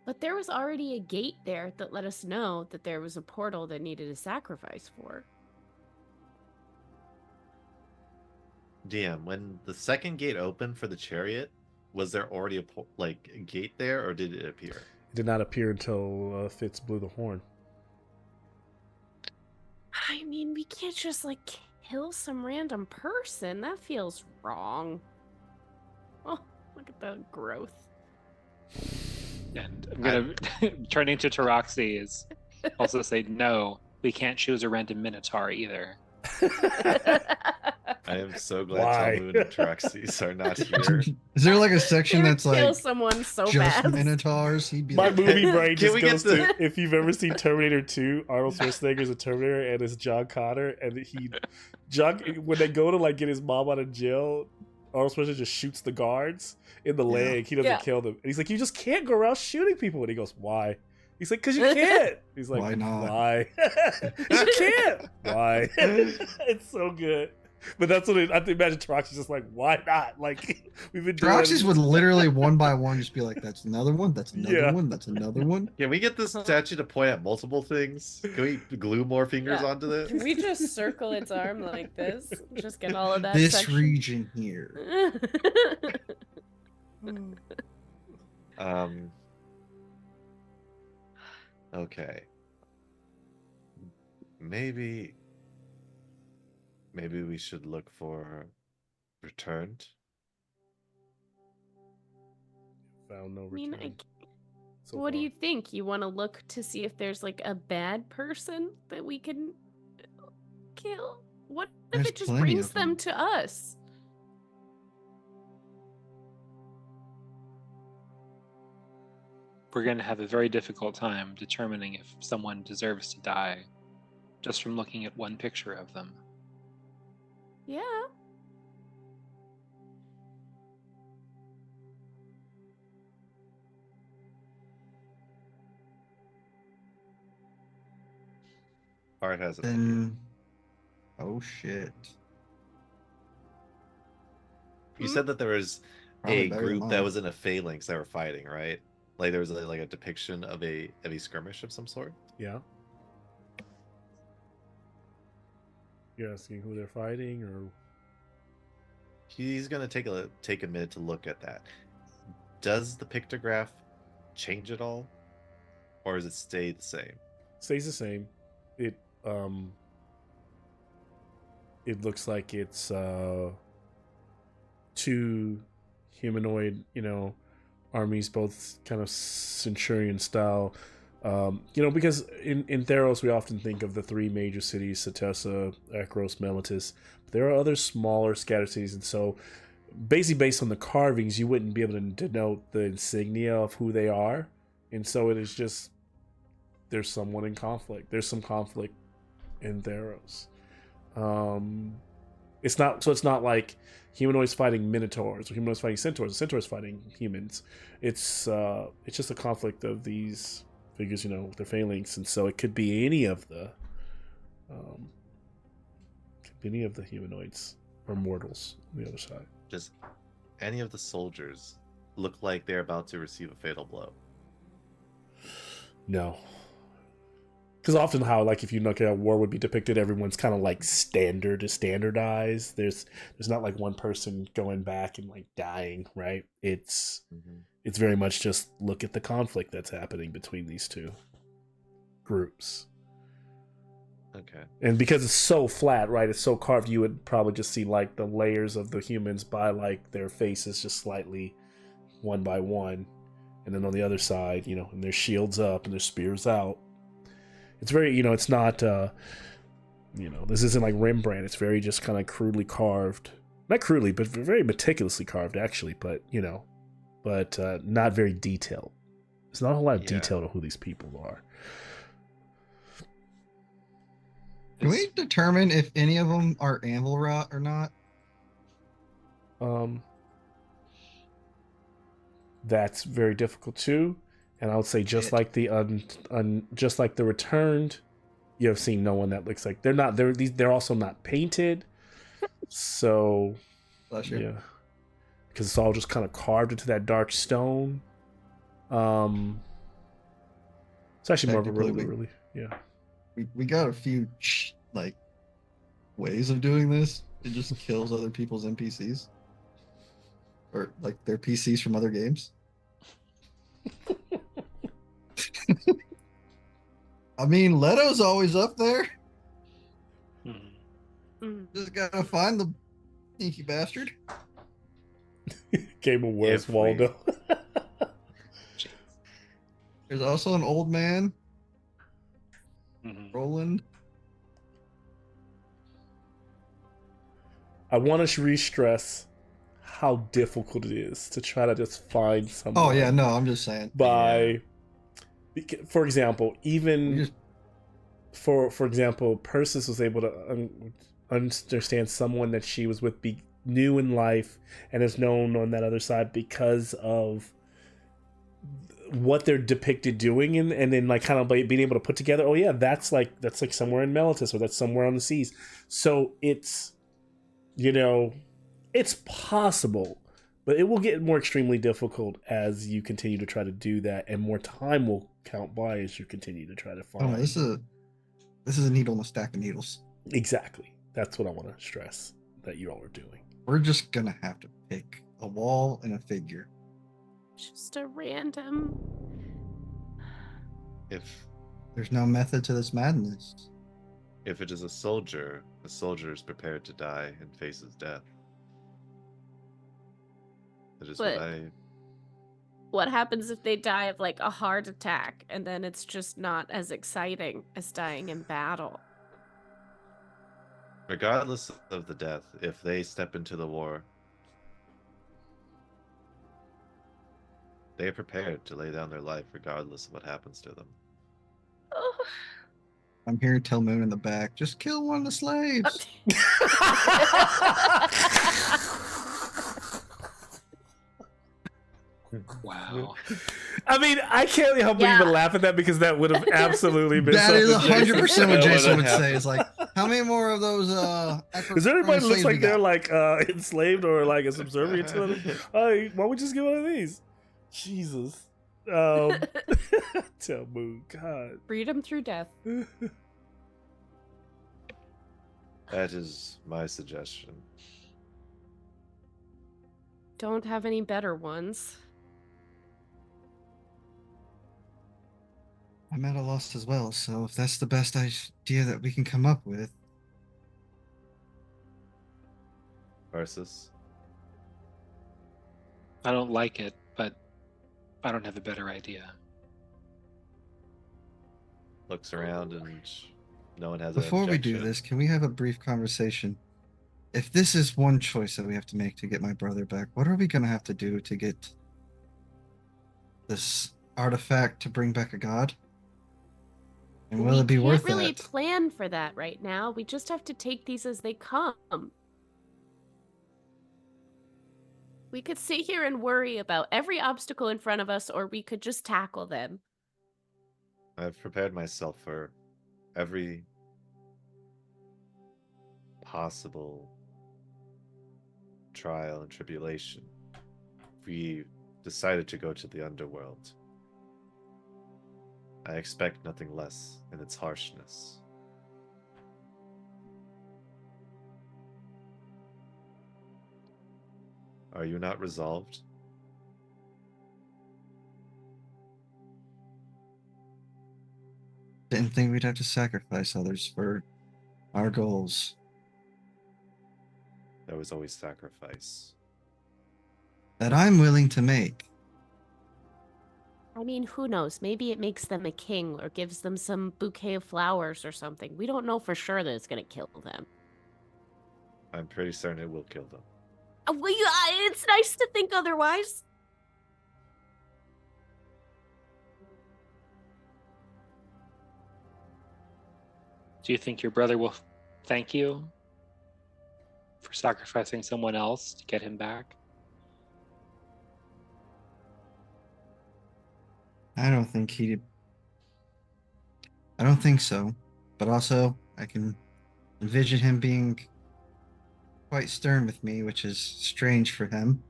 But there was already a gate there that let us know that there was a portal that needed a sacrifice for. DM, when the second gate opened for the chariot, was there already a gate there, or did it appear? It did not appear until Fitz blew the horn. I mean, we can't just like kill some random person. That feels wrong. Oh, look at the growth. And I'm gonna turning to Taroxy is also say no, we can't choose a random minotaur either. I am so glad Why? Talmoon and Traxxas are not here. Is there like a section They would that's kill like someone so just fast. minotaurs? He'd be My like, movie brain Can just we get goes the- to, if you've ever seen Terminator 2, Arnold Schwarzenegger's a Terminator and it's John Connor, and when they go to like get his mom out of jail, Arnold Schwarzenegger just shoots the guards in the leg. He doesn't Yeah. kill them. And he's like, you just can't go around shooting people. And he goes, why? He's like, because you can't. He's like, Why not? Why? You can't. Why? It's so good. But that's what I think. Imagine Troxy's just like, why not? Like, we've been doing Droxys would literally one by one just be like, that's another one, that's another Yeah. one, that's another one. Can we get this statue to point at multiple things? Can we glue more fingers Yeah. onto this? Can we just circle its arm like this? Just get all of that This section? region here. Okay. Maybe we should look for returned. Found no I mean, return. so what do far. you think? You want to look to see if there's like a bad person that we can kill? What if There's it just plenty brings of them them. to us? We're going to have a very difficult time determining if someone deserves to die just from looking at one picture of them. Yeah. Art has an idea. Then, oh shit. You said that there was Probably a better than group that mine. was in a phalanx that were fighting, right? Like there was like a depiction of a skirmish of some sort. Yeah. You're asking who they're fighting, or He's gonna take a minute to look at that. Does the pictograph change at all, or does it stay the same? stays the same. It it looks like it's two humanoid, armies, both kind of centurion style. Because in Theros we often think of the three major cities: Setessa, Akros, Meletis. But there are other smaller scattered cities, and so basically based on the carvings, you wouldn't be able to denote the insignia of who they are, and so it is just there's someone in conflict. There's some conflict in Theros. It's not like humanoids fighting minotaurs or humanoids fighting centaurs, or centaurs fighting humans. It's just a conflict of these figures, with their phalanx, and so it could be any of the humanoids or mortals on the other side. Does any of the soldiers look like they're about to receive a fatal blow? No. Because often how, like, if you look at how war would be depicted, everyone's kind of like standardized. There's not like one person going back and like dying, right? It's very much just look at the conflict that's happening between these two groups. Okay. And because it's so flat, right? It's so carved, you would probably just see like the layers of the humans by like their faces just slightly one by one. And then on the other side, and their shields up and their spears out. It's very, it's not, this isn't like Rembrandt. It's very just kind of crudely carved. Not crudely, but very meticulously carved, actually. But, not very detailed. There's not a whole lot of detail to who these people are. Can we determine if any of them are anvil rot or not? That's very difficult too. And I would say just like the just like the returned, you have seen no one that looks like they're also not painted. So Bless you. yeah, because it's all just kind of carved into that dark stone. It's actually more of a really yeah. We got a few ways of doing this. It just kills other people's NPCs or like their PCs from other games. I mean, Leto's always up there. Just gotta find the sneaky bastard. Game of Where's Waldo. There's also an old man. Roland. I want to re-stress how difficult it is to try to just find someone. Oh yeah, no, I'm just saying. For example, for example, Persis was able to understand someone that she was with, be new in life, and is known on that other side because of what they're depicted doing, and then like kind of like being able to put together, oh yeah, that's like somewhere in Meletis, or that's somewhere on the seas. So it's it's possible, but it will get more extremely difficult as you continue to try to do that, and more time will count by as you continue to try to find. Oh, this is a needle in a stack of needles. Exactly. That's what I want to stress that you all are doing. We're just gonna have to pick a wall and a figure. Just a random. If there's no method to this madness. If it is a soldier is prepared to die and faces death. That is what happens if they die of like a heart attack, and then it's just not as exciting as dying in battle? Regardless of the death, if they step into the war, they are prepared to lay down their life regardless of what happens to them. Oh. I'm here to tell Moon in the back, just kill one of the slaves. Wow. I mean, I can't help but even laugh at that, because that would have absolutely been that is 100% what Jason would say. It's like, how many more of those is there anybody that looks like they're like enslaved or like a subservient to them? Why don't we just get one of these? Jesus. Tell Moon, God. Freedom through death. That is my suggestion. Don't have any better ones. I'm at a loss as well, so if that's the best idea that we can come up with. Persis? I don't like it, but I don't have a better idea. Looks around and no one has an Before we do objection. this, can we have a brief conversation? If this is one choice that we have to make to get my brother back, what are we going to have to do to get this artifact to bring back a god? And will we it be can't worth really that? plan for that right now. We just have to take these as they come. We could sit here and worry about every obstacle in front of us, or we could just tackle them. I've prepared myself for every possible trial and tribulation. We decided to go to the underworld. I expect nothing less in its harshness. Are you not resolved? Didn't think we'd have to sacrifice others for our goals. There was always sacrifice. That I'm willing to make. I mean, who knows? Maybe it makes them a king or gives them some bouquet of flowers or something. We don't know for sure that it's going to kill them. I'm pretty certain it will kill them. Well, it's nice to think otherwise. Do you think your brother will thank you for sacrificing someone else to get him back? I don't think so. But also, I can envision him being quite stern with me, which is strange for him.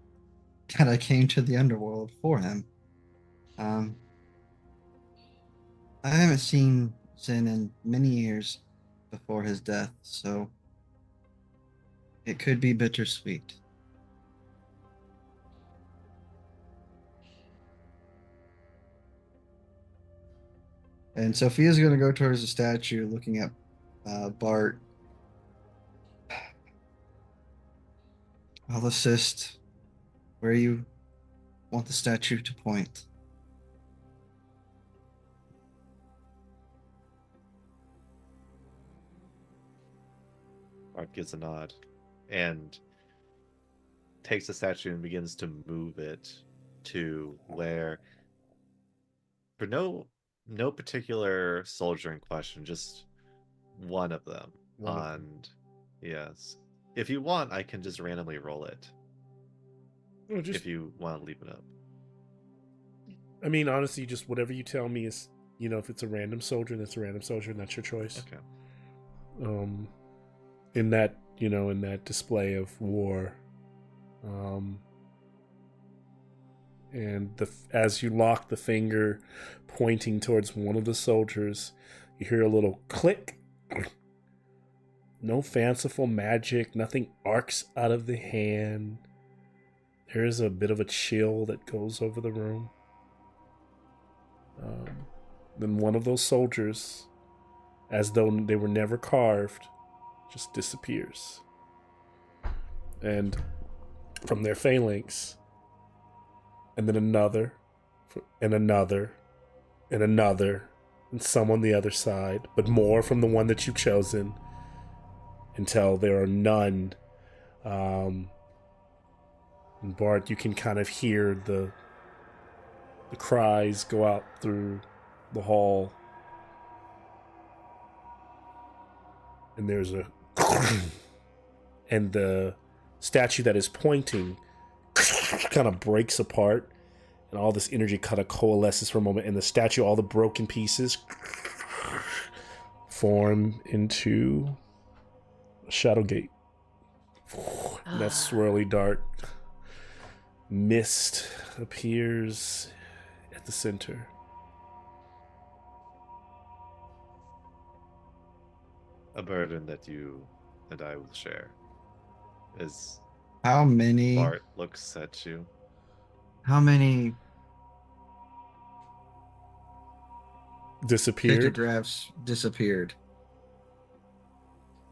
That I came to the underworld for him. I haven't seen Zin in many years before his death, so it could be bittersweet. And Sophia's going to go towards the statue, looking at Bart. I'll assist where you want the statue to point. Bart gives a nod and takes the statue and begins to move it to where, for no particular soldier in question, just one of them. Yes. If you want, I can just randomly roll it. If you want to leave it up. I mean, honestly, just whatever you tell me is, if it's a random soldier, that's a random soldier, and that's your choice. Okay. In that display of war, and as you lock the finger pointing towards one of the soldiers, you hear a little click. No fanciful magic, nothing arcs out of the hand. There is a bit of a chill that goes over the room. Then one of those soldiers, as though they were never carved, just disappears. And from their phalanx, and then another, and another, and another, and some on the other side, but more from the one that you've chosen, until there are none. And Bart, you can kind of hear the cries go out through the hall. And there's a and the statue that is pointing kind of breaks apart, and all this energy kind of coalesces for a moment, and the statue, all the broken pieces form into a shadow gate. And that swirly dark mist appears at the center. A burden that you and I will share. As How many Bart looks at you. Disappeared. pictographs disappeared?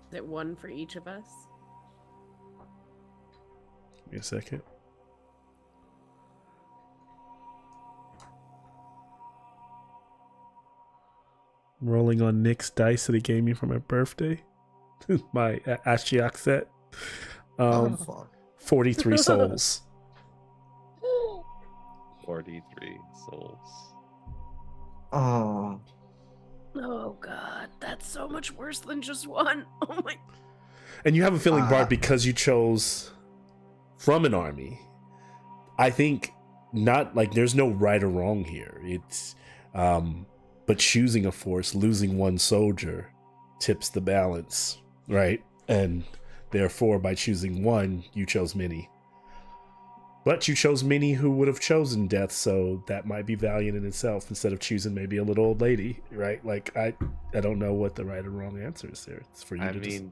Is it one for each of us? Give me a second. I'm rolling on Nick's dice that he gave me for my birthday. My Ashiok set. Oh fuck. 43 souls. 43 souls. Oh. Oh god, that's so much worse than just one. Oh my. And you have a feeling, Bart, because you chose from an army. I think not like there's no right or wrong here. It's but choosing a force, losing one soldier tips the balance, right? And therefore by choosing one, you chose many. But you chose many who would have chosen death, so that might be valiant in itself instead of choosing maybe a little old lady, right? Like I don't know what the right or wrong answer is there. It's for you to just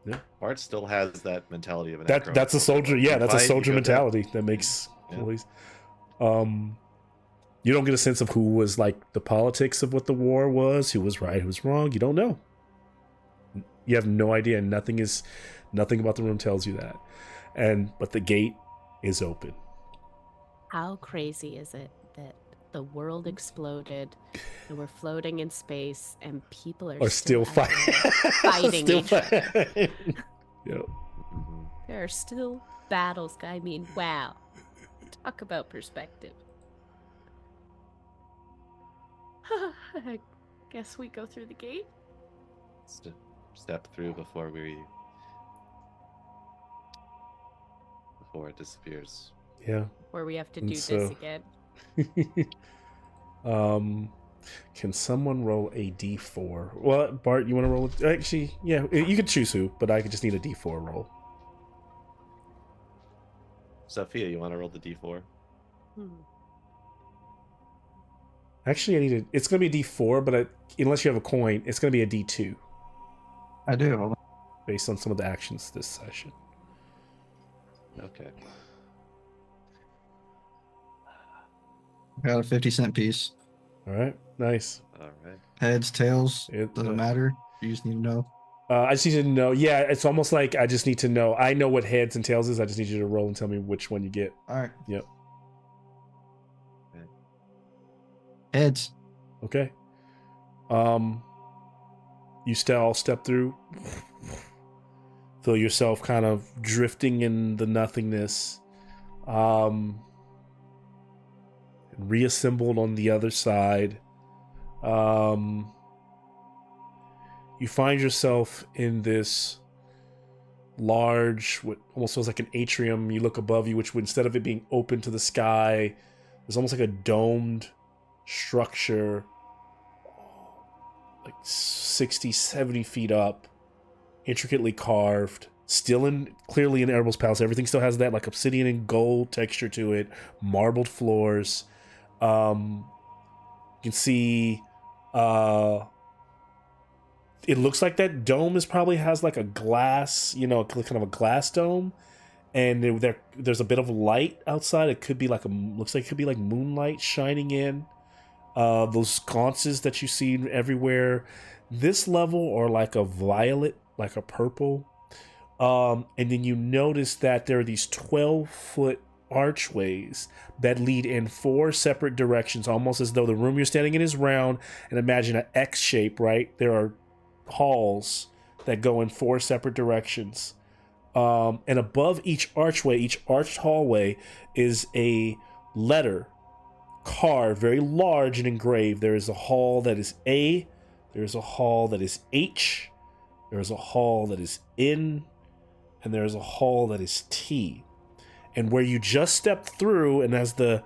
yeah. Bart still has that mentality of an That's a soldier. Yeah, that's a soldier mentality that makes police. You don't get a sense of who was like the politics of what the war was, who was right, who was wrong. You don't know. You have no idea. Nothing about the room tells you that. But the gate is open. How crazy is it that the world exploded and we're floating in space and people are still fighting each other? Yep. There are still battles. I mean, wow. Talk about perspective. I guess we go through the gate. Step through before it disappears. Yeah. Where we have to And do this again. Can someone roll a d4? Well, Bart, you want to roll it? Actually, yeah, you could choose who, but I could just need a d4 roll. Sophia, you want to roll the d4? Actually, it's going to be a d4, but unless you have a coin, it's going to be a d2. I do. Based on some of the actions this session. Okay. Got a 50-cent piece. All right, nice. All right. Heads, tails, doesn't matter. You just need to know. I just need to know. Yeah, it's almost like I just need to know. I know what heads and tails is. I just need you to roll and tell me which one you get. All right. Yep. Okay. Heads. Okay. You still step through. Feel yourself kind of drifting in the nothingness. Reassembled on the other side. You find yourself in this large, what almost feels like an atrium. You look above you, which would, instead of it being open to the sky, there's almost like a domed structure, like 60, 70 feet up, intricately carved, clearly in Erebos Palace. Everything still has that like obsidian and gold texture to it, marbled floors. You can see it looks like that dome probably has like a glass, kind of a glass dome, and there's a bit of light outside. It could be looks like it could be like moonlight shining in. Those sconces that you see everywhere, this level are like a violet, like a purple. And then you notice that there are these 12-foot archways that lead in 4 separate directions, almost as though the room you're standing in is round, and imagine an X shape, right? There are halls that go in 4 separate directions. And above each archway, each arched hallway, is a letter carved very large and engraved. There is a hall that is A, there's a hall that is H, there's a hall that is N, and there's a hall that is T. And where you just stepped through, and as the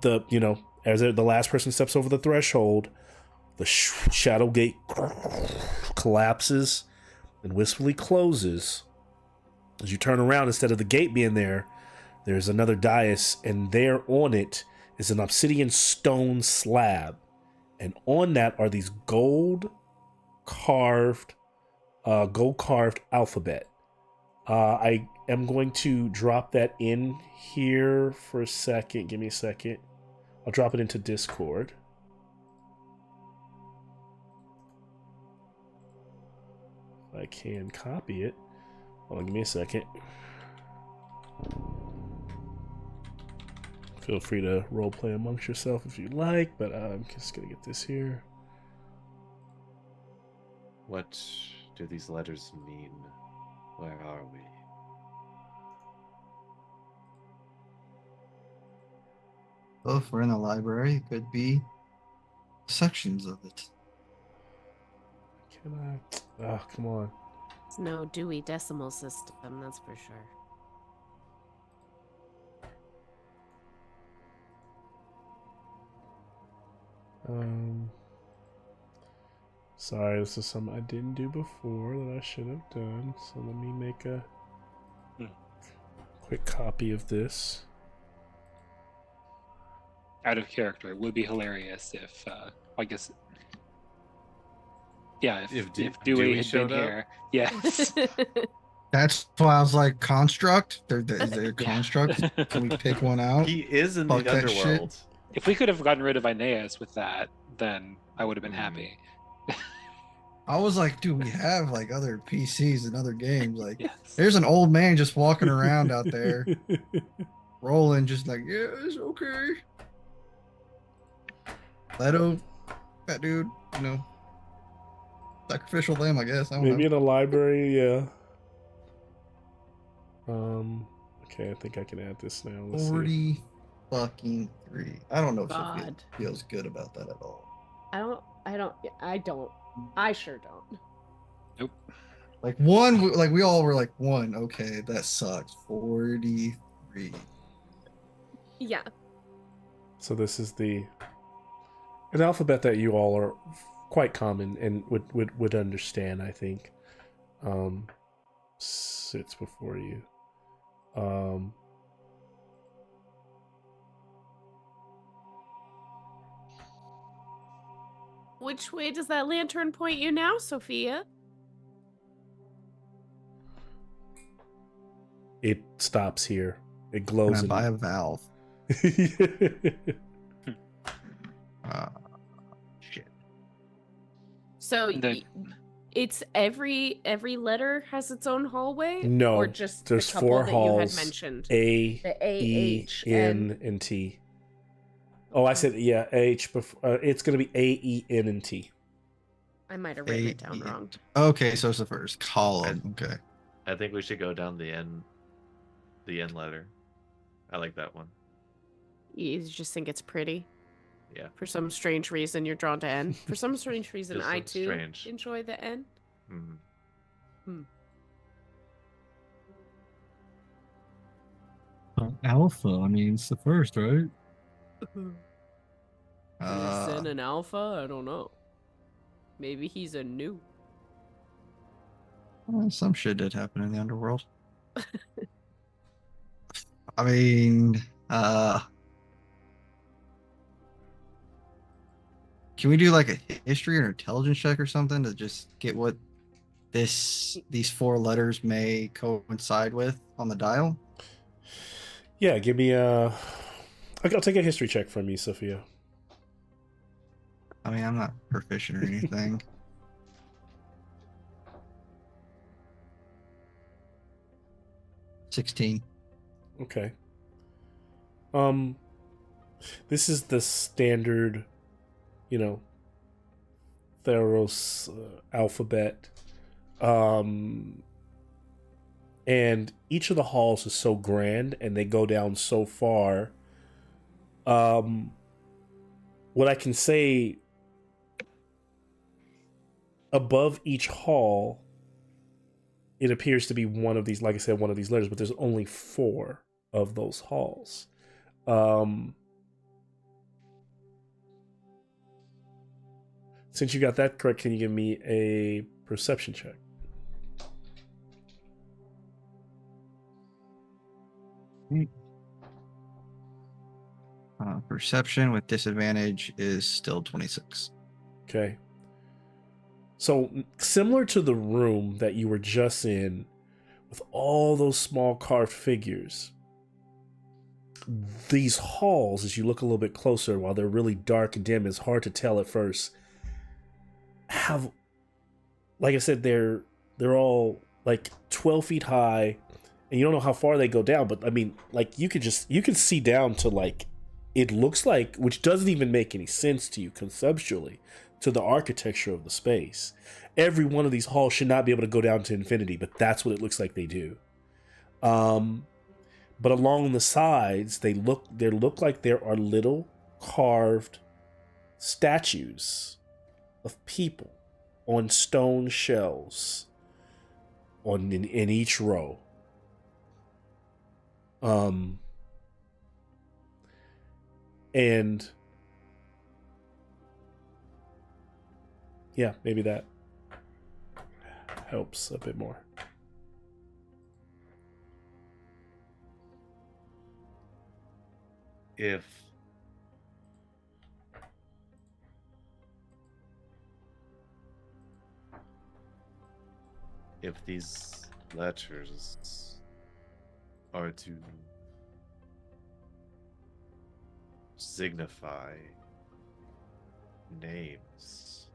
last person steps over the threshold, the shadow gate collapses and wistfully closes. As you turn around, instead of the gate being there, there's another dais, and there on it is an obsidian stone slab. And on that are these gold carved alphabet. I am going to drop that in here for a second. Give me a second. I'll drop it into Discord. If I can copy it. Hold on, give me a second. Feel free to roleplay amongst yourself if you like, but I'm just gonna get this here. What do these letters mean? Where are we? Well, if we're in the library, it could be sections of it. Can I? Oh, come on. It's no Dewey Decimal System, that's for sure. Sorry, this is something I didn't do before that I should have done. So let me make a quick copy of this. Out of character, it would be hilarious if, I guess, yeah, if Dewey Dewey had showed been up? here. Yes. That's why I was like, construct? Is there a construct? Can we pick one out? He is in Fuck the that shit. underworld. If we could have gotten rid of Aeneas with that, then I would have been happy. I was like, dude, we have like other PCs and other games. Like, Yes. there's an old man just walking around out there, rolling, just like, yeah, it's okay. Leto, that dude, you know, sacrificial lamb, I guess. I don't Maybe know. in a library, yeah. Okay, I think I can add this now. Let's see. 40 fucking 3. I don't know if Sophia God. feels good about that at all. I don't. I sure don't. Nope. Like one, like we all were like one. Okay, that sucks. 43. Yeah. So this is an alphabet that you all are quite common and would understand, I think. Sits before you. Which way does that lantern point you now, Sophia? It stops here. It Can glows. I buy a valve? Shit. So The- it's every letter has its own hallway? No, Or just there's the couple 4 that halls. you had mentioned? A, The A, E, H, N, and T. Oh, I said, yeah, H. Before, it's going to be A, E, N, and T. I might have written it down wrong. Okay, so it's the first column. Okay. I think we should go down the N letter. I like that one. You just think it's pretty? Yeah. For some strange reason, you're drawn to N. For some strange reason, Just I looks too strange. enjoy the N. Mhm. Alpha, I mean, it's the first, right? Is N an alpha? I don't know. Maybe he's a new. Some shit did happen in the underworld. I mean, can we do like a history or intelligence check or something to just get what these 4 letters may coincide with on the dial? Yeah, give me a... I'll take a history check from you, Sophia. I mean, I'm not proficient or anything. 16. Okay. This is the standard, THEROS alphabet. And each of the halls is so grand and they go down so far. What I can say, above each hall, it appears to be one of these, like I said, one of these letters, but there's only 4 of those halls. Since you got that correct, can you give me a perception check? Perception with disadvantage is still 26. Okay. So, similar to the room that you were just in, with all those small carved figures, these halls, as you look a little bit closer, while they're really dark and dim, it's hard to tell at first, have, like I said, they're all like 12 feet high, and you don't know how far they go down, but I mean, like you can see down to like it looks like, which doesn't even make any sense to you conceptually, to the architecture of the space. Every one of these halls should not be able to go down to infinity, but that's what it looks like they do. But along the sides, they look like there are little carved statues of people on stone shells in each row. And yeah, maybe that helps a bit more. If these letters are to signify names,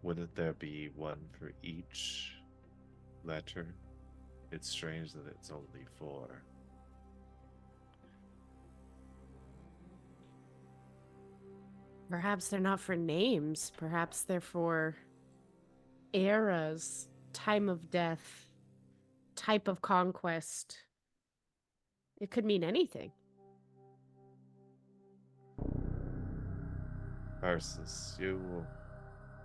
wouldn't there be one for each letter? It's strange that it's only 4. Perhaps they're not for names. Perhaps they're for eras, time of death, type of conquest. It could mean anything. Arceus, you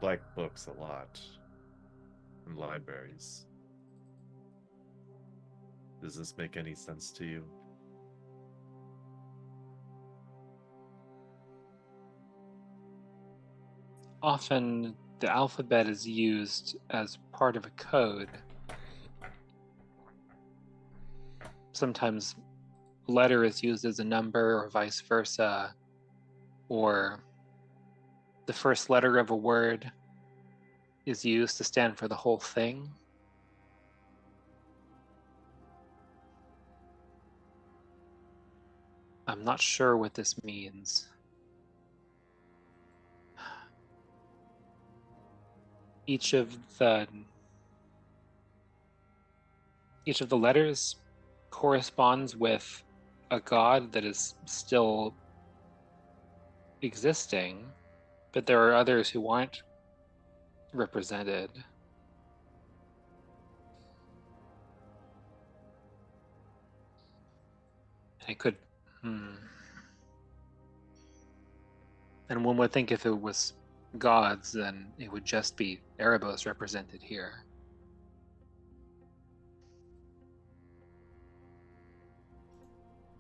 like books a lot in libraries. Does this make any sense to you? Often the alphabet is used as part of a code. Sometimes a letter is used as a number or vice versa, or the first letter of a word is used to stand for the whole thing. I'm not sure what this means. Each of the letters corresponds with a god that is still existing, but there are others who aren't represented. It could, and one would think if it was gods, then it would just be Erebos represented here.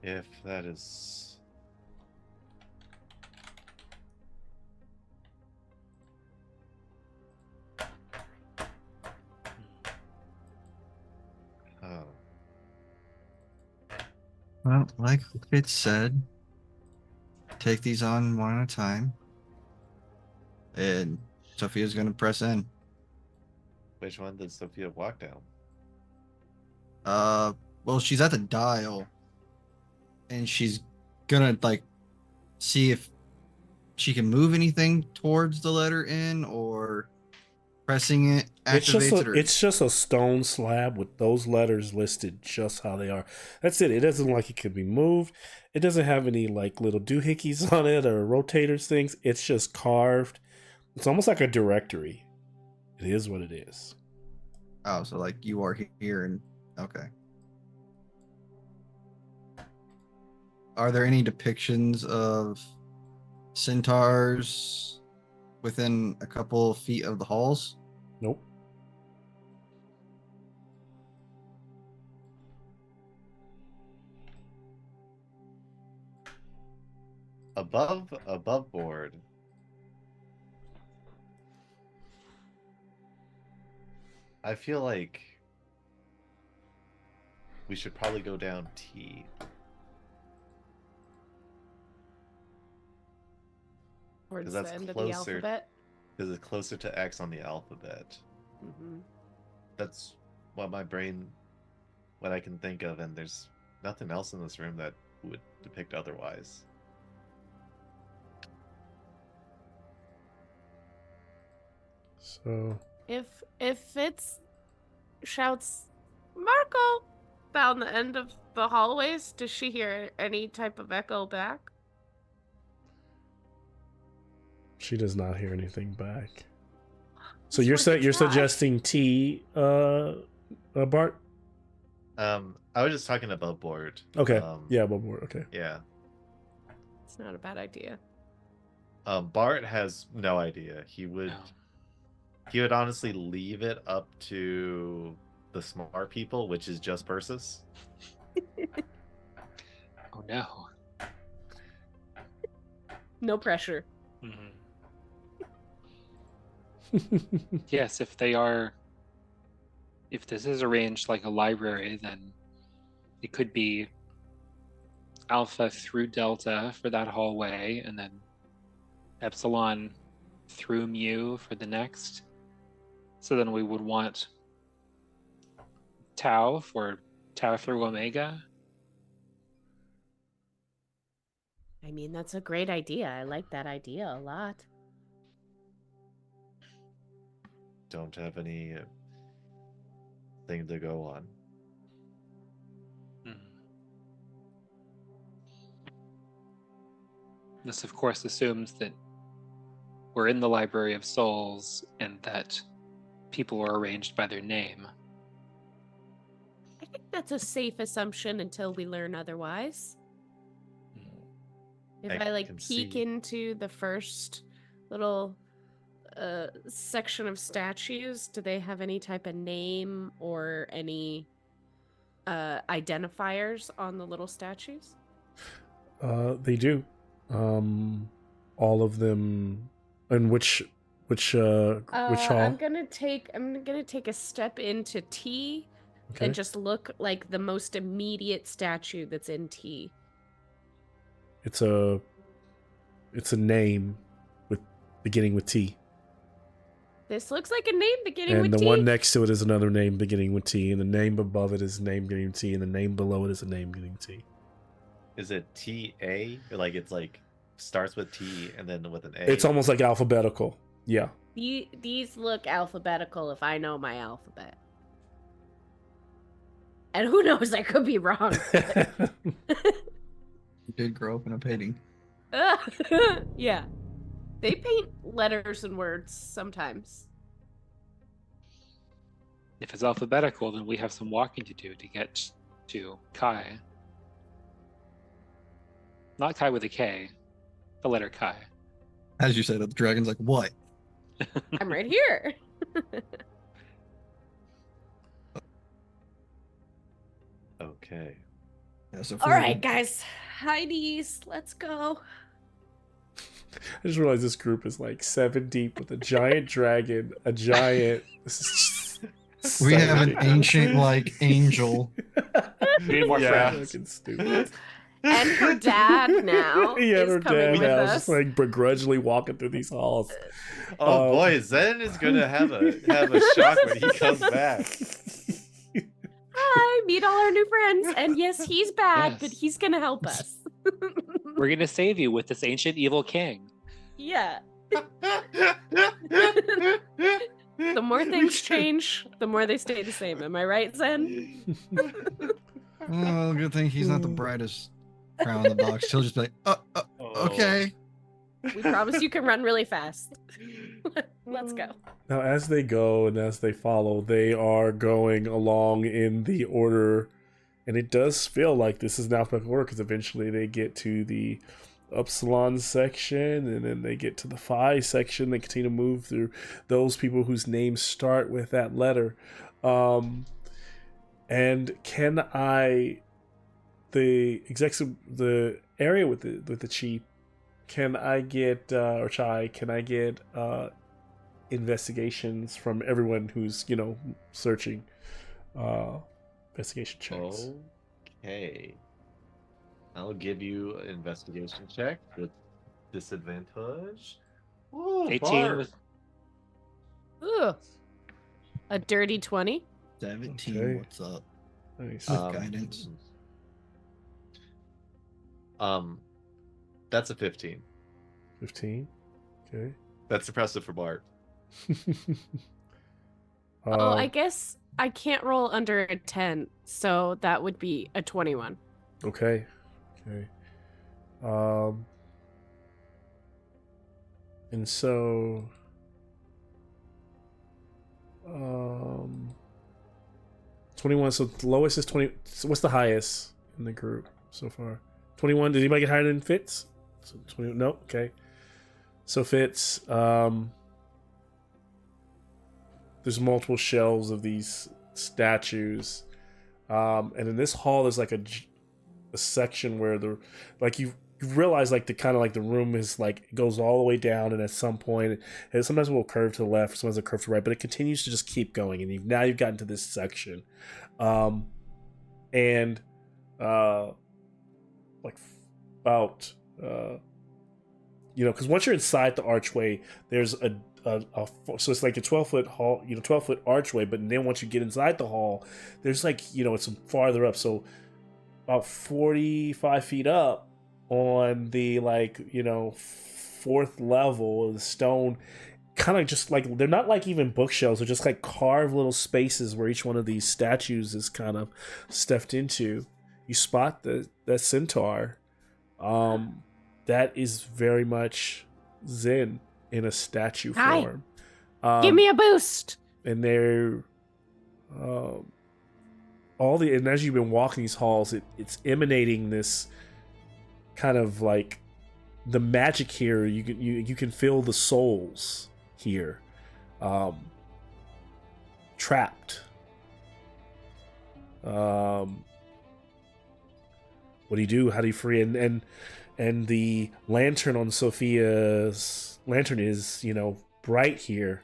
If that is... Oh. Well, like it said, take these on one at a time. And Sophia's going to press in. Which one did Sophia walk down? Well, she's at the dial. And she's going to, see if she can move anything towards the letter N, or pressing it activates it. It's just a stone slab with those letters listed just how they are. That's it. It doesn't look like it could be moved. It doesn't have any little doohickeys on it or rotators things. It's just carved. It's almost like a directory. It is what it is. Oh, so you are here and okay. Are there any depictions of centaurs within a couple of feet of the halls? Nope. Above board. I feel like we should probably go down T. Towards that's the end of closer. the alphabet. Because it's closer to X on the alphabet. Mm-hmm. That's what I can think of, and there's nothing else in this room that would depict otherwise. So If it's shouts, Marco, down the end of the hallways? Does she hear any type of echo back? She does not hear anything back. So It's you're worth a you're try. suggesting T, Bart? I was just talking about board. Okay. Yeah, one more. Okay. Yeah. It's not a bad idea. Bart has no idea. He would honestly leave it up to the smart people, which is just Persis. Oh no. No pressure. Yes, if this is arranged like a library, then it could be Alpha through Delta for that hallway, and then Epsilon through Mu for the next. So then we would want Tau for Tau through Omega. I mean, that's a great idea. I like that idea a lot. Don't have any thing to go on. This, of course, assumes that we're in the Library of Souls and that people are arranged by their name. I think that's a safe assumption until we learn otherwise. If I can peek see. into the first little section of statues, do they have any type of name or any identifiers on the little statues? They do. All of them. And which hall? I'm gonna take a step into T Okay. and just look like the most immediate statue that's in T. It's a name beginning with T. This looks like a name beginning And with the T. one next to it is another name beginning with T, and the name above it is a name beginning with T, and the name below it is a name beginning with T. Is it T-A? Or like it's like starts with T and then with an A? It's almost like alphabetical. Yeah. These look alphabetical if I know my alphabet. And who knows, I could be wrong. You did grow up in a painting. Yeah. They paint letters and words sometimes. If it's alphabetical, then we have some walking to do to get to Kai. Not Kai with a K, the letter Kai. As you said, the dragon's like, what? I'm right here. Okay. Yeah, so All right, guys. Heidi's, let's go. I just realized this group is like 7 deep with a giant dragon, a giant. We have an ancient like angel. We need more friends. Fucking stupid. And her dad now Yeah, is her coming dad with now is us. just like begrudgingly walking through these halls. Oh boy, Zen is gonna have a shock when he comes back. Hi, meet all our new friends. And yes, he's bad, Yes. but he's gonna help us. We're gonna save you with this ancient evil king. Yeah. The more things change, the more they stay the same. Am I right, Zen? Well, good thing he's not the brightest crown in the box. He'll just be like, okay. We promise you can run really fast. Let's go. Now, as they go and as they follow, they are going along in the order, and it does feel like this is an alphabetical order because eventually they get to the Upsilon section, and then they get to the Phi section. They continue to move through those people whose names start with that letter. And can I, the area with the chief, can I get investigations from everyone who's searching? Investigation checks. Okay. I'll give you an investigation check with disadvantage. Ooh, 18 Bart. with Ooh. A dirty 20. 17, Okay. what's up? Nice. Guidance. That's a 15. 15. Okay. That's impressive for Bart. Oh, I guess I can't roll under a 10, so that would be a 21. Okay. And so 21, so the lowest is 20. So what's the highest in the group so far? 21. Did anybody get higher than Fitz? So 20, no, okay. So Fitz, there's multiple shelves of these statues. And in this hall there's like a section where the like you realize like the kind of like the room is like it goes all the way down, and at some point it sometimes will curve to the left, sometimes it curve to the right, but it continues to just keep going, and now you've gotten to this section. And like about because once you're inside the archway, there's a so it's like a 12-foot hall, 12-foot archway, but then once you get inside the hall, there's like it's farther up, so about 45 feet up on the fourth level of the stone, kind of just like they're not like even bookshelves, they're just like carved little spaces where each one of these statues is kind of stuffed into. You spot that centaur. That is very much Zen in a statue Hi. form. Give me a boost. And they're and as you've been walking these halls, it's emanating this kind of like the magic here. You can feel the souls here, trapped. What do you do? How do you free? And the lantern on Sophia's lantern is bright here.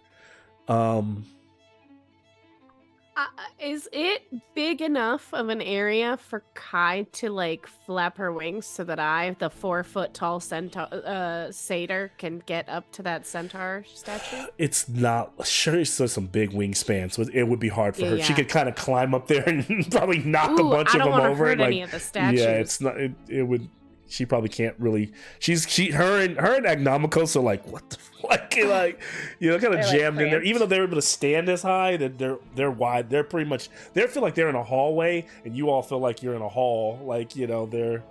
Is it big enough of an area for Kai to like flap her wings so that the 4-foot tall satyr, can get up to that centaur statue? It's not sure. It's some big wingspan, so it would be hard for her. Yeah. She could kind of climb up there and probably knock a bunch I of don't them wanna over. hurt any of the statues. Yeah, it's not. It would. She probably can't really. Her and Agnomicos are like what the fuck, kind of jammed in there. Even though they're able to stand as high, that they're wide. They're pretty much. They feel like they're in a hallway, and you all feel like you're in a hall. They're.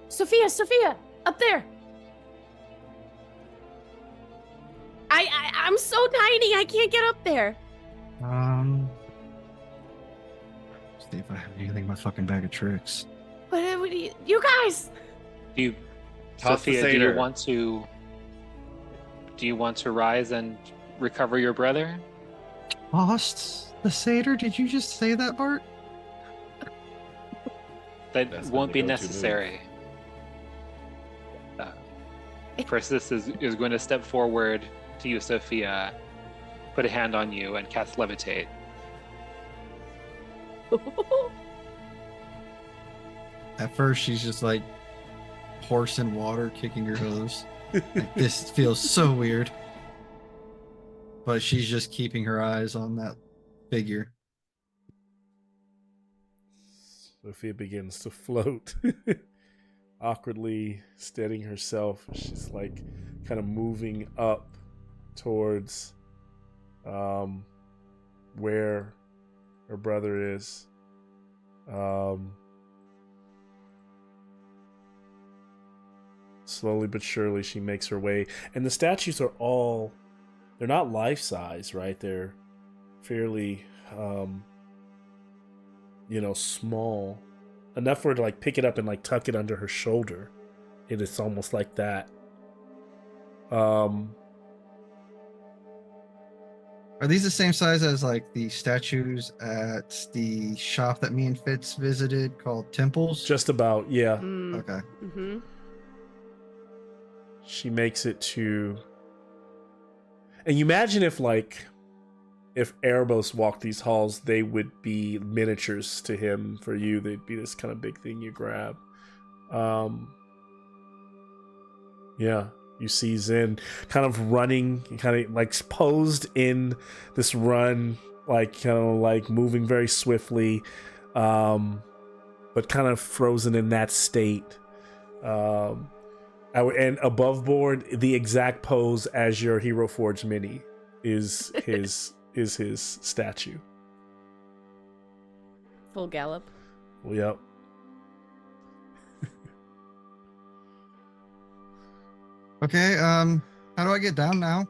Sophia, up there. I'm so tiny. I can't get up there. See if I have anything in my fucking bag of tricks. What do you guys? Sophia, do you want to rise and recover your brother? Lost the satyr? Did you just say that, Bart? That That's won't be when they go to necessary. Persis is going to step forward to you, Sophia, put a hand on you, and cast Levitate. At first, she's just like horse in water, kicking her hooves. Like, this feels so weird. But she's just keeping her eyes on that figure. Sophia begins to float, awkwardly steadying herself. She's like kind of moving up towards where her brother is. Slowly but surely she makes her way, and the statues are they're not life-size, right? They're fairly small enough for her to like pick it up and like tuck it under her shoulder. It's almost like that. Are these the same size as like the statues at the shop that me and Fitz visited called Temples? Just about, yeah. Okay. Mm-hmm. She makes it to, and you imagine if Erebos walked these halls, they would be miniatures to him. For you, they'd be this kind of big thing you grab. Yeah, you see Zen kind of running, kind of like posed in this run, like kind of like moving very swiftly, but kind of frozen in that state. And above board, the exact pose as your Hero Forge mini is his statue. full gallop. Well, yep. Okay, how do I get down now?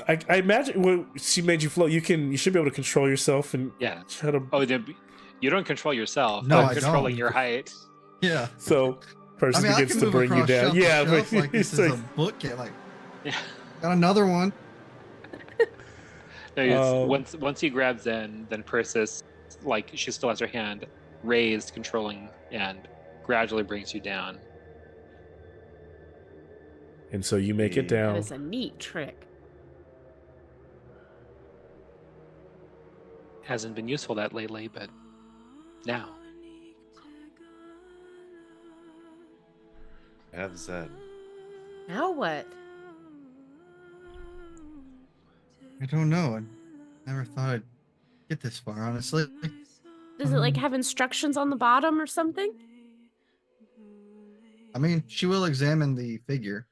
I imagine she made you float. You should be able to control yourself and Yeah. try to. Oh, you don't control yourself. No, I'm I controlling don't. your height. Yeah. So, person I begins can to move bring you across down. shelf to Yeah, shelf but like this is a book. Like, Yeah. got another one. No, once he grabs in, then Persis, like she still has her hand raised, controlling, and gradually brings you down. and so you make it That down. is a neat trick. Hasn't been useful that lately, but now. Have Zen. Now what? I don't know. I never thought I'd get this far, honestly. Does it like have instructions on the bottom or something? I mean, she will examine the figure.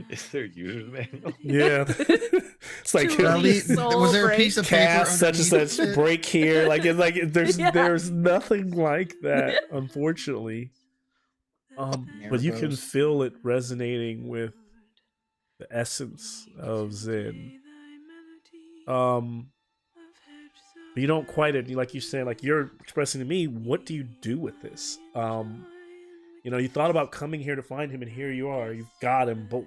Is there a user manual? Yeah, it's like To release soul was there a break. piece of paper cast such and underneath such it? break here. There's Yeah. there's nothing like that, unfortunately. But you can Miracles. feel it resonating with the essence of Zen. But you don't quite like you said, like you're expressing to me, what do you do with this? You thought about coming here to find him, and here you are. You've got him, but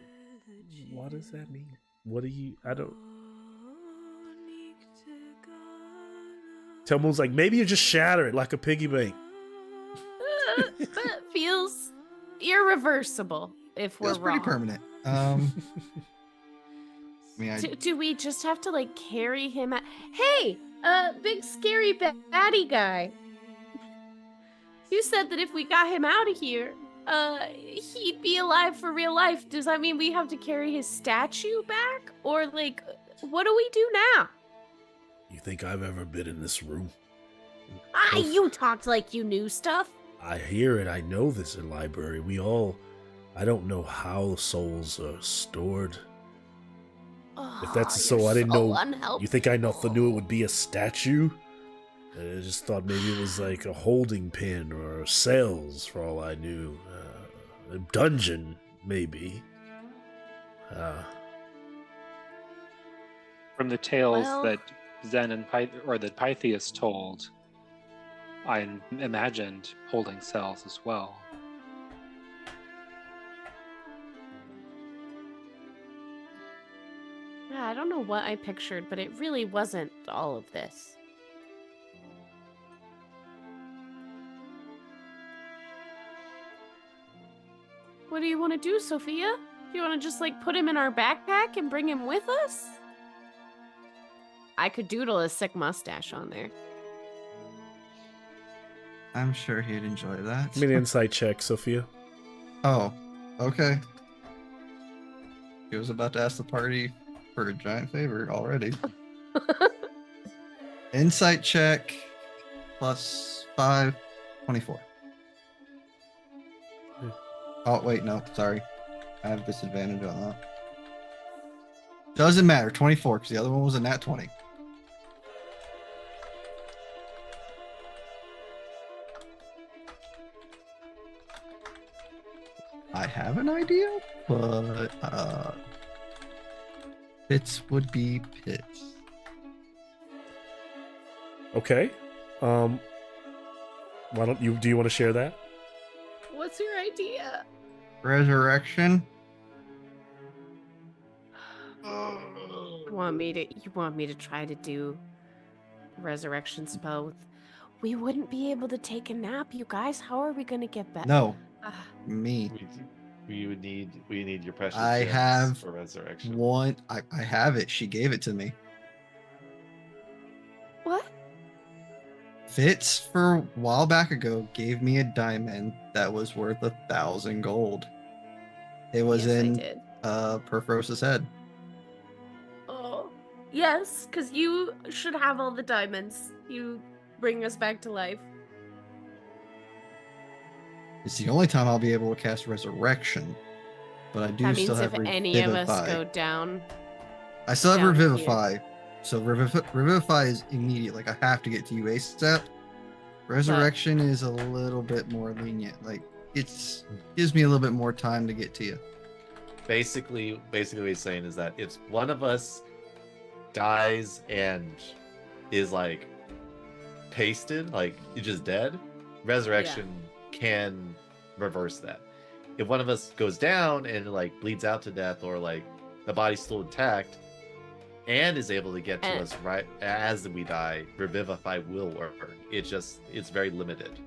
what does that mean? What do you? I don't. Telmoon's like, maybe you just shatter it like a piggy bank. That feels irreversible if we're Feels pretty wrong. permanent. I mean, Do we just have to like carry him out? Hey, big scary baddie guy. You said that if we got him out of here, he'd be alive for real life. Does that mean we have to carry his statue back? Or like, what do we do now? You think I've ever been in this room? You talked like you knew stuff. I hear it. I know this in library. I don't know how souls are stored. If that's so, you're I didn't know. Unhelpful. You think I knew it would be a statue? I just thought maybe it was like a holding pin or cells, for all I knew. A dungeon, maybe. From the tales Well- that Zen and that Pythias told, I imagined holding cells as well. Yeah, I don't know what I pictured, but it really wasn't all of this. What do you want to do, Sophia? Do you want to just like put him in our backpack and bring him with us? I could doodle a sick mustache on there. I'm sure he'd enjoy that. Give me an insight check, Sophia. Oh, okay. He was about to ask the party for a giant favor already. Insight check +5, 24. Oh, wait, no, sorry. I have disadvantage on that. Doesn't matter, 24, because the other one was a nat 20. I have an idea, but pits would be pits. Okay. Why don't you? Do you want to share that? What's your idea? Resurrection. You want me to try to do resurrection spell with... We wouldn't be able to take a nap, you guys. How are we gonna get back? No, me. We need your precious I gems have for resurrection. One. I have it. She gave it to me. What? Fitz, for a while back ago, gave me a diamond that was worth 1,000 gold. It was Yes, I in did. Perforos's head. Oh, yes, because you should have all the diamonds. You bring us back to life. It's the only time I'll be able to cast Resurrection, but I do That still means have if any of us Revivify. go down, I still have down here. Revivify, so Revivify is immediate. Like I have to get to you ASAP. Resurrection is a little bit more lenient. Like gives me a little bit more time to get to you. Basically what he's saying is that if one of us dies and is like pasted, like you're just dead, resurrection can reverse that. If one of us goes down and like bleeds out to death, or like the body's still intact and is able to get to us right as we die, revivify will work. It's very limited.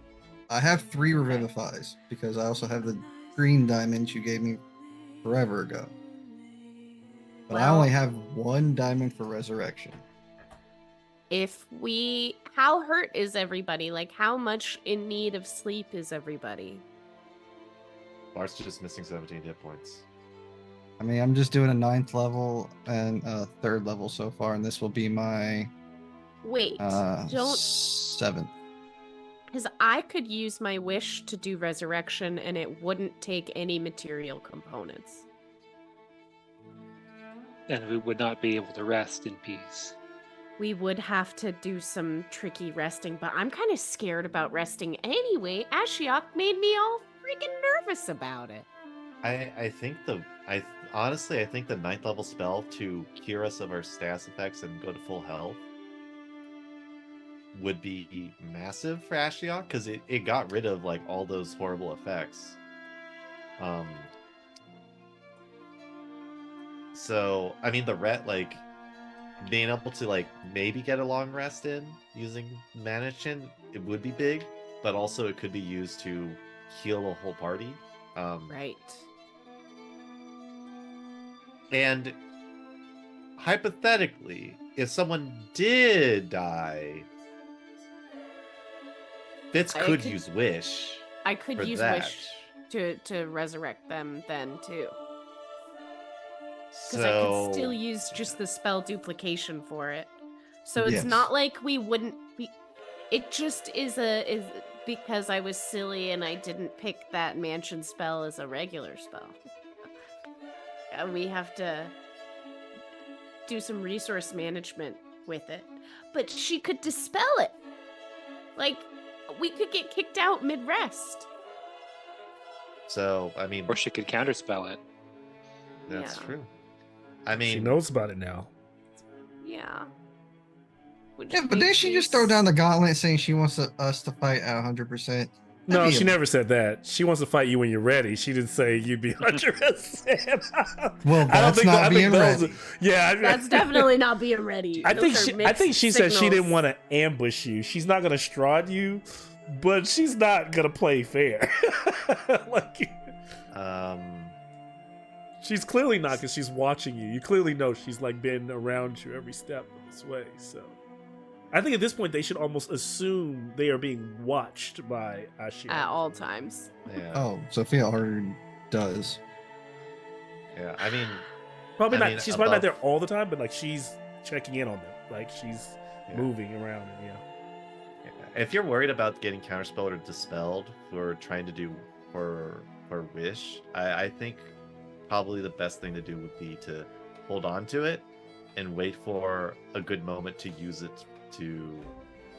I have 3 revivifies because I also have the green diamonds you gave me forever ago. But I only have 1 diamond for resurrection. How hurt is everybody? Like, how much in need of sleep is everybody? Bart's just missing 17 hit points. I mean, I'm just doing a 9th level and a 3rd level so far, and this will be my Wait, don't 7th. Because I could use my wish to do resurrection and it wouldn't take any material components. And we would not be able to rest in peace. We would have to do some tricky resting, but I'm kind of scared about resting anyway. Ashiok made me all freaking nervous about it. I think the 9th level spell to cure us of our status effects and go to full health would be massive for Ashiok, because it got rid of like all those horrible effects. So I mean, being able to like maybe get a long rest in using Manachin, it would be big, but also it could be used to heal a whole party. Right. And hypothetically, if someone did die, Fitz could use Wish. I could use that. Wish to resurrect them then too. Because So I could still use just the spell duplication for it. So it's Yes. not like we wouldn't be. It just is because I was silly and I didn't pick that mansion spell as a regular spell. We have to do some resource management with it. But she could dispel it. Like, we could get kicked out mid-rest. So I mean, Or she could counterspell it. that's Yeah. true. I mean, She knows about it now. Yeah. Yeah, but didn't she just throw down the gauntlet saying she wants us to fight at 100%? No, she never said that. She wants to fight you when you're ready. She didn't say you'd be 100%. Well, that's not being ready. That's definitely not being ready. I think she said she didn't want to ambush you. She's not gonna straw you, but she's not gonna play fair. She's clearly not, because she's watching you. You clearly know she's like been around you every step of this way. So I think at this point they should almost assume they are being watched by Ashia at all times. yeah, Oh, Sophia already does. yeah. I mean, Probably I not. mean, She's probably not above- there all the time, but like she's checking in on them. Like she's Yeah. moving around. And, if you're worried about getting counterspelled or dispelled for trying to do for Wish, I think probably the best thing to do would be to hold on to it and wait for a good moment to use it to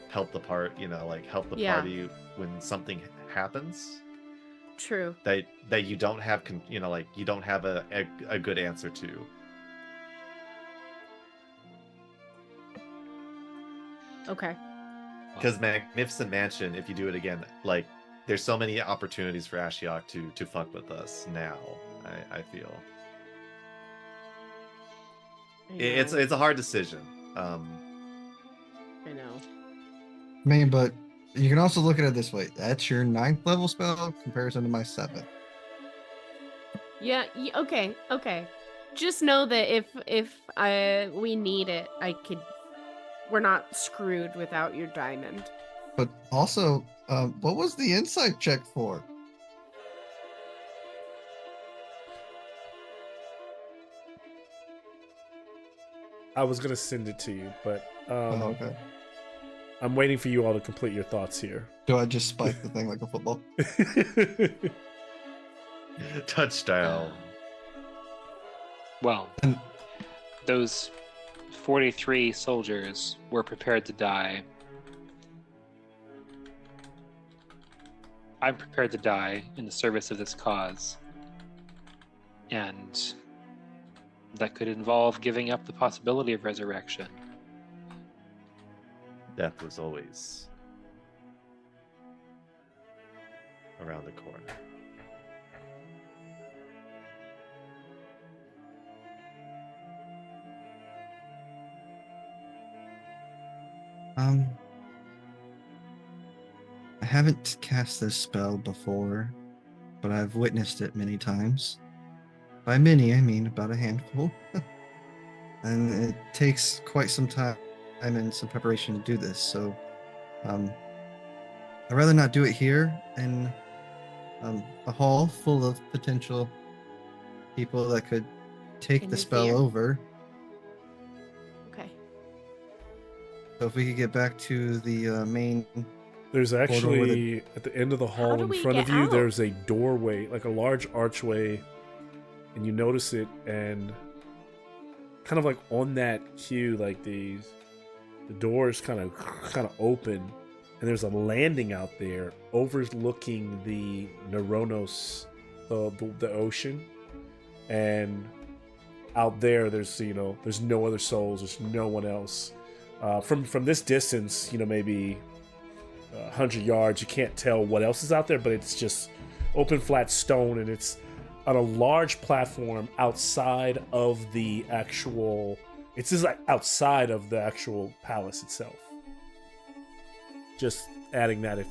help the party party when something happens True. that you don't have you don't have a good answer to. Okay. Because Magnificent Mansion, if you do it again, like there's so many opportunities for Ashiok to fuck with us now. I feel it's a hard decision. I know. I mean, but you can also look at it this way. That's your 9th level spell in comparison to my 7th. Yeah. Okay. Just know that if we need it, we're not screwed without your diamond. But also, what was the insight check for? I was gonna send it to you, but Okay. I'm waiting for you all to complete your thoughts here. Do I just spike the thing like a football? Touchdown. Well, those 43 soldiers were prepared to die I'm prepared to die in the service of this cause. And that could involve giving up the possibility of resurrection. Death was always around the corner. I haven't cast this spell before, but I've witnessed it many times. By many, I mean about a handful. And it takes quite some time and some preparation to do this, so I'd rather not do it here in a hall full of potential people that could take the spell Interfere. over. Okay. So if we could get back to the main There's corridor where actually, at the end of the How hall do in we front of get you, out? there's a doorway, like a large archway, and you notice it, and kind of like on that cue, like the doors kind of open, and there's a landing out there overlooking the Neuronos, the ocean, and out there there's there's no other souls, there's no one else. From this distance, maybe 100 yards, you can't tell what else is out there, but it's just open flat stone, and it's on a large platform outside of the actual, it's just like outside of the actual palace itself. Just adding that, if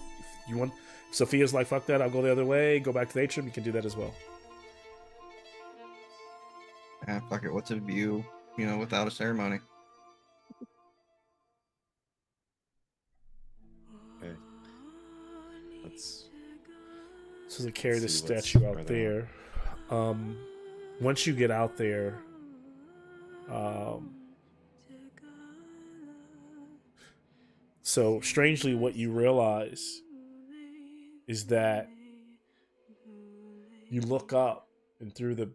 you want. If Sophia's like, fuck that, I'll go the other way, go back to the atrium, you can do that as well. fuck it, what's a view, without a ceremony? Okay. Let's So they carry the see what's statue out further there. Once you get out there, so strangely, what you realize is that you look up, and through the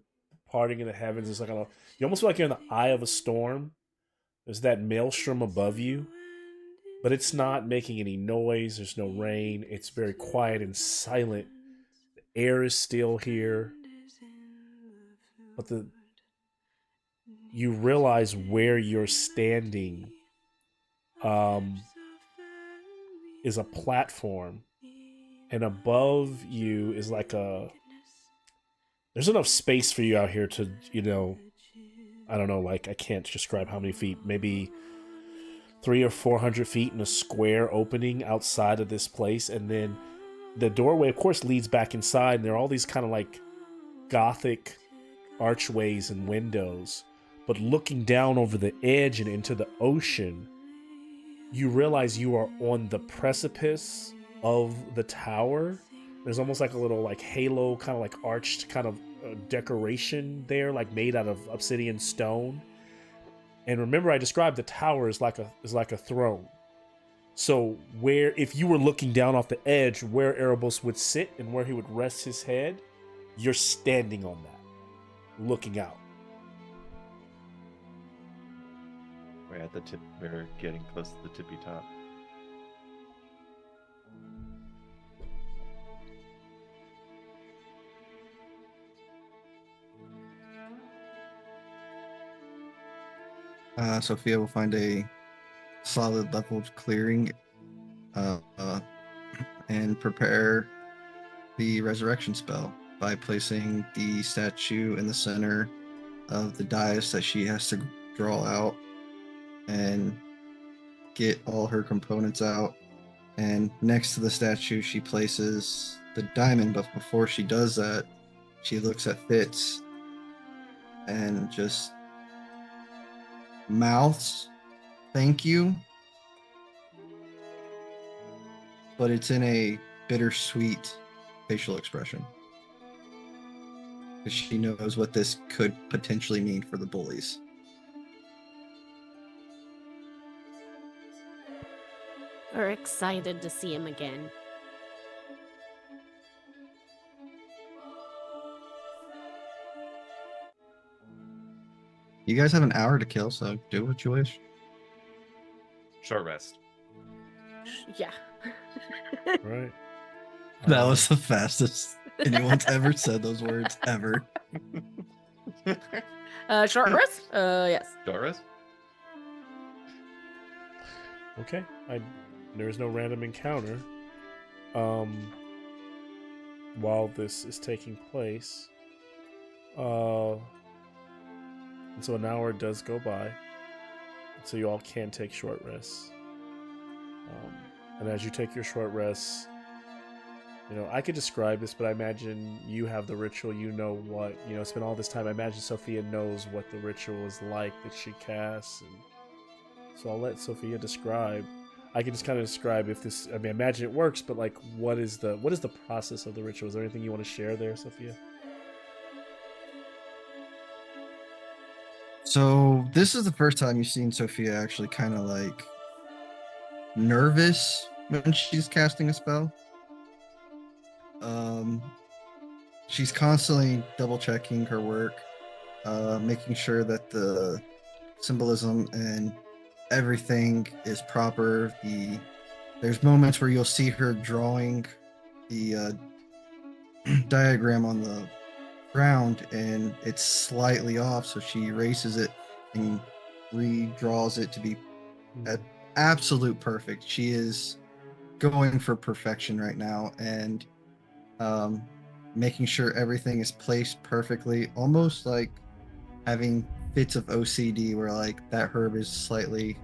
parting of the heavens, it's like you almost feel like you're in the eye of a storm. There's that maelstrom above you, but it's not making any noise. There's no rain. It's very quiet and silent. The air is still here, but you realize where you're standing is a platform, and above you is like there's enough space for you out here to, I don't know, like I can't describe how many feet, maybe 300 or 400 feet in a square opening outside of this place. And then the doorway, of course, leads back inside, and there are all these kind of like Gothic archways and windows. But looking down over the edge and into the ocean, you realize you are on the precipice of the tower. There's almost like a little like halo, kind of like arched kind of decoration there, like made out of obsidian stone. And remember, I described the tower as like a throne. So where, if you were looking down off the edge, where Erebos would sit and where he would rest his head, you're standing on that, looking out. We're at the tip. We're getting close to the tippy top. Sophia will find a solid leveled clearing and prepare the resurrection spell by placing the statue in the center of the dais that she has to draw out and get all her components out. And next to the statue, she places the diamond, but before she does that, she looks at Fitz and just mouths, "Thank you," but it's in a bittersweet facial expression, because she knows what this could potentially mean for the bullies. We're excited to see him again. You guys have an hour to kill, so do what you wish. Short rest. Yeah. Right. That was the fastest anyone's ever said those words ever. Short rest? Yes. Doris? Okay. There is no random encounter. While this is taking place, and so an hour does go by, so you all can take short rests. And as you take your short rests, I could describe this, but I imagine you have the ritual. You know what, spend all this time. I imagine Sophia knows what the ritual is like that she casts, and so I'll let Sophia describe. I can just kind of describe if this. I imagine it works, but like, what is the process of the ritual? Is there anything you want to share there, Sophia? So this is the first time you've seen Sophia actually kind of like nervous when she's casting a spell. She's constantly double checking her work, making sure that the symbolism and everything is proper. There's moments where you'll see her drawing the diagram on the ground and it's slightly off, so she erases it and redraws it to be at absolute perfect. She is going for perfection right now, and making sure everything is placed perfectly, almost like having fits of OCD where like that herb is slightly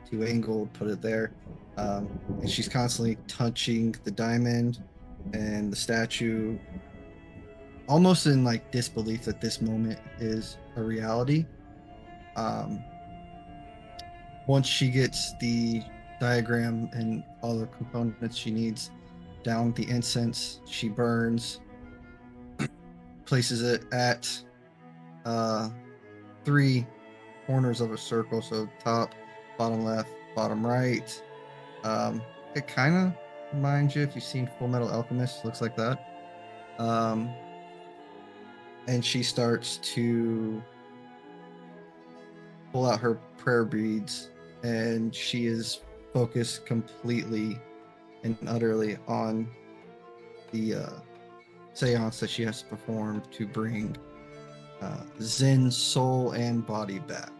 too angled, put it there. And she's constantly touching the diamond and the statue, almost in like disbelief that this moment is a reality. Once she gets the diagram and all the components she needs down, the incense she burns, places it at 3 corners of a circle, so top, bottom left, bottom right. It kind of reminds you, if you've seen Full Metal Alchemist, looks like that. And she starts to pull out her prayer beads, and she is focused completely and utterly on the seance that she has to perform to bring Zen's soul and body back.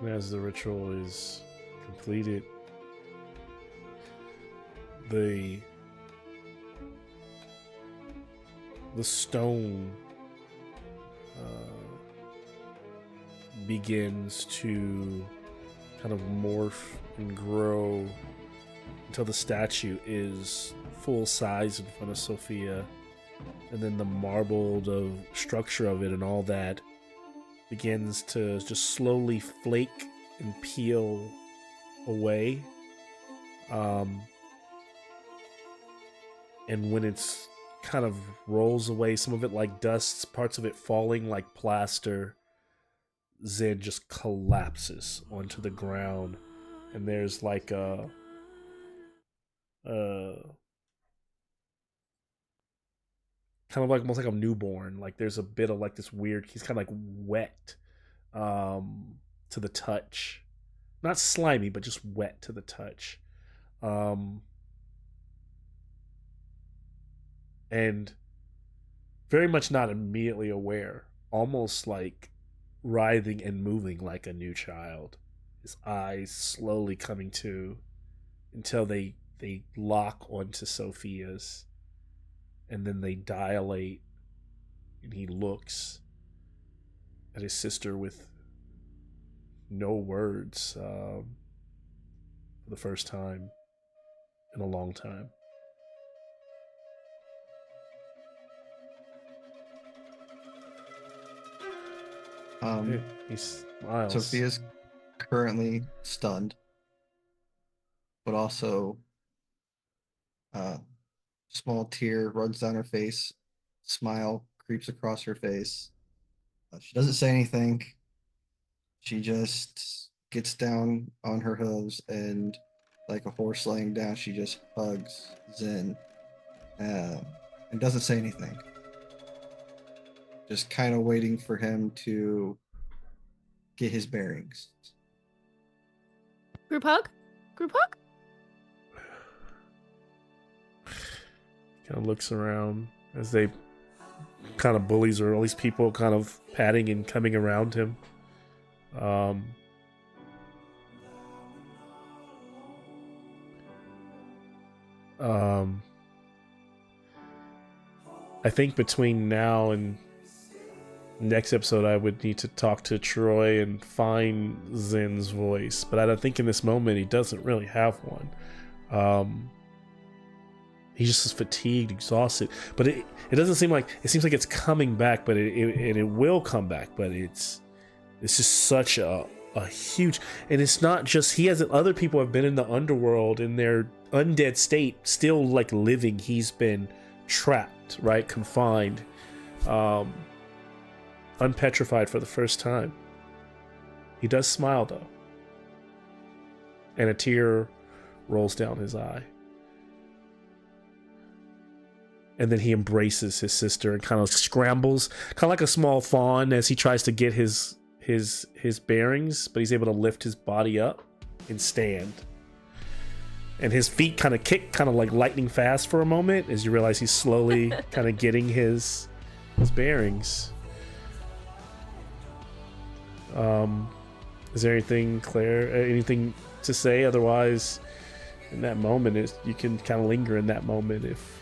And as the ritual is completed, the stone begins to kind of morph and grow until the statue is full size in front of Sophia, and then the marbled structure of it and all that begins to just slowly flake and peel away. And when it's kind of rolls away, some of it like dust, parts of it falling like plaster, Zen just collapses onto the ground, and there's like a kind of like almost like a newborn. Like there's a bit of like this weird. He's kind of like wet, to the touch, not slimy, but just wet to the touch, and very much not immediately aware, almost like writhing and moving like a new child. His eyes slowly coming to until they lock onto Sophia's, and then they dilate, and he looks at his sister with no words, for the first time in a long time. He smiles. Sophia's currently stunned, but also small tear runs down her face, smile creeps across her face. She doesn't say anything. She just gets down on her hooves, and like a horse laying down, she just hugs Zen, and doesn't say anything. Just kind of waiting for him to get his bearings. Group hug? Group hug? Kind of looks around as they kind of bullies, or at least people kind of patting and coming around him. I think between now and next episode, I would need to talk to Troy and find Zen's voice, but I don't think in this moment he doesn't really have one. He's just fatigued, exhausted, but it doesn't seem like, it seems like it's coming back, but it will come back, but it's just such a huge, and it's not just he hasn't. Other people have been in the underworld in their undead state, still like living. He's been trapped, right, confined, unpetrified for the first time. He does smile though, and a tear rolls down his eye. And then he embraces his sister and kind of scrambles, kind of like a small fawn, as he tries to get his bearings, but he's able to lift his body up and stand. And his feet kind of kick, kind of like lightning fast for a moment, as you realize he's slowly kind of getting his bearings. Is there anything, Claire, anything to say? Otherwise, in that moment, you can kind of linger in that moment if...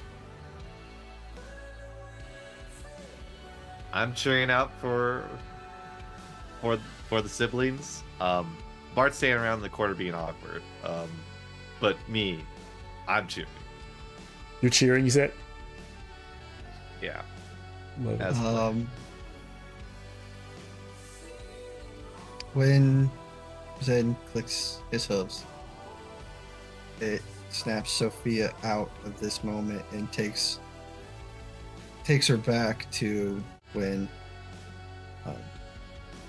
I'm cheering out for the siblings. Bart's standing around in the corner being awkward. But me, I'm cheering. You're cheering, you said? Yeah. Love it. When Zen clicks his hooves, it snaps Sophia out of this moment and takes her back to when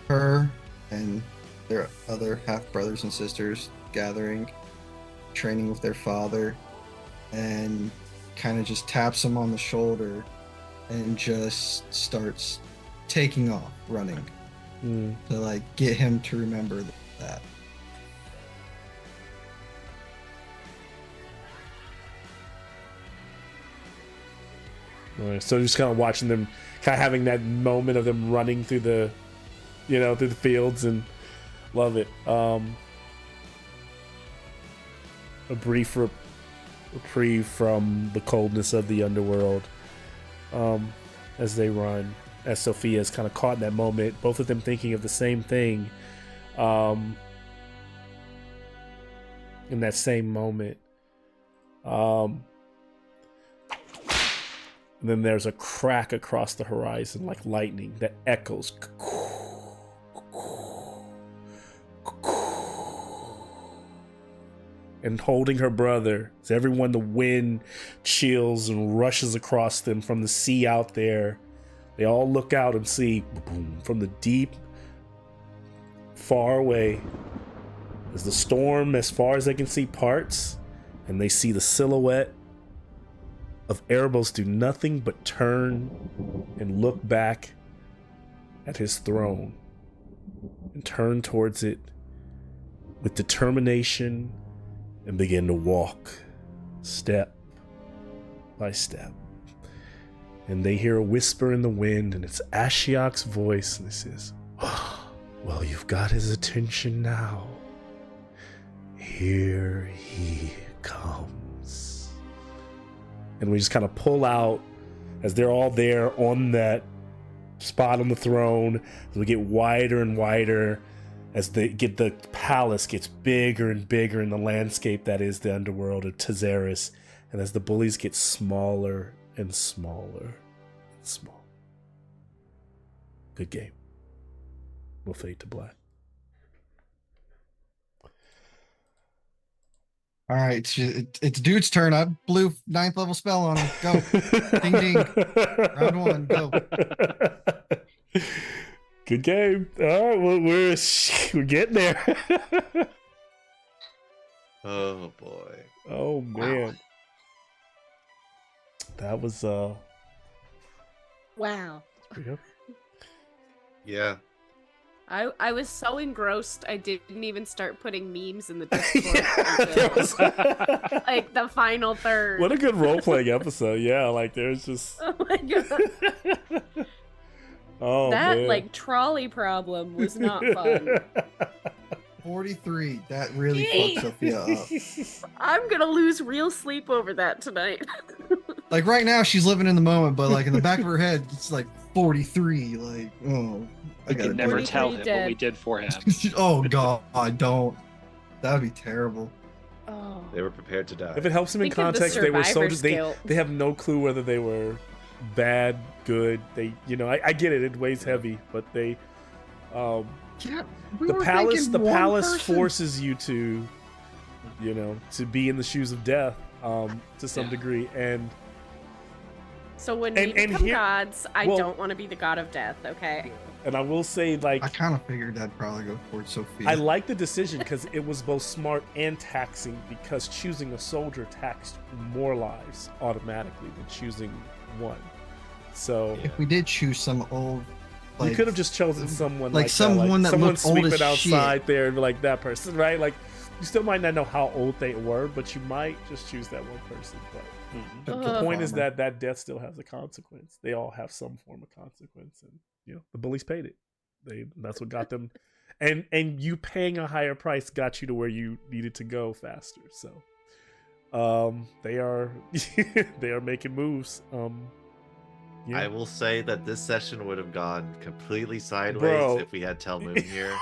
her and their other half brothers and sisters gathering, training with their father, and kind of just taps him on the shoulder and just starts taking off running to like get him to remember that. So just kind of watching them, kind of having that moment of them running through the, through the fields, and love it. A brief reprieve from the coldness of the underworld, as they run, as Sophia is kind of caught in that moment, both of them thinking of the same thing, in that same moment. And then there's a crack across the horizon like lightning that echoes. And holding her brother, as everyone, the wind chills and rushes across them from the sea out there. They all look out and see, boom, from the deep, far away, as the storm, as far as they can see, parts, and they see the silhouette of Erebos do nothing but turn and look back at his throne and turn towards it with determination and begin to walk step by step. And they hear a whisper in the wind, and it's Ashiok's voice, and it says, "Well, you've got his attention now. Here he comes." And we just kind of pull out as they're all there on that spot on the throne. As we get wider and wider, as the palace gets bigger and bigger in the landscape that is the underworld of THEROS, and as the bullies get smaller and smaller and smaller. Good game. We'll fade to black. All right, it's dude's turn. I blew 9th level spell on him. Go. Ding ding. Round 1, go. Good game. All right, well, we're getting there. Oh boy. Oh man. Wow. That was Wow. yeah. Yeah. I was so engrossed I didn't even start putting memes in the Discord. Yeah, there was- Like the final third. What a good role playing episode. Yeah, like there's just Oh my god. oh That man. like trolley problem was not fun. 43. That really Jeez. fucked Sophia up. I'm gonna lose real sleep over that tonight. Like right now, she's living in the moment, but like in the back of her head, it's like 43. Like, oh, I We gotta can never do 43 tell him what dead. we did for him. it. Oh god, don't. That would be terrible. Oh. They were prepared to die. If it helps them in Think of the context, they were so survivor's they guilt. they have no clue whether they were bad, good. They I get it, it weighs heavy, but they Yeah, the palace forces you to to be in the shoes of death to some Yeah. degree, and So when And- we and become here- gods, I well- don't want to be the god of death, okay? I will say, like, I kind of figured that'd probably go towards Sophia. I like the decision because it was both smart and taxing, because choosing a soldier taxed more lives automatically than choosing one. So If we did choose some old, like, you could have just chosen someone like someone that someone looked old sweeping as outside shit. there and be like that person, right? Like you still might not know how old they were, but you might just choose that one person. But the point is that that death still has a consequence. They all have some form of consequence, and the bullies paid it. That's what got them, and you paying a higher price got you to where you needed to go faster. So, they are they are making moves. Yeah. I will say that this session would have gone completely sideways Bro. if we had Tell Moon here.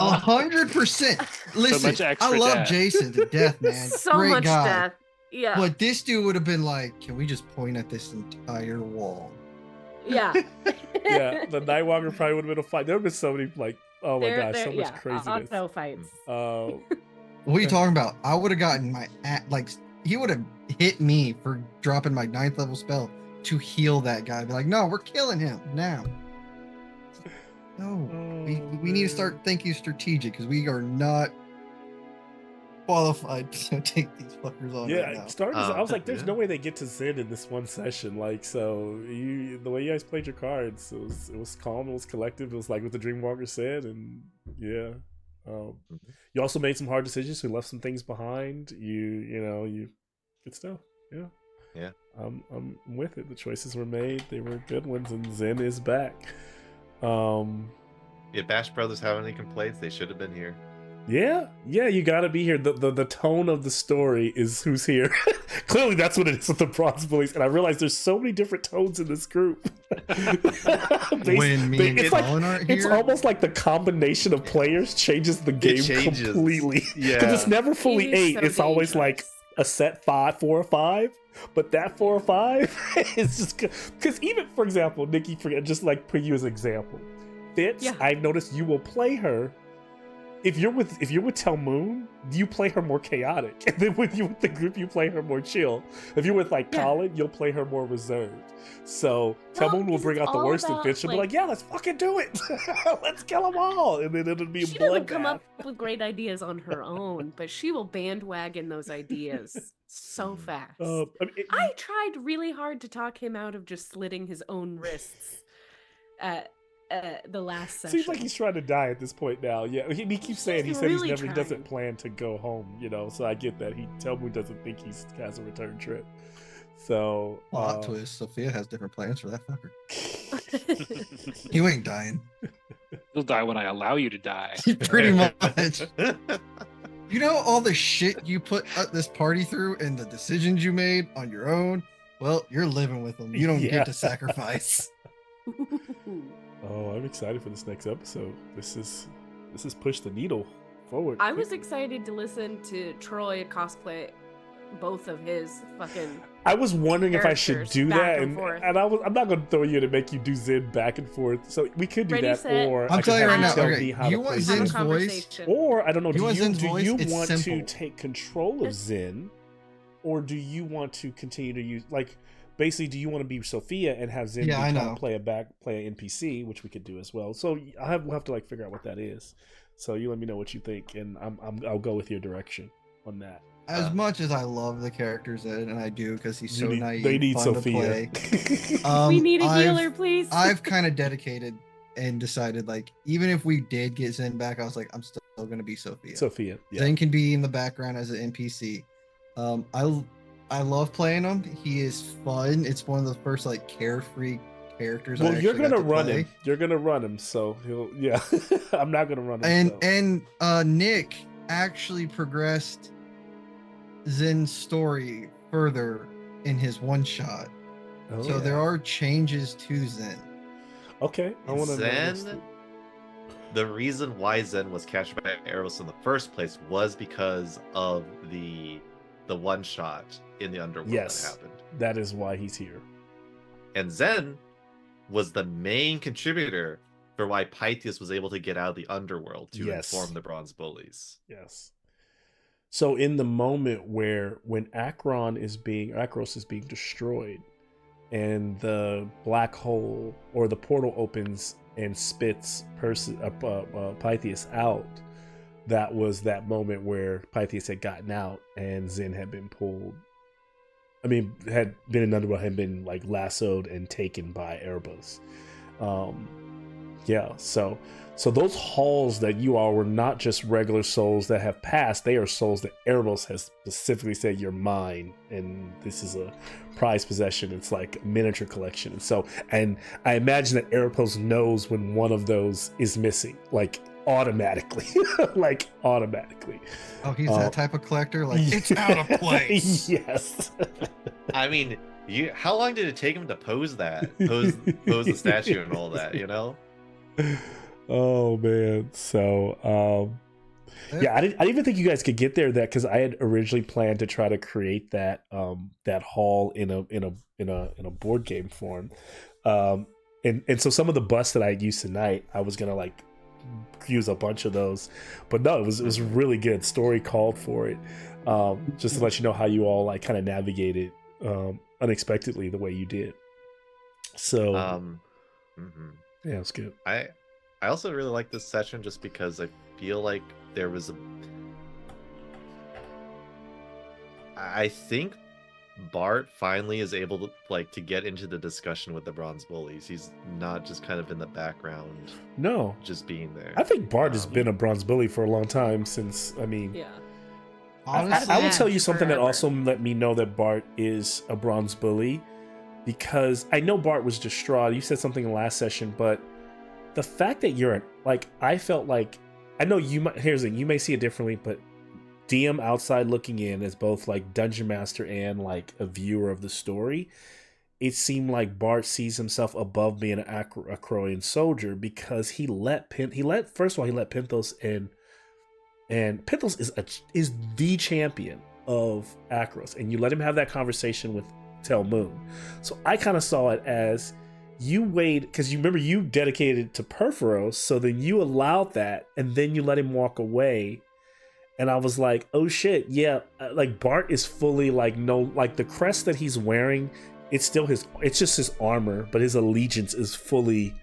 100%. Listen, much extra I love death. Jason to death, man. So Great much guy. death. Yeah. But this dude would have been like, can we just point at this entire wall? Yeah. Yeah, the Nightwalker probably would have been a fight. There would have been so many, like, oh my gosh, so much craziness. Auto fights. What are you talking about? I would have gotten my he would have hit me for dropping my 9th level spell to heal that guy. Be like, no, we're killing him now. No, we need to start thinking strategic because we are not qualified to take these fuckers on right now. Starting. I was like, "There's yeah. no way they get to Zen in this one session." Like, so the way you guys played your cards, it was calm, it was collective, it was like what the Dreamwalker said, and yeah. You also made some hard decisions. You left some things behind. You good stuff. Yeah. Yeah. I'm with it. The choices were made. They were good ones, and Zen is back. If Bash Brothers have any complaints, they should have been here. Yeah, you gotta be here. The tone of the story is who's here. Clearly, that's what it is with the Bronze Bullies, and I realize there's so many different tones in this group. When me and Colin aren't it's here? almost like the combination of players changes the game changes. completely. Yeah. Because it's never fully It is 8. so It's always like dangerous. a set 4 or 5. But that 4 or 5 is just because even, for example, Nikki, just like put you as an example. Fitz, Yeah. I've noticed you will play her. If you're with Tell Moon, you play her more chaotic, and then when you're with the group, you play her more chill. If you're with Colin, you'll play her more reserved. So Tell Well, Moon will 'cause bring it's out the all worst in about, Fitz. She'll be like- like, "Yeah, let's fucking do it. Let's kill them all," and then it'll be a She doesn't come bloodbath. up with great ideas on her own, but she will bandwagon those ideas so fast. I tried really hard to talk him out of just slitting his own wrists at the last session. Seems like he's trying to die at this point now. Yeah, he keeps saying he really he doesn't trying. plan to go home. So I get that. Tell Moon doesn't think he has a return trip. So Plot twist: Sophia has different plans for that fucker. You ain't dying. You'll die when I allow you to die. Pretty much. You know all the shit you put this party through and the decisions you made on your own? Well, you're living with them. You don't Yeah. get to sacrifice. Oh, I'm excited for this next episode. This is pushed the needle forward. I was excited to listen to Troy cosplay both of his fucking. I was wondering if I should characters do back that, and and forth. I'm not going to throw you to make you do Zen back and forth. So we could do Ready, that, set. or I'm I could telling you have right now, tell okay, me how you to want play Have a Zen's Zen. voice? conversation. Or I don't know. You want Zen's do voice? you It's want to simple. take control of Zen, or do you want to continue to use basically? Do you want to be Sophia and have Zen Yeah, I know. play an NPC, which we could do as well? So we'll have to figure out what that is. So you let me know what you think, and I'll go with your direction on that. As much as I love the characters and I do because he's so naive, They need fun Sophia. to play. We need a I've- healer, please. I've kind of dedicated and decided like even if we did get Zen back, I was like, I'm still gonna be Sophia. Sophia. Yeah. Zen can be in the background as an NPC. I love playing him. He is fun. It's one of the first like carefree characters. Well, I you're actually got gonna to run play. him. You're gonna run him. So he'll. Yeah. I'm not gonna run him. And Nick actually progressed Zen's story further in his one shot. Oh, So there are changes to Zen. Okay. I want to know. Zen. The reason why Zen was captured by Eros in the first place was because of the one shot in the underworld Yes. that happened. That is why he's here. And Zen was the main contributor for why Pythias was able to get out of the underworld to inform the Bronze Bullies. Yes. So in the moment when Akros is being destroyed, and the black hole or the portal opens and spits Pythias out, that was that moment where Pythias had gotten out and Zen had been pulled. I mean, had been in underworld, had been like lassoed and taken by Erebos. Yeah, so those halls that you are were not just regular souls that have passed. They are souls that Erebos has specifically said, you're mine, and this is a prized possession. It's like a miniature collection. And I imagine that Erebos knows when one of those is missing, like automatically. Like automatically. Oh, he's that type of collector? Like, it's out of place. Yes. I mean, how long did it take him to pose the statue and all that, you know? Oh man. So yeah, I didn't even think you guys could get there because I had originally planned to try to create that hall in a board game form. And so some of the busts that I used tonight, I was gonna like use a bunch of those, but no, it was really good. Story called for it. Just to let you know how you all like kind of navigated unexpectedly the way you did. So yeah, it's good. I also really like this session just because I feel like there was I think Bart finally is able to get into the discussion with the Bronze Bullies. He's not just kind of in the background. No, just being there. I think Bart has been a Bronze Bully for a long time since. I mean, yeah. I will tell you something forever. that also let me know that Bart is a Bronze Bully, because I know Bart was distraught. You said something in the last session, but the fact that you're like, I felt like, I know you might. Here's the thing, you may see it differently, but DM outside looking in as both like Dungeon Master and like a viewer of the story, it seemed like Bart sees himself above being an Akroian soldier because he let Penthos in, and Penthos is the champion of Akros, and you let him have that conversation with Tel Moon. So I kind of saw it as you wait, because you remember you dedicated it to Perforos, so then you allowed that, and then you let him walk away. And I was like, oh shit, yeah, like Bart is fully like, no, like the crest that he's wearing, it's just his armor, but his allegiance is fully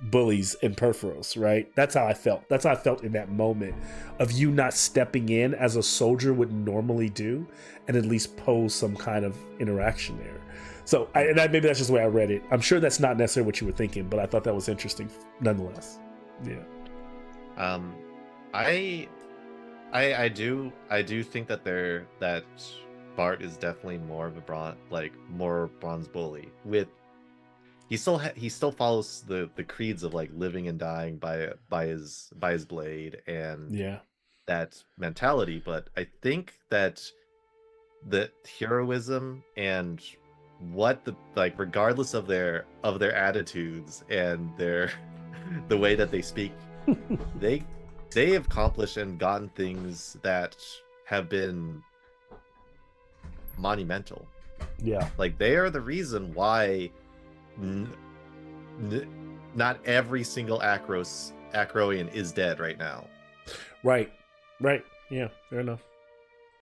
Bullies and Perforos, right? That's how I felt. That's how I felt in that moment of you not stepping in as a soldier would normally do and at least pose some kind of interaction there. So maybe that's just the way I read it. I'm sure that's not necessarily what you were thinking, but I thought that was interesting nonetheless. Yeah. I do think that Bart is definitely more of a more Bronze Bully. He still follows the creeds of like living and dying by his blade and that mentality, but I think that the heroism and what regardless of their attitudes and the way that they speak, they have accomplished and gotten things that have been monumental. Yeah. Like they are the reason why not every single Akroian is dead right now. Right. Yeah, fair enough.